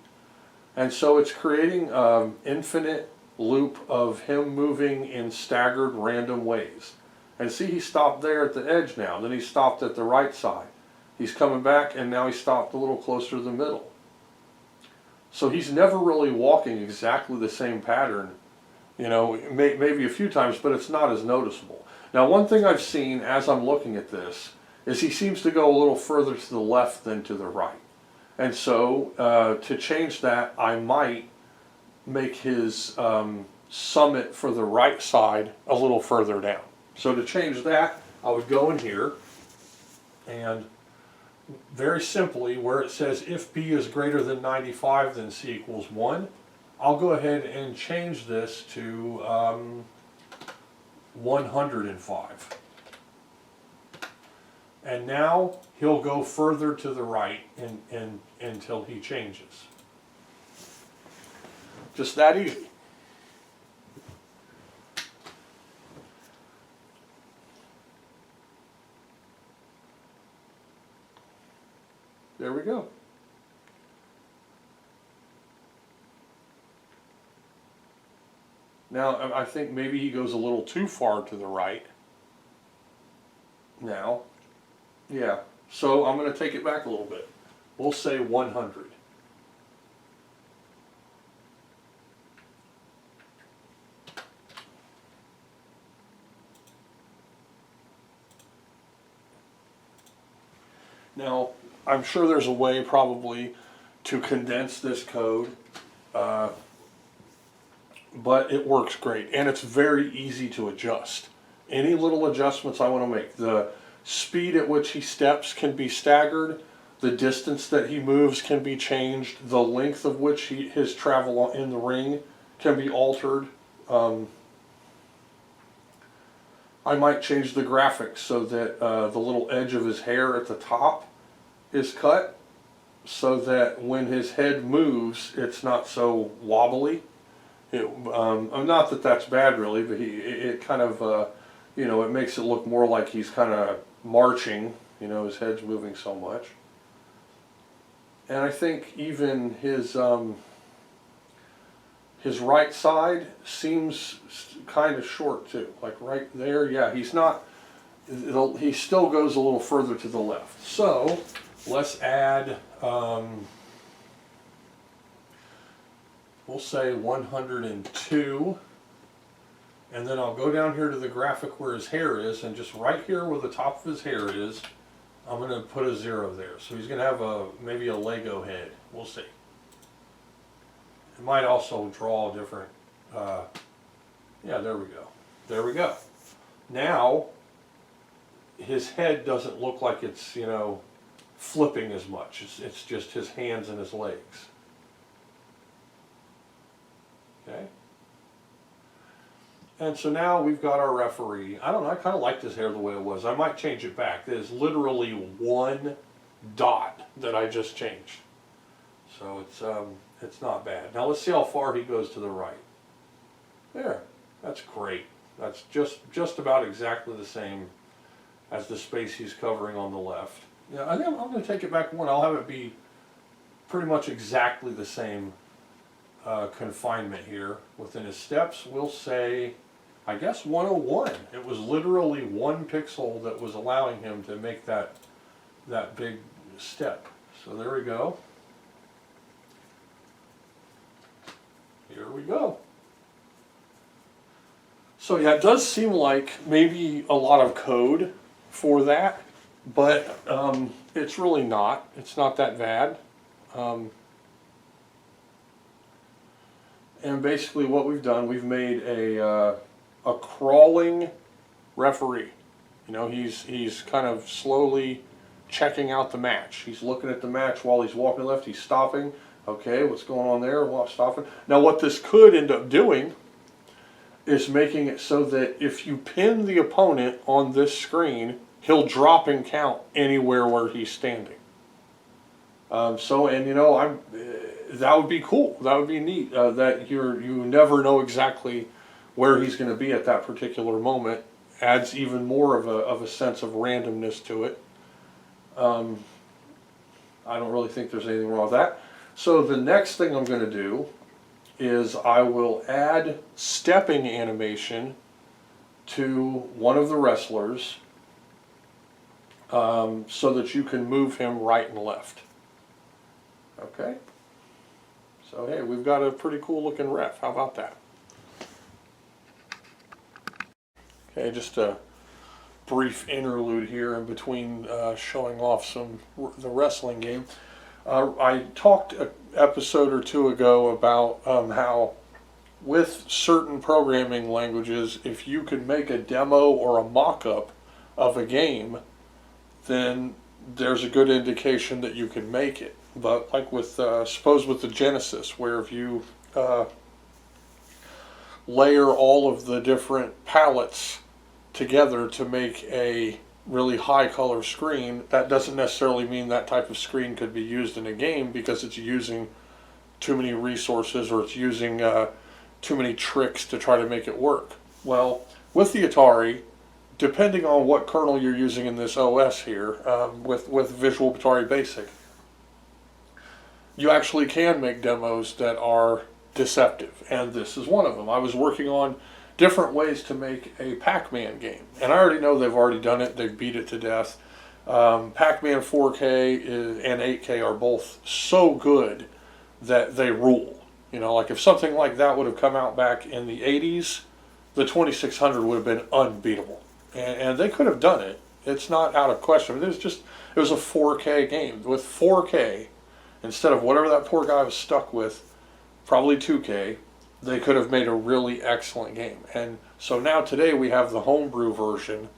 And so it's creating an infinite loop of him moving in staggered random ways. And see, he stopped there at the edge now, then he stopped at the right side. He's coming back, and now he stopped a little closer to the middle. So he's never really walking exactly the same pattern, you know, maybe a few times, but it's not as noticeable. Now, one thing I've seen as I'm looking at this is he seems to go a little further to the left than to the right. And so to change that, I might make his summit for the right side a little further down. So to change that, I would go in here and very simply, where it says if b is greater than 95, then c equals 1, I'll go ahead and change this to 105. And now he'll go further to the right until he changes. Just that easy. There we go. Now, I think maybe he goes a little too far to the right. Now, yeah, so I'm going to take it back a little bit. We'll say 100. Now, I'm sure there's a way probably to condense this code, but it works great, and it's very easy to adjust. Any little adjustments I want to make, the speed at which he steps can be staggered, the distance that he moves can be changed, the length of which his travel in the ring can be altered. I might change the graphics so that the little edge of his hair at the top is cut so that when his head moves, it's not so wobbly. Not that that's bad really, but it kind of, you know, it makes it look more like he's kind of marching, you know, his head's moving so much. And I think even his right side seems kind of short too, like right there. Yeah, he's not, he still goes a little further to the left. So let's add, we'll say 102, and then I'll go down here to the graphic where his hair is, and just right here where the top of his hair is, I'm going to put a 0 there. So he's going to have maybe a Lego head. We'll see. It might also draw a different, yeah, there we go. There we go. Now, his head doesn't look like it's, you know, flipping as much. It's just his hands and his legs. Okay. And so now we've got our referee. I don't know, I kind of like this hair the way it was. I might change it back. There's literally one dot that I just changed. So it's not bad. Now let's see how far he goes to the right. There, that's great. That's just about exactly the same as the space he's covering on the left. Yeah, I think I'm going to take it back one. I'll have it be pretty much exactly the same confinement here. Within his steps, we'll say, I guess 101. It was literally one pixel that was allowing him to make that big step. So there we go. Here we go. So yeah, it does seem like maybe a lot of code for that, but it's really not. It's not that bad. And basically what we've done, we've made a crawling referee. You know, he's kind of slowly checking out the match. He's looking at the match while he's walking left. He's stopping. Okay, what's going on there? Well, stopping. Now, what this could end up doing is making it so that if you pin the opponent on this screen, he'll drop and count anywhere where he's standing. And you know, that would be cool. That would be neat. That you never know exactly where he's going to be at that particular moment. Adds even more of a sense of randomness to it. I don't really think there's anything wrong with that. So the next thing I'm going to do is I will add stepping animation to one of the wrestlers so that you can move him right and left. Okay? So hey, we've got a pretty cool looking ref. How about that? Okay, just a brief interlude here in between showing off the wrestling game. I talked an episode or two ago about how with certain programming languages, if you could make a demo or a mock-up of a game, then there's a good indication that you can make it. But like with, suppose with the Genesis, where if you layer all of the different palettes together to make a really high color screen, that doesn't necessarily mean that type of screen could be used in a game because it's using too many resources or it's using too many tricks to try to make it work. Well, with the Atari, depending on what kernel you're using in this OS here, with Visual Batari Basic, you actually can make demos that are deceptive, and this is one of them. I was working on different ways to make a Pac-Man game, and I already know they've already done it. They've beat it to death. Pac-Man 4K and 8K are both so good that they rule. You know, like if something like that would have come out back in the 80s, the 2600 would have been unbeatable, and they could have done it. It's not out of question. It was a 4K game. With 4K, instead of whatever that poor guy was stuck with, probably 2K, they could have made a really excellent game. And so now today we have the homebrew version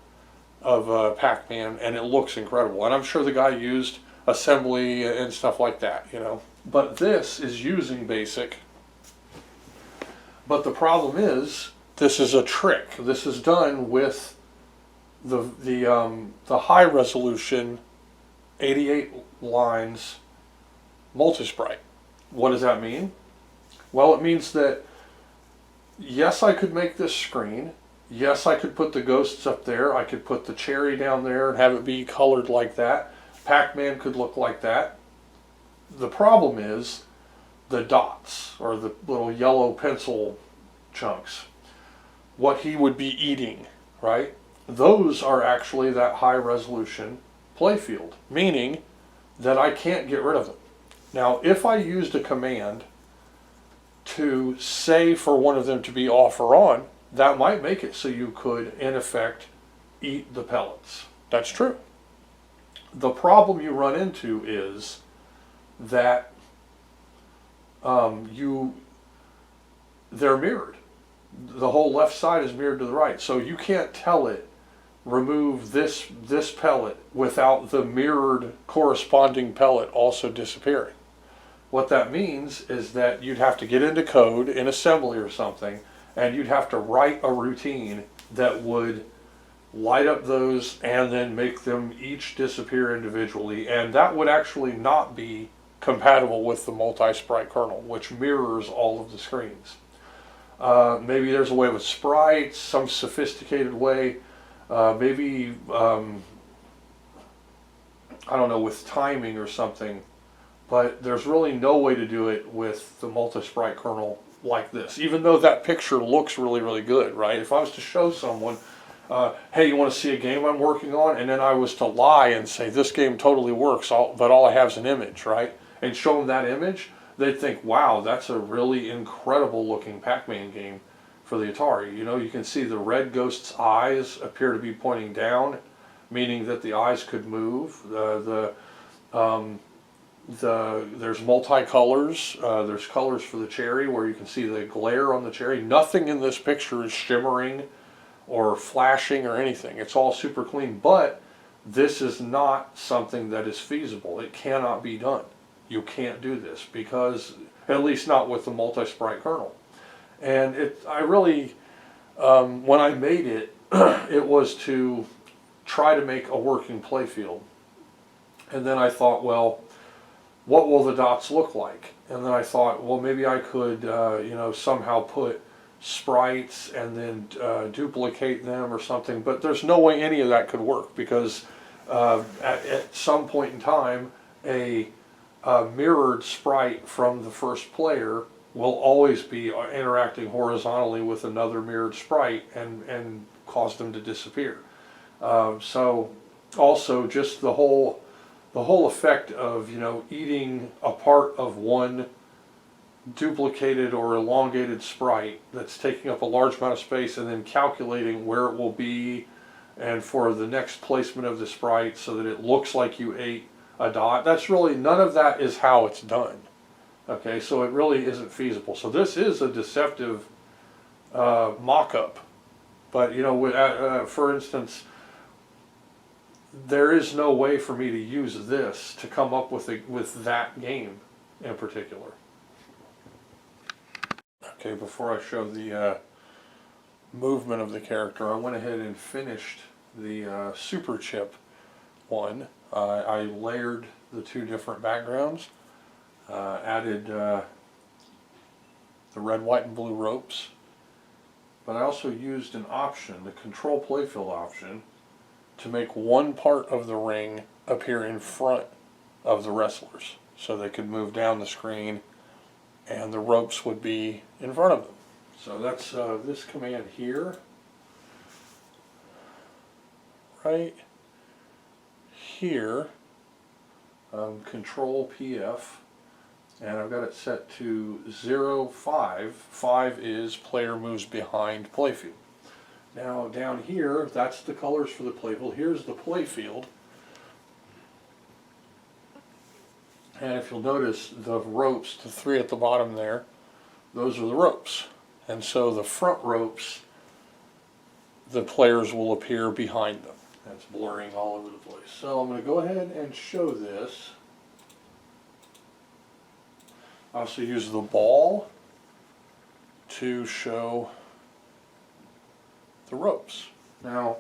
of Pac-Man, and it looks incredible. And I'm sure the guy used assembly and stuff like that, you know. But this is using BASIC. But the problem is, this is a trick. This is done with the high resolution 88 lines Multisprite. What does that mean? Well, it means that yes, I could make this screen. Yes, I could put the ghosts up there. I could put the cherry down there and have it be colored like that. Pac-Man could look like that. The problem is the dots, or the little yellow pencil chunks. What he would be eating, right? Those are actually that high resolution playfield, meaning that I can't get rid of them. Now, if I used a command to say for one of them to be off or on, that might make it so you could, in effect, eat the pellets. That's true. The problem you run into is that they're mirrored. The whole left side is mirrored to the right, so you can't tell it remove this pellet without the mirrored corresponding pellet also disappearing. What that means is that you'd have to get into code in assembly or something, and you'd have to write a routine that would light up those and then make them each disappear individually, and that would actually not be compatible with the Multisprite kernel, which mirrors all of the screens. Maybe there's a way with sprites, some sophisticated way, maybe I don't know, with timing or something. But there's really no way to do it with the Multisprite kernel like this, even though that picture looks really, really good, right? If I was to show someone, hey, you want to see a game I'm working on? And then I was to lie and say, this game totally works, but all I have is an image, right? And show them that image, they'd think, wow, that's a really incredible looking Pac-Man game for the Atari. You know, you can see the red ghost's eyes appear to be pointing down, meaning that the eyes could move. There's multicolors. There's colors for the cherry where you can see the glare on the cherry. Nothing in this picture is shimmering or flashing or anything. It's all super clean, but this is not something that is feasible. It cannot be done. You can't do this because, at least not with the Multisprite kernel. And I really, when I made it, it was to try to make a working playfield. And then I thought, well, what will the dots look like? And then I thought, well, maybe I could, somehow put sprites and then duplicate them or something. But there's no way any of that could work because at some point in time, a mirrored sprite from the first player will always be interacting horizontally with another mirrored sprite and cause them to disappear. So also just the whole effect of eating a part of one duplicated or elongated sprite that's taking up a large amount of space and then calculating where it will be and for the next placement of the sprite so that it looks like you ate a dot. That's really, none of that is how it's done. Okay, so it really isn't feasible. So this is a deceptive mock-up. But for instance, there is no way for me to use this to come up with that game in particular. Okay, before I show the movement of the character, I went ahead and finished the super chip one. I layered the two different backgrounds, added the red, white, and blue ropes, but I also used an option, the control playfield option, to make one part of the ring appear in front of the wrestlers so they could move down the screen and the ropes would be in front of them. So that's this command here, right here, control PF, and I've got it set to 0, 5. 5 is player moves behind playfield. Now down here, that's the colors for the playfield. Here's the playfield. And if you'll notice the ropes, the 3 at the bottom there, those are the ropes. And so the front ropes, the players will appear behind them. That's blurring all over the place. So I'm going to go ahead and show this. I also use the ball to show the ropes. Now,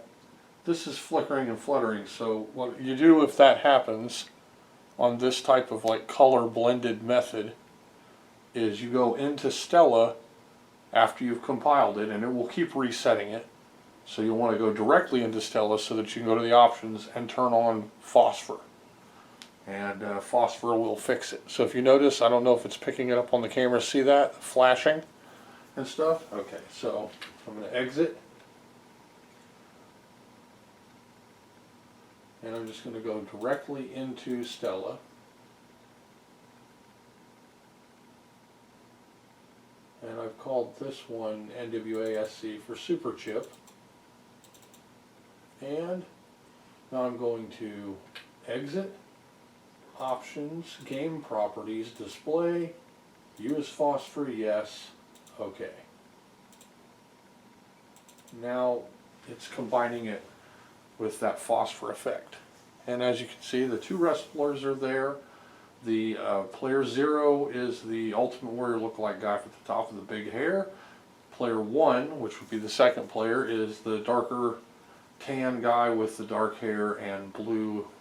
this is flickering and fluttering, so what you do if that happens on this type of color blended method is you go into Stella after you've compiled it, and it will keep resetting it. So you'll want to go directly into Stella so that you can go to the options and turn on phosphor. And phosphor will fix it. So if you notice, I don't know if it's picking it up on the camera, see that? Flashing and stuff? Okay, so I'm going to exit. And I'm just going to go directly into Stella. And I've called this one NWASC for Super Chip. And now I'm going to exit, options, game properties, display, use phosphor, yes, okay. Now it's combining it with that phosphor effect. And as you can see, the two wrestlers are there. The player 0 is the Ultimate Warrior look-alike guy at the top with the big hair. Player 1, which would be the second player, is the darker tan guy with the dark hair and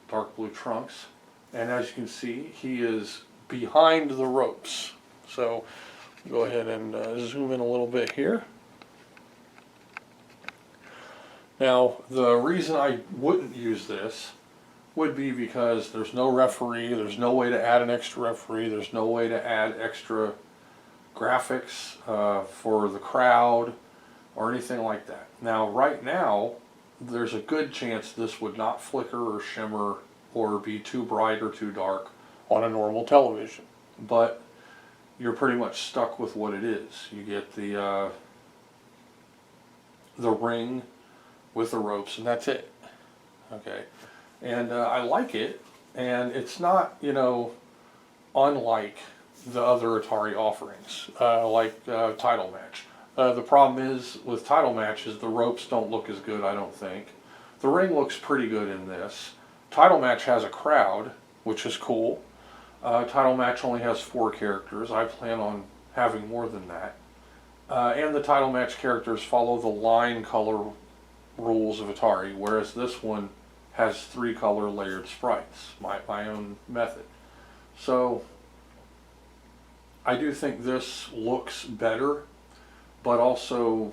dark blue trunks. And as you can see, he is behind the ropes. So go ahead and zoom in a little bit here. Now, the reason I wouldn't use this would be because there's no referee, there's no way to add an extra referee, there's no way to add extra graphics for the crowd or anything like that. Now, right now, there's a good chance this would not flicker or shimmer or be too bright or too dark on a normal television. But you're pretty much stuck with what it is. You get the ring with the ropes, and that's it. Okay, and I like it, and it's not, unlike the other Atari offerings, like Title Match. The problem is with Title Matches, the ropes don't look as good, I don't think. the ring looks pretty good in this. Title Match has a crowd, which is cool. Title Match only has 4 characters. I plan on having more than that. And the Title Match characters follow the line color rules of Atari, whereas this one has 3 color layered sprites, my own method. So I do think this looks better, but also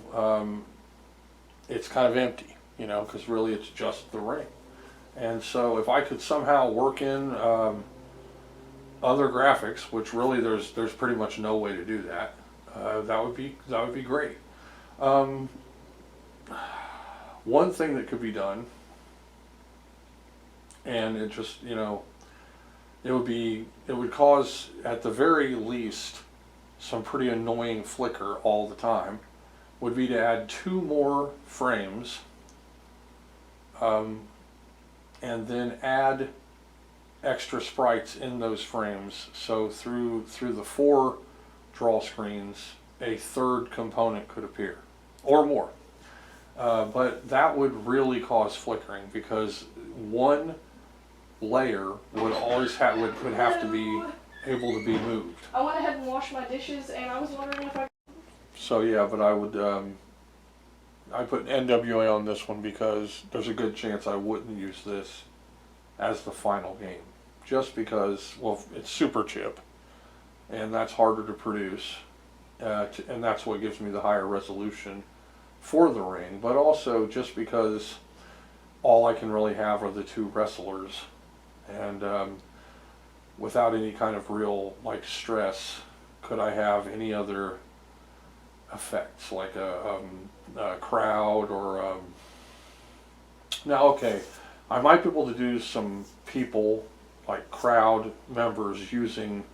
it's kind of empty, you know, because really it's just the ring. And so if I could somehow work in other graphics, which really there's pretty much no way to do that, that would be great. One thing that could be done, and it just, you know, it would cause at the very least some pretty annoying flicker all the time, would be to add 2 more frames, and then add extra sprites in those frames. So through the 4 draw screens, a 3rd component could appear, or more. But that would really cause flickering, because one layer would always would have to be able to be moved. I went ahead and washed my dishes, and I was wondering if I... So yeah, but I would I put NWA on this one because there's a good chance I wouldn't use this as the final game, just because, well, it's super chip, and that's harder to produce, and that's what gives me the higher resolution for the ring, but also just because all I can really have are the 2 wrestlers, and without any kind of real like stress, could I have any other effects like a crowd or now okay, I might be able to do some people like crowd members using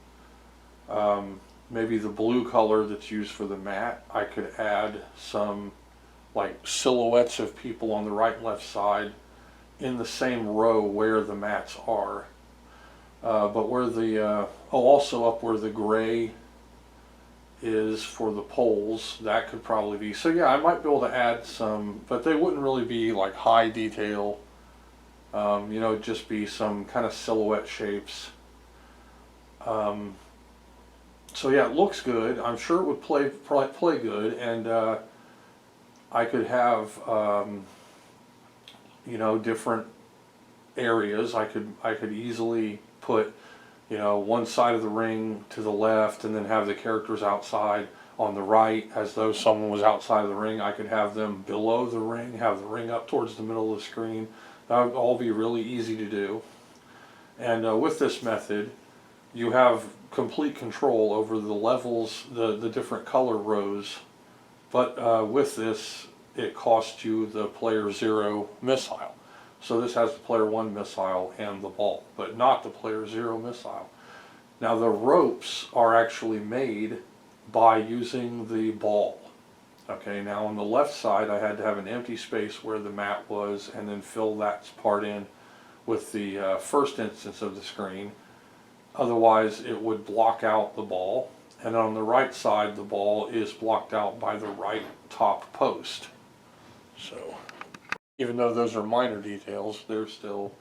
maybe the blue color that's used for the mat. I could add some like silhouettes of people on the right and left side in the same row where the mats are, but where the also up where the gray is for the poles, that could probably be, so yeah, I might be able to add some, but they wouldn't really be like high detail, you know, just be some kind of silhouette shapes. So yeah, it looks good. I'm sure it would play good, and I could have you know, different areas. I could easily put, you know, one side of the ring to the left, and then have the characters outside on the right, as though someone was outside of the ring. I could have them below the ring, have the ring up towards the middle of the screen. That would all be really easy to do. And with this method, you have complete control over the levels, the different color rows. But with this, it costs you the player 0 missile. So this has the player 1 missile and the ball, but not the player 0 missile. Now the ropes are actually made by using the ball. Okay, now on the left side I had to have an empty space where the mat was, and then fill that part in with the first instance of the screen. Otherwise it would block out the ball. And on the right side the ball is blocked out by the right top post. So even though those are minor details, they're still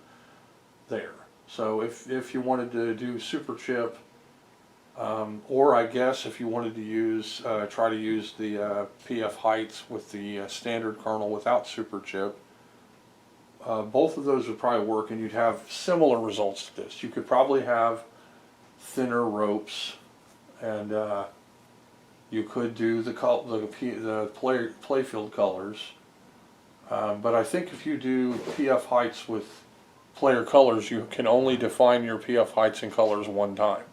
there. So if you wanted to do super chip, or I guess if you wanted to use try to use the PF heights with the standard kernel without super chip, both of those would probably work, and you'd have similar results to this. You could probably have thinner ropes, and you could do the playfield colors. But I think if you do PF heights with player colors, you can only define your PF heights and colors one time.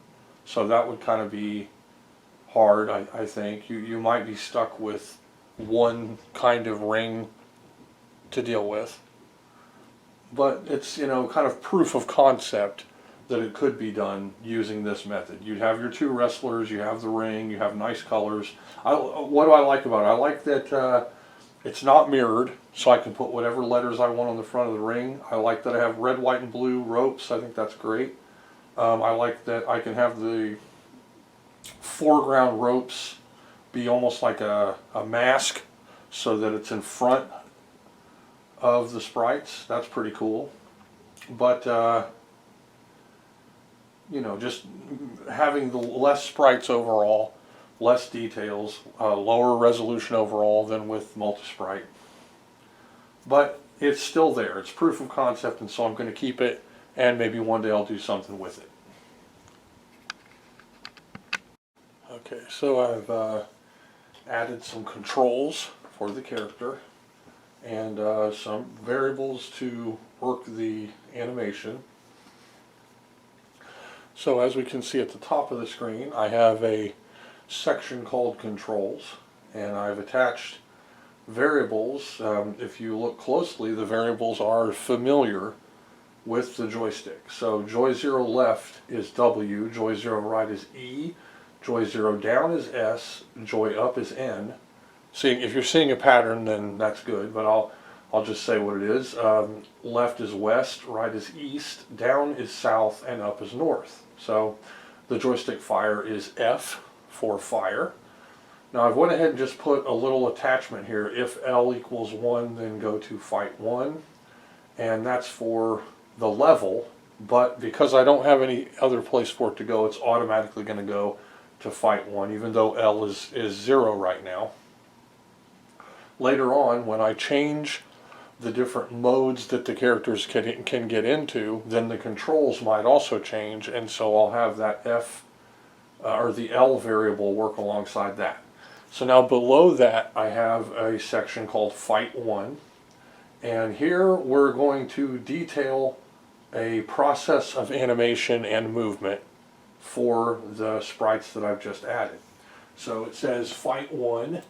So that would kind of be hard, I think. You might be stuck with one kind of ring to deal with. But it's, you know, kind of proof of concept that it could be done using this method. You'd have your 2 wrestlers, you have the ring, you have nice colors. What do I like about it? I like that it's not mirrored, so I can put whatever letters I want on the front of the ring. I like that I have red, white, and blue ropes. I think that's great. I like that I can have the foreground ropes be almost like a mask, so that it's in front of the sprites. That's pretty cool. But, you know, just having the less sprites overall, less details, lower resolution overall than with Multisprite. But it's still there. It's proof of concept, and so I'm going to keep it, and maybe one day I'll do something with it. Okay, so I've added some controls for the character and some variables to work the animation. So as we can see at the top of the screen, I have a section called controls, and I've attached variables. If you look closely, the variables are familiar with the joystick. So joy 0 left is W, joy 0 right is E, joy 0 down is S, joy up is N. If you're seeing a pattern, then that's good, but I'll just say what it is. Left is west, right is east, down is south, and up is north. So the joystick fire is F for fire. Now I've went ahead and just put a little attachment here. If L equals 1, then go to fight 1. And that's for the level, but because I don't have any other place for it to go, it's automatically going to go to fight 1, even though L is 0 right now. Later on, when I change the different modes that the characters can get into, then the controls might also change, and so I'll have that F or the L variable work alongside that. So now below that I have a section called Fight 1, and here we're going to detail a process of animation and movement for the sprites that I've just added. So it says Fight 1.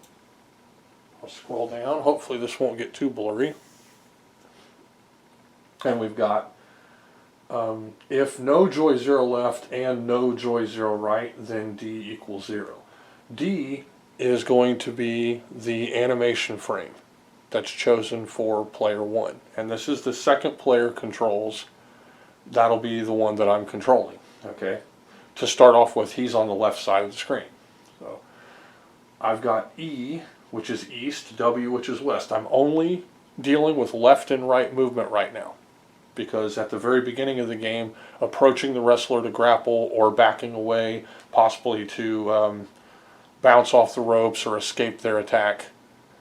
I'll scroll down. Hopefully this won't get too blurry. And we've got if no joy 0 left and no joy 0 right, then D equals 0. D is going to be the animation frame that's chosen for player 1. And this is the second player controls. That'll be the one that I'm controlling. Okay. To start off with, he's on the left side of the screen. So I've got E, which is east, W, which is west. I'm only dealing with left and right movement right now, because at the very beginning of the game, approaching the wrestler to grapple or backing away, possibly to bounce off the ropes or escape their attack,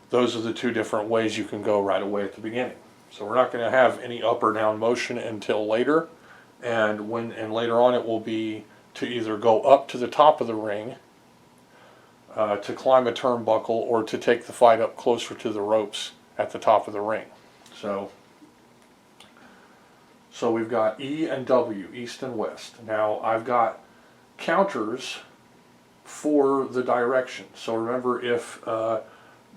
those are the two different ways you can go right away at the beginning. So we're not going to have any up or down motion until later, and later on it will be to either go up to the top of the ring, to climb a turnbuckle, or to take the fight up closer to the ropes at the top of the ring. So we've got E and W, east and west. Now I've got counters for the direction. So remember, if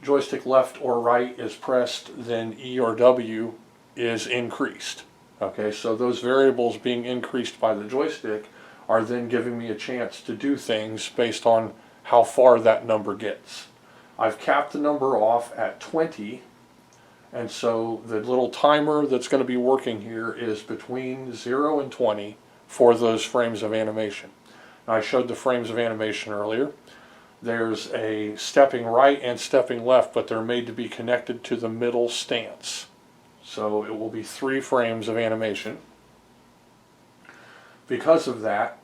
joystick left or right is pressed, then E or W is increased. Okay, so those variables being increased by the joystick are then giving me a chance to do things based on how far that number gets. I've capped the number off at 20, and so the little timer that's going to be working here is between 0 and 20 for those frames of animation. Now, I showed the frames of animation earlier. There's a stepping right and stepping left, but they're made to be connected to the middle stance. So it will be 3 frames of animation. Because of that,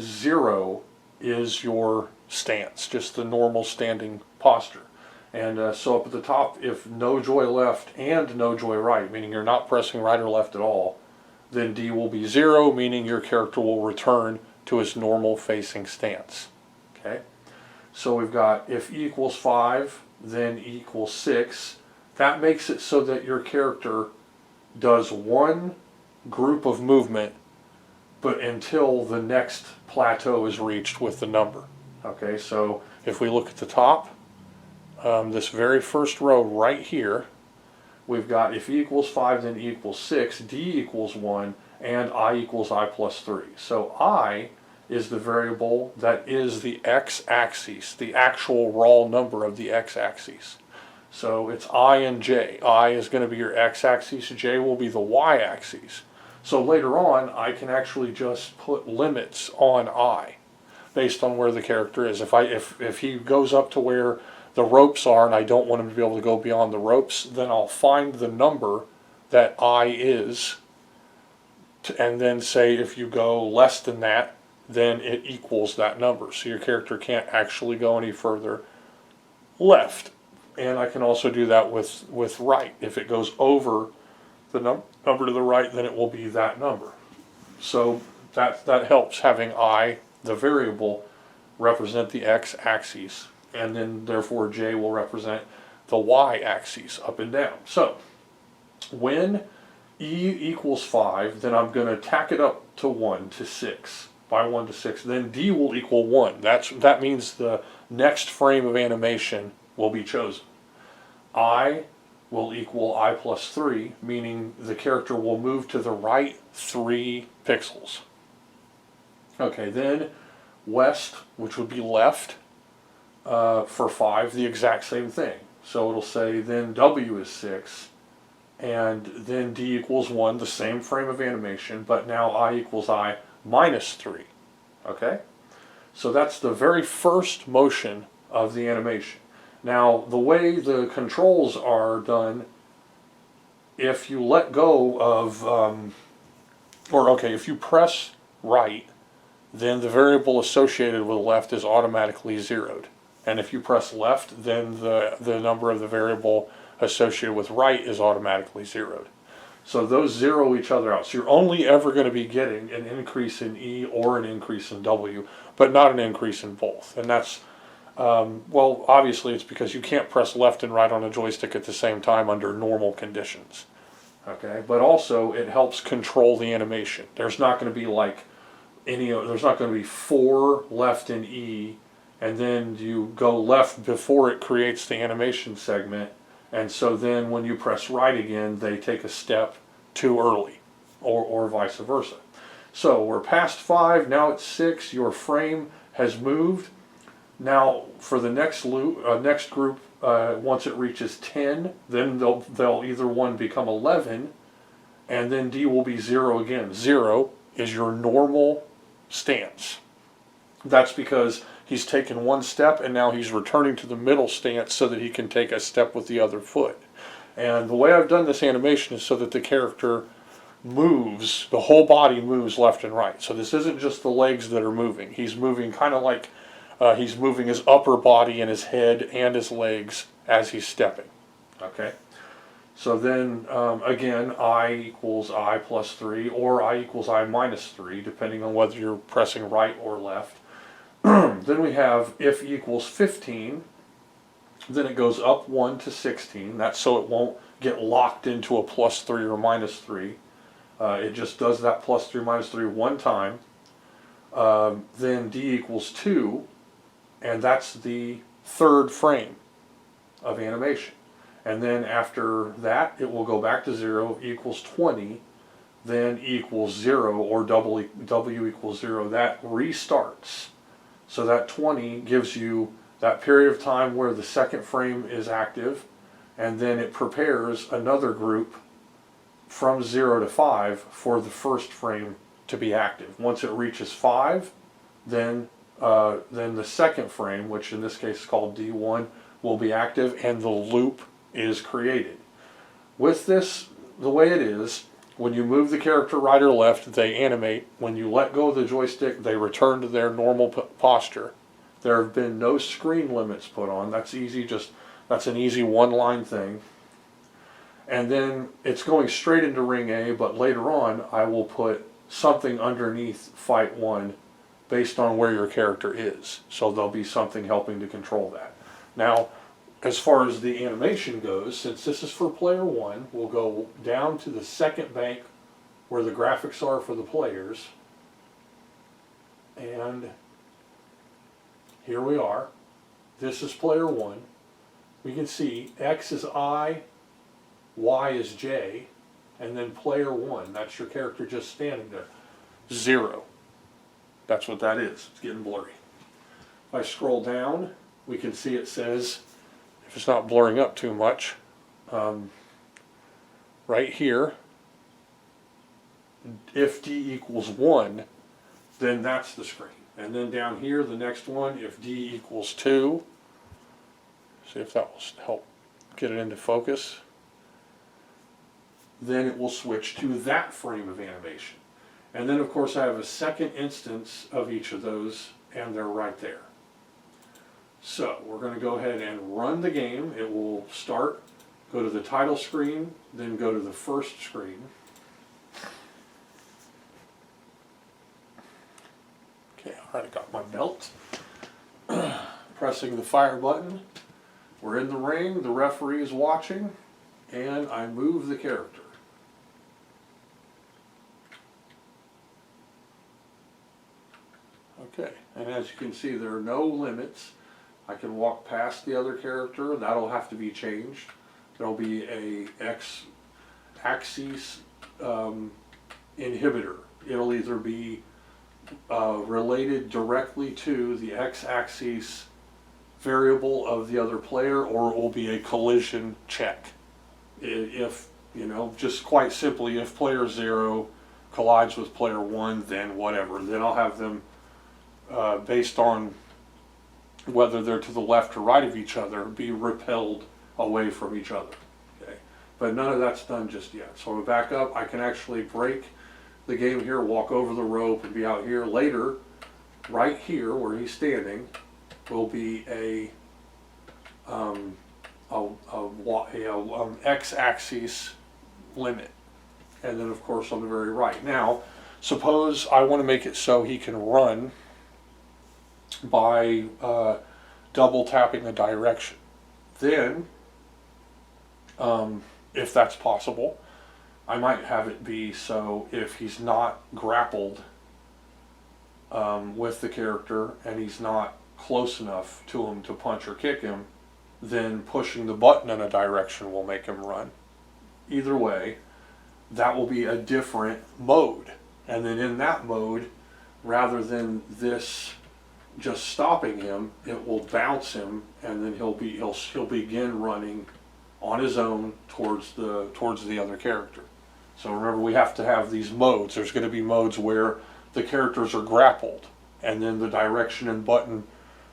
0 is your stance, just the normal standing posture. And so up at the top, if no joy left and no joy right, meaning you're not pressing right or left at all, then D will be 0, meaning your character will return to his normal facing stance. Okay? So we've got if E equals 5, then E equals 6. That makes it so that your character does one group of movement, but until the next plateau is reached with the number. Okay, so if we look at the top, this very first row right here, we've got if E equals 5, then E equals 6, D equals 1, and I equals I plus 3. So I is the variable that is the x-axis, the actual raw number of the x-axis. So it's I and J. I is going to be your x-axis, J will be the y-axis. So later on, I can actually just put limits on I based on where the character is. If he goes up to where the ropes are and I don't want him to be able to go beyond the ropes, then I'll find the number that I is, and then say if you go less than that, then it equals that number. So your character can't actually go any further left. And I can also do that with right. If it goes over the number to the right, then it will be that number. So that helps, having I, the variable, represent the x-axis, and then therefore j will represent the y-axis, up and down. So when e equals 5, then I'm going to tack it up to 1 to 6, by 1 to 6. Then d will equal 1. That means the next frame of animation will be chosen. I will equal I plus 3, meaning the character will move to the right 3 pixels. Okay, then west, which would be left, for 5, the exact same thing. So it'll say then W is 6, and then D equals 1, the same frame of animation, but now I equals I minus 3. Okay? So that's the very first motion of the animation. Now, the way the controls are done, if you let go of, if you press right, then the variable associated with left is automatically zeroed. And if you press left, then the number of the variable associated with right is automatically zeroed. So those zero each other out. So you're only ever going to be getting an increase in E or an increase in W, but not an increase in both. And that's, well, obviously it's because you can't press left and right on a joystick at the same time under normal conditions. Okay, but also it helps control the animation. There's not going to be like there's not going to be 4 left in E, and then you go left before it creates the animation segment, and so then when you press right again, they take a step too early, or vice versa. So we're past 5, now it's 6, your frame has moved. Now for the next loop, next group, once it reaches 10, then they'll either one become 11, and then D will be 0 again. 0 is your normal stance. That's because he's taken one step and now he's returning to the middle stance so that he can take a step with the other foot. And the way I've done this animation is so that the character moves, the whole body moves left and right. So this isn't just the legs that are moving. He's moving kind of like he's moving his upper body and his head and his legs as he's stepping. Okay? So then, again, I equals I plus 3, or I equals I minus 3, depending on whether you're pressing right or left. Then we have if equals 15, then it goes up 1 to 16. That's so it won't get locked into a plus 3 or minus 3. It just does that plus 3, minus 3 one time. Then D equals 2, and that's the third frame of animation. And then after that, it will go back to 0, equals 20, then E equals 0, or W equals 0. That restarts. So that 20 gives you that period of time where the second frame is active, and then it prepares another group from 0 to 5 for the first frame to be active. Once it reaches 5, then the second frame, which in this case is called D1, will be active, and the loop is created. With this, the way it is, when you move the character right or left, they animate. When you let go of the joystick, they return to their normal posture. There have been no screen limits put on. That's easy, that's an easy one-line thing. And then it's going straight into ring A, but later on I will put something underneath fight 1 based on where your character is. So there'll be something helping to control that. Now, as far as the animation goes, since this is for player 1, we'll go down to the second bank where the graphics are for the players. And here we are. This is player 1. We can see X is I, Y is J, and then player 1. That's your character just standing there. 0. That's what that is. It's getting blurry. If I scroll down, we can see it says, if it's not blurring up too much, right here, if D equals 1, then that's the screen. And then down here, the next one, if D equals 2, See if that will help get it into focus. Then it will switch to that frame of animation. And then of course I have a second instance of each of those, and they're right there. So we're going to go ahead and run the game. It will start, go to the title screen, then go to the first screen. Okay, alright, I got my belt. Pressing the fire button. We're in the ring, the referee is watching, and I move the character. Okay, and as you can see, there are no limits. I can walk past the other character. That'll have to be changed. There'll be a x-axis inhibitor. It'll either be related directly to the x-axis variable of the other player, or it will be a collision check. If, you know, just quite simply, if player 0 collides with player 1, then whatever. Then I'll have them based on whether they're to the left or right of each other, be repelled away from each other. Okay, but none of that's done just yet. So I'm back up. I can actually break the game here, walk over the rope, and be out here. Later, right here where he's standing, will be a x-axis limit, and then of course on the very right. Now, suppose I want to make it so he can run by double tapping a direction. Then, if that's possible, I might have it be so if he's not grappled with the character and he's not close enough to him to punch or kick him, then pushing the button in a direction will make him run. Either way, that will be a different mode. And then in that mode, rather than this just stopping him, it will bounce him, and then he'll begin running on his own towards the other character. So remember, we have to have these modes. There's going to be modes where the characters are grappled, and then the direction and button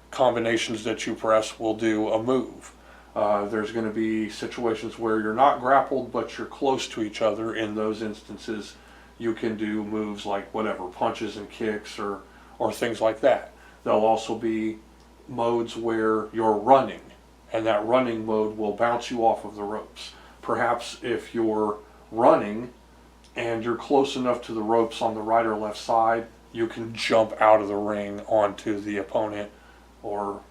combinations that you press will do a move. There's going to be situations where you're not grappled but you're close to each other. In those instances, you can do moves like whatever, punches and kicks or things like that. There'll also be modes where you're running, and that running mode will bounce you off of the ropes. Perhaps if you're running and you're close enough to the ropes on the right or left side, you can jump out of the ring onto the opponent, or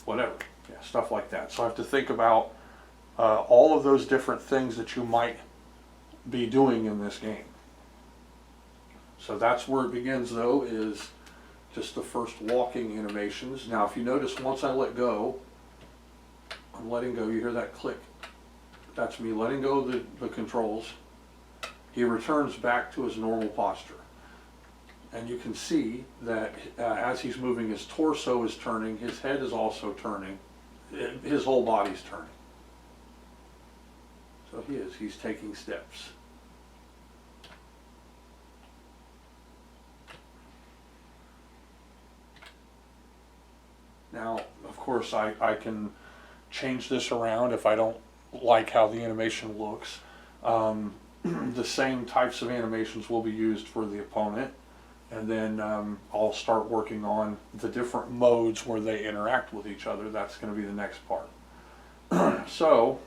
whatever, yeah, stuff like that. So I have to think about all of those different things that you might be doing in this game. So that's where it begins, though, is just the first walking animations. Now if you notice, once I let go, I'm letting go, you hear that click. That's me letting go of the controls. He returns back to his normal posture. And you can see that as he's moving, his torso is turning, his head is also turning, his whole body's turning. So he's taking steps. Now, of course, I can change this around if I don't like how the animation looks. The same types of animations will be used for the opponent, and then I'll start working on the different modes where they interact with each other. That's going to be the next part. So,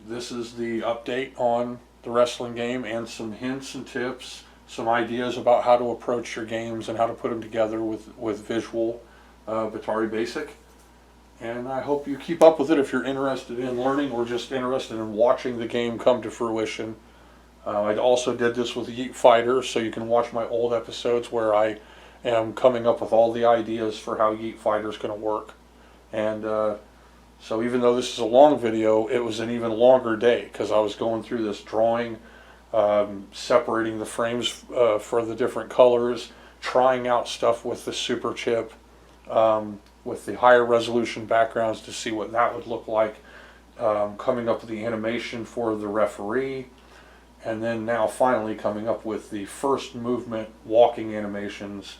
this is the update on the wrestling game, and some hints and tips, some ideas about how to approach your games and how to put them together with visual Batari Basic. And I hope you keep up with it if you're interested in learning or just interested in watching the game come to fruition. I also did this with Yeet Fighter, so you can watch my old episodes where I am coming up with all the ideas for how Yeet Fighter is going to work. And so even though this is a long video, it was an even longer day because I was going through this drawing, separating the frames for the different colors, trying out stuff with the super chip, with the higher resolution backgrounds to see what that would look like, coming up with the animation for the referee, and then now finally coming up with the first movement walking animations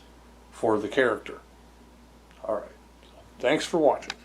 for the character. Alright, Thanks for watching.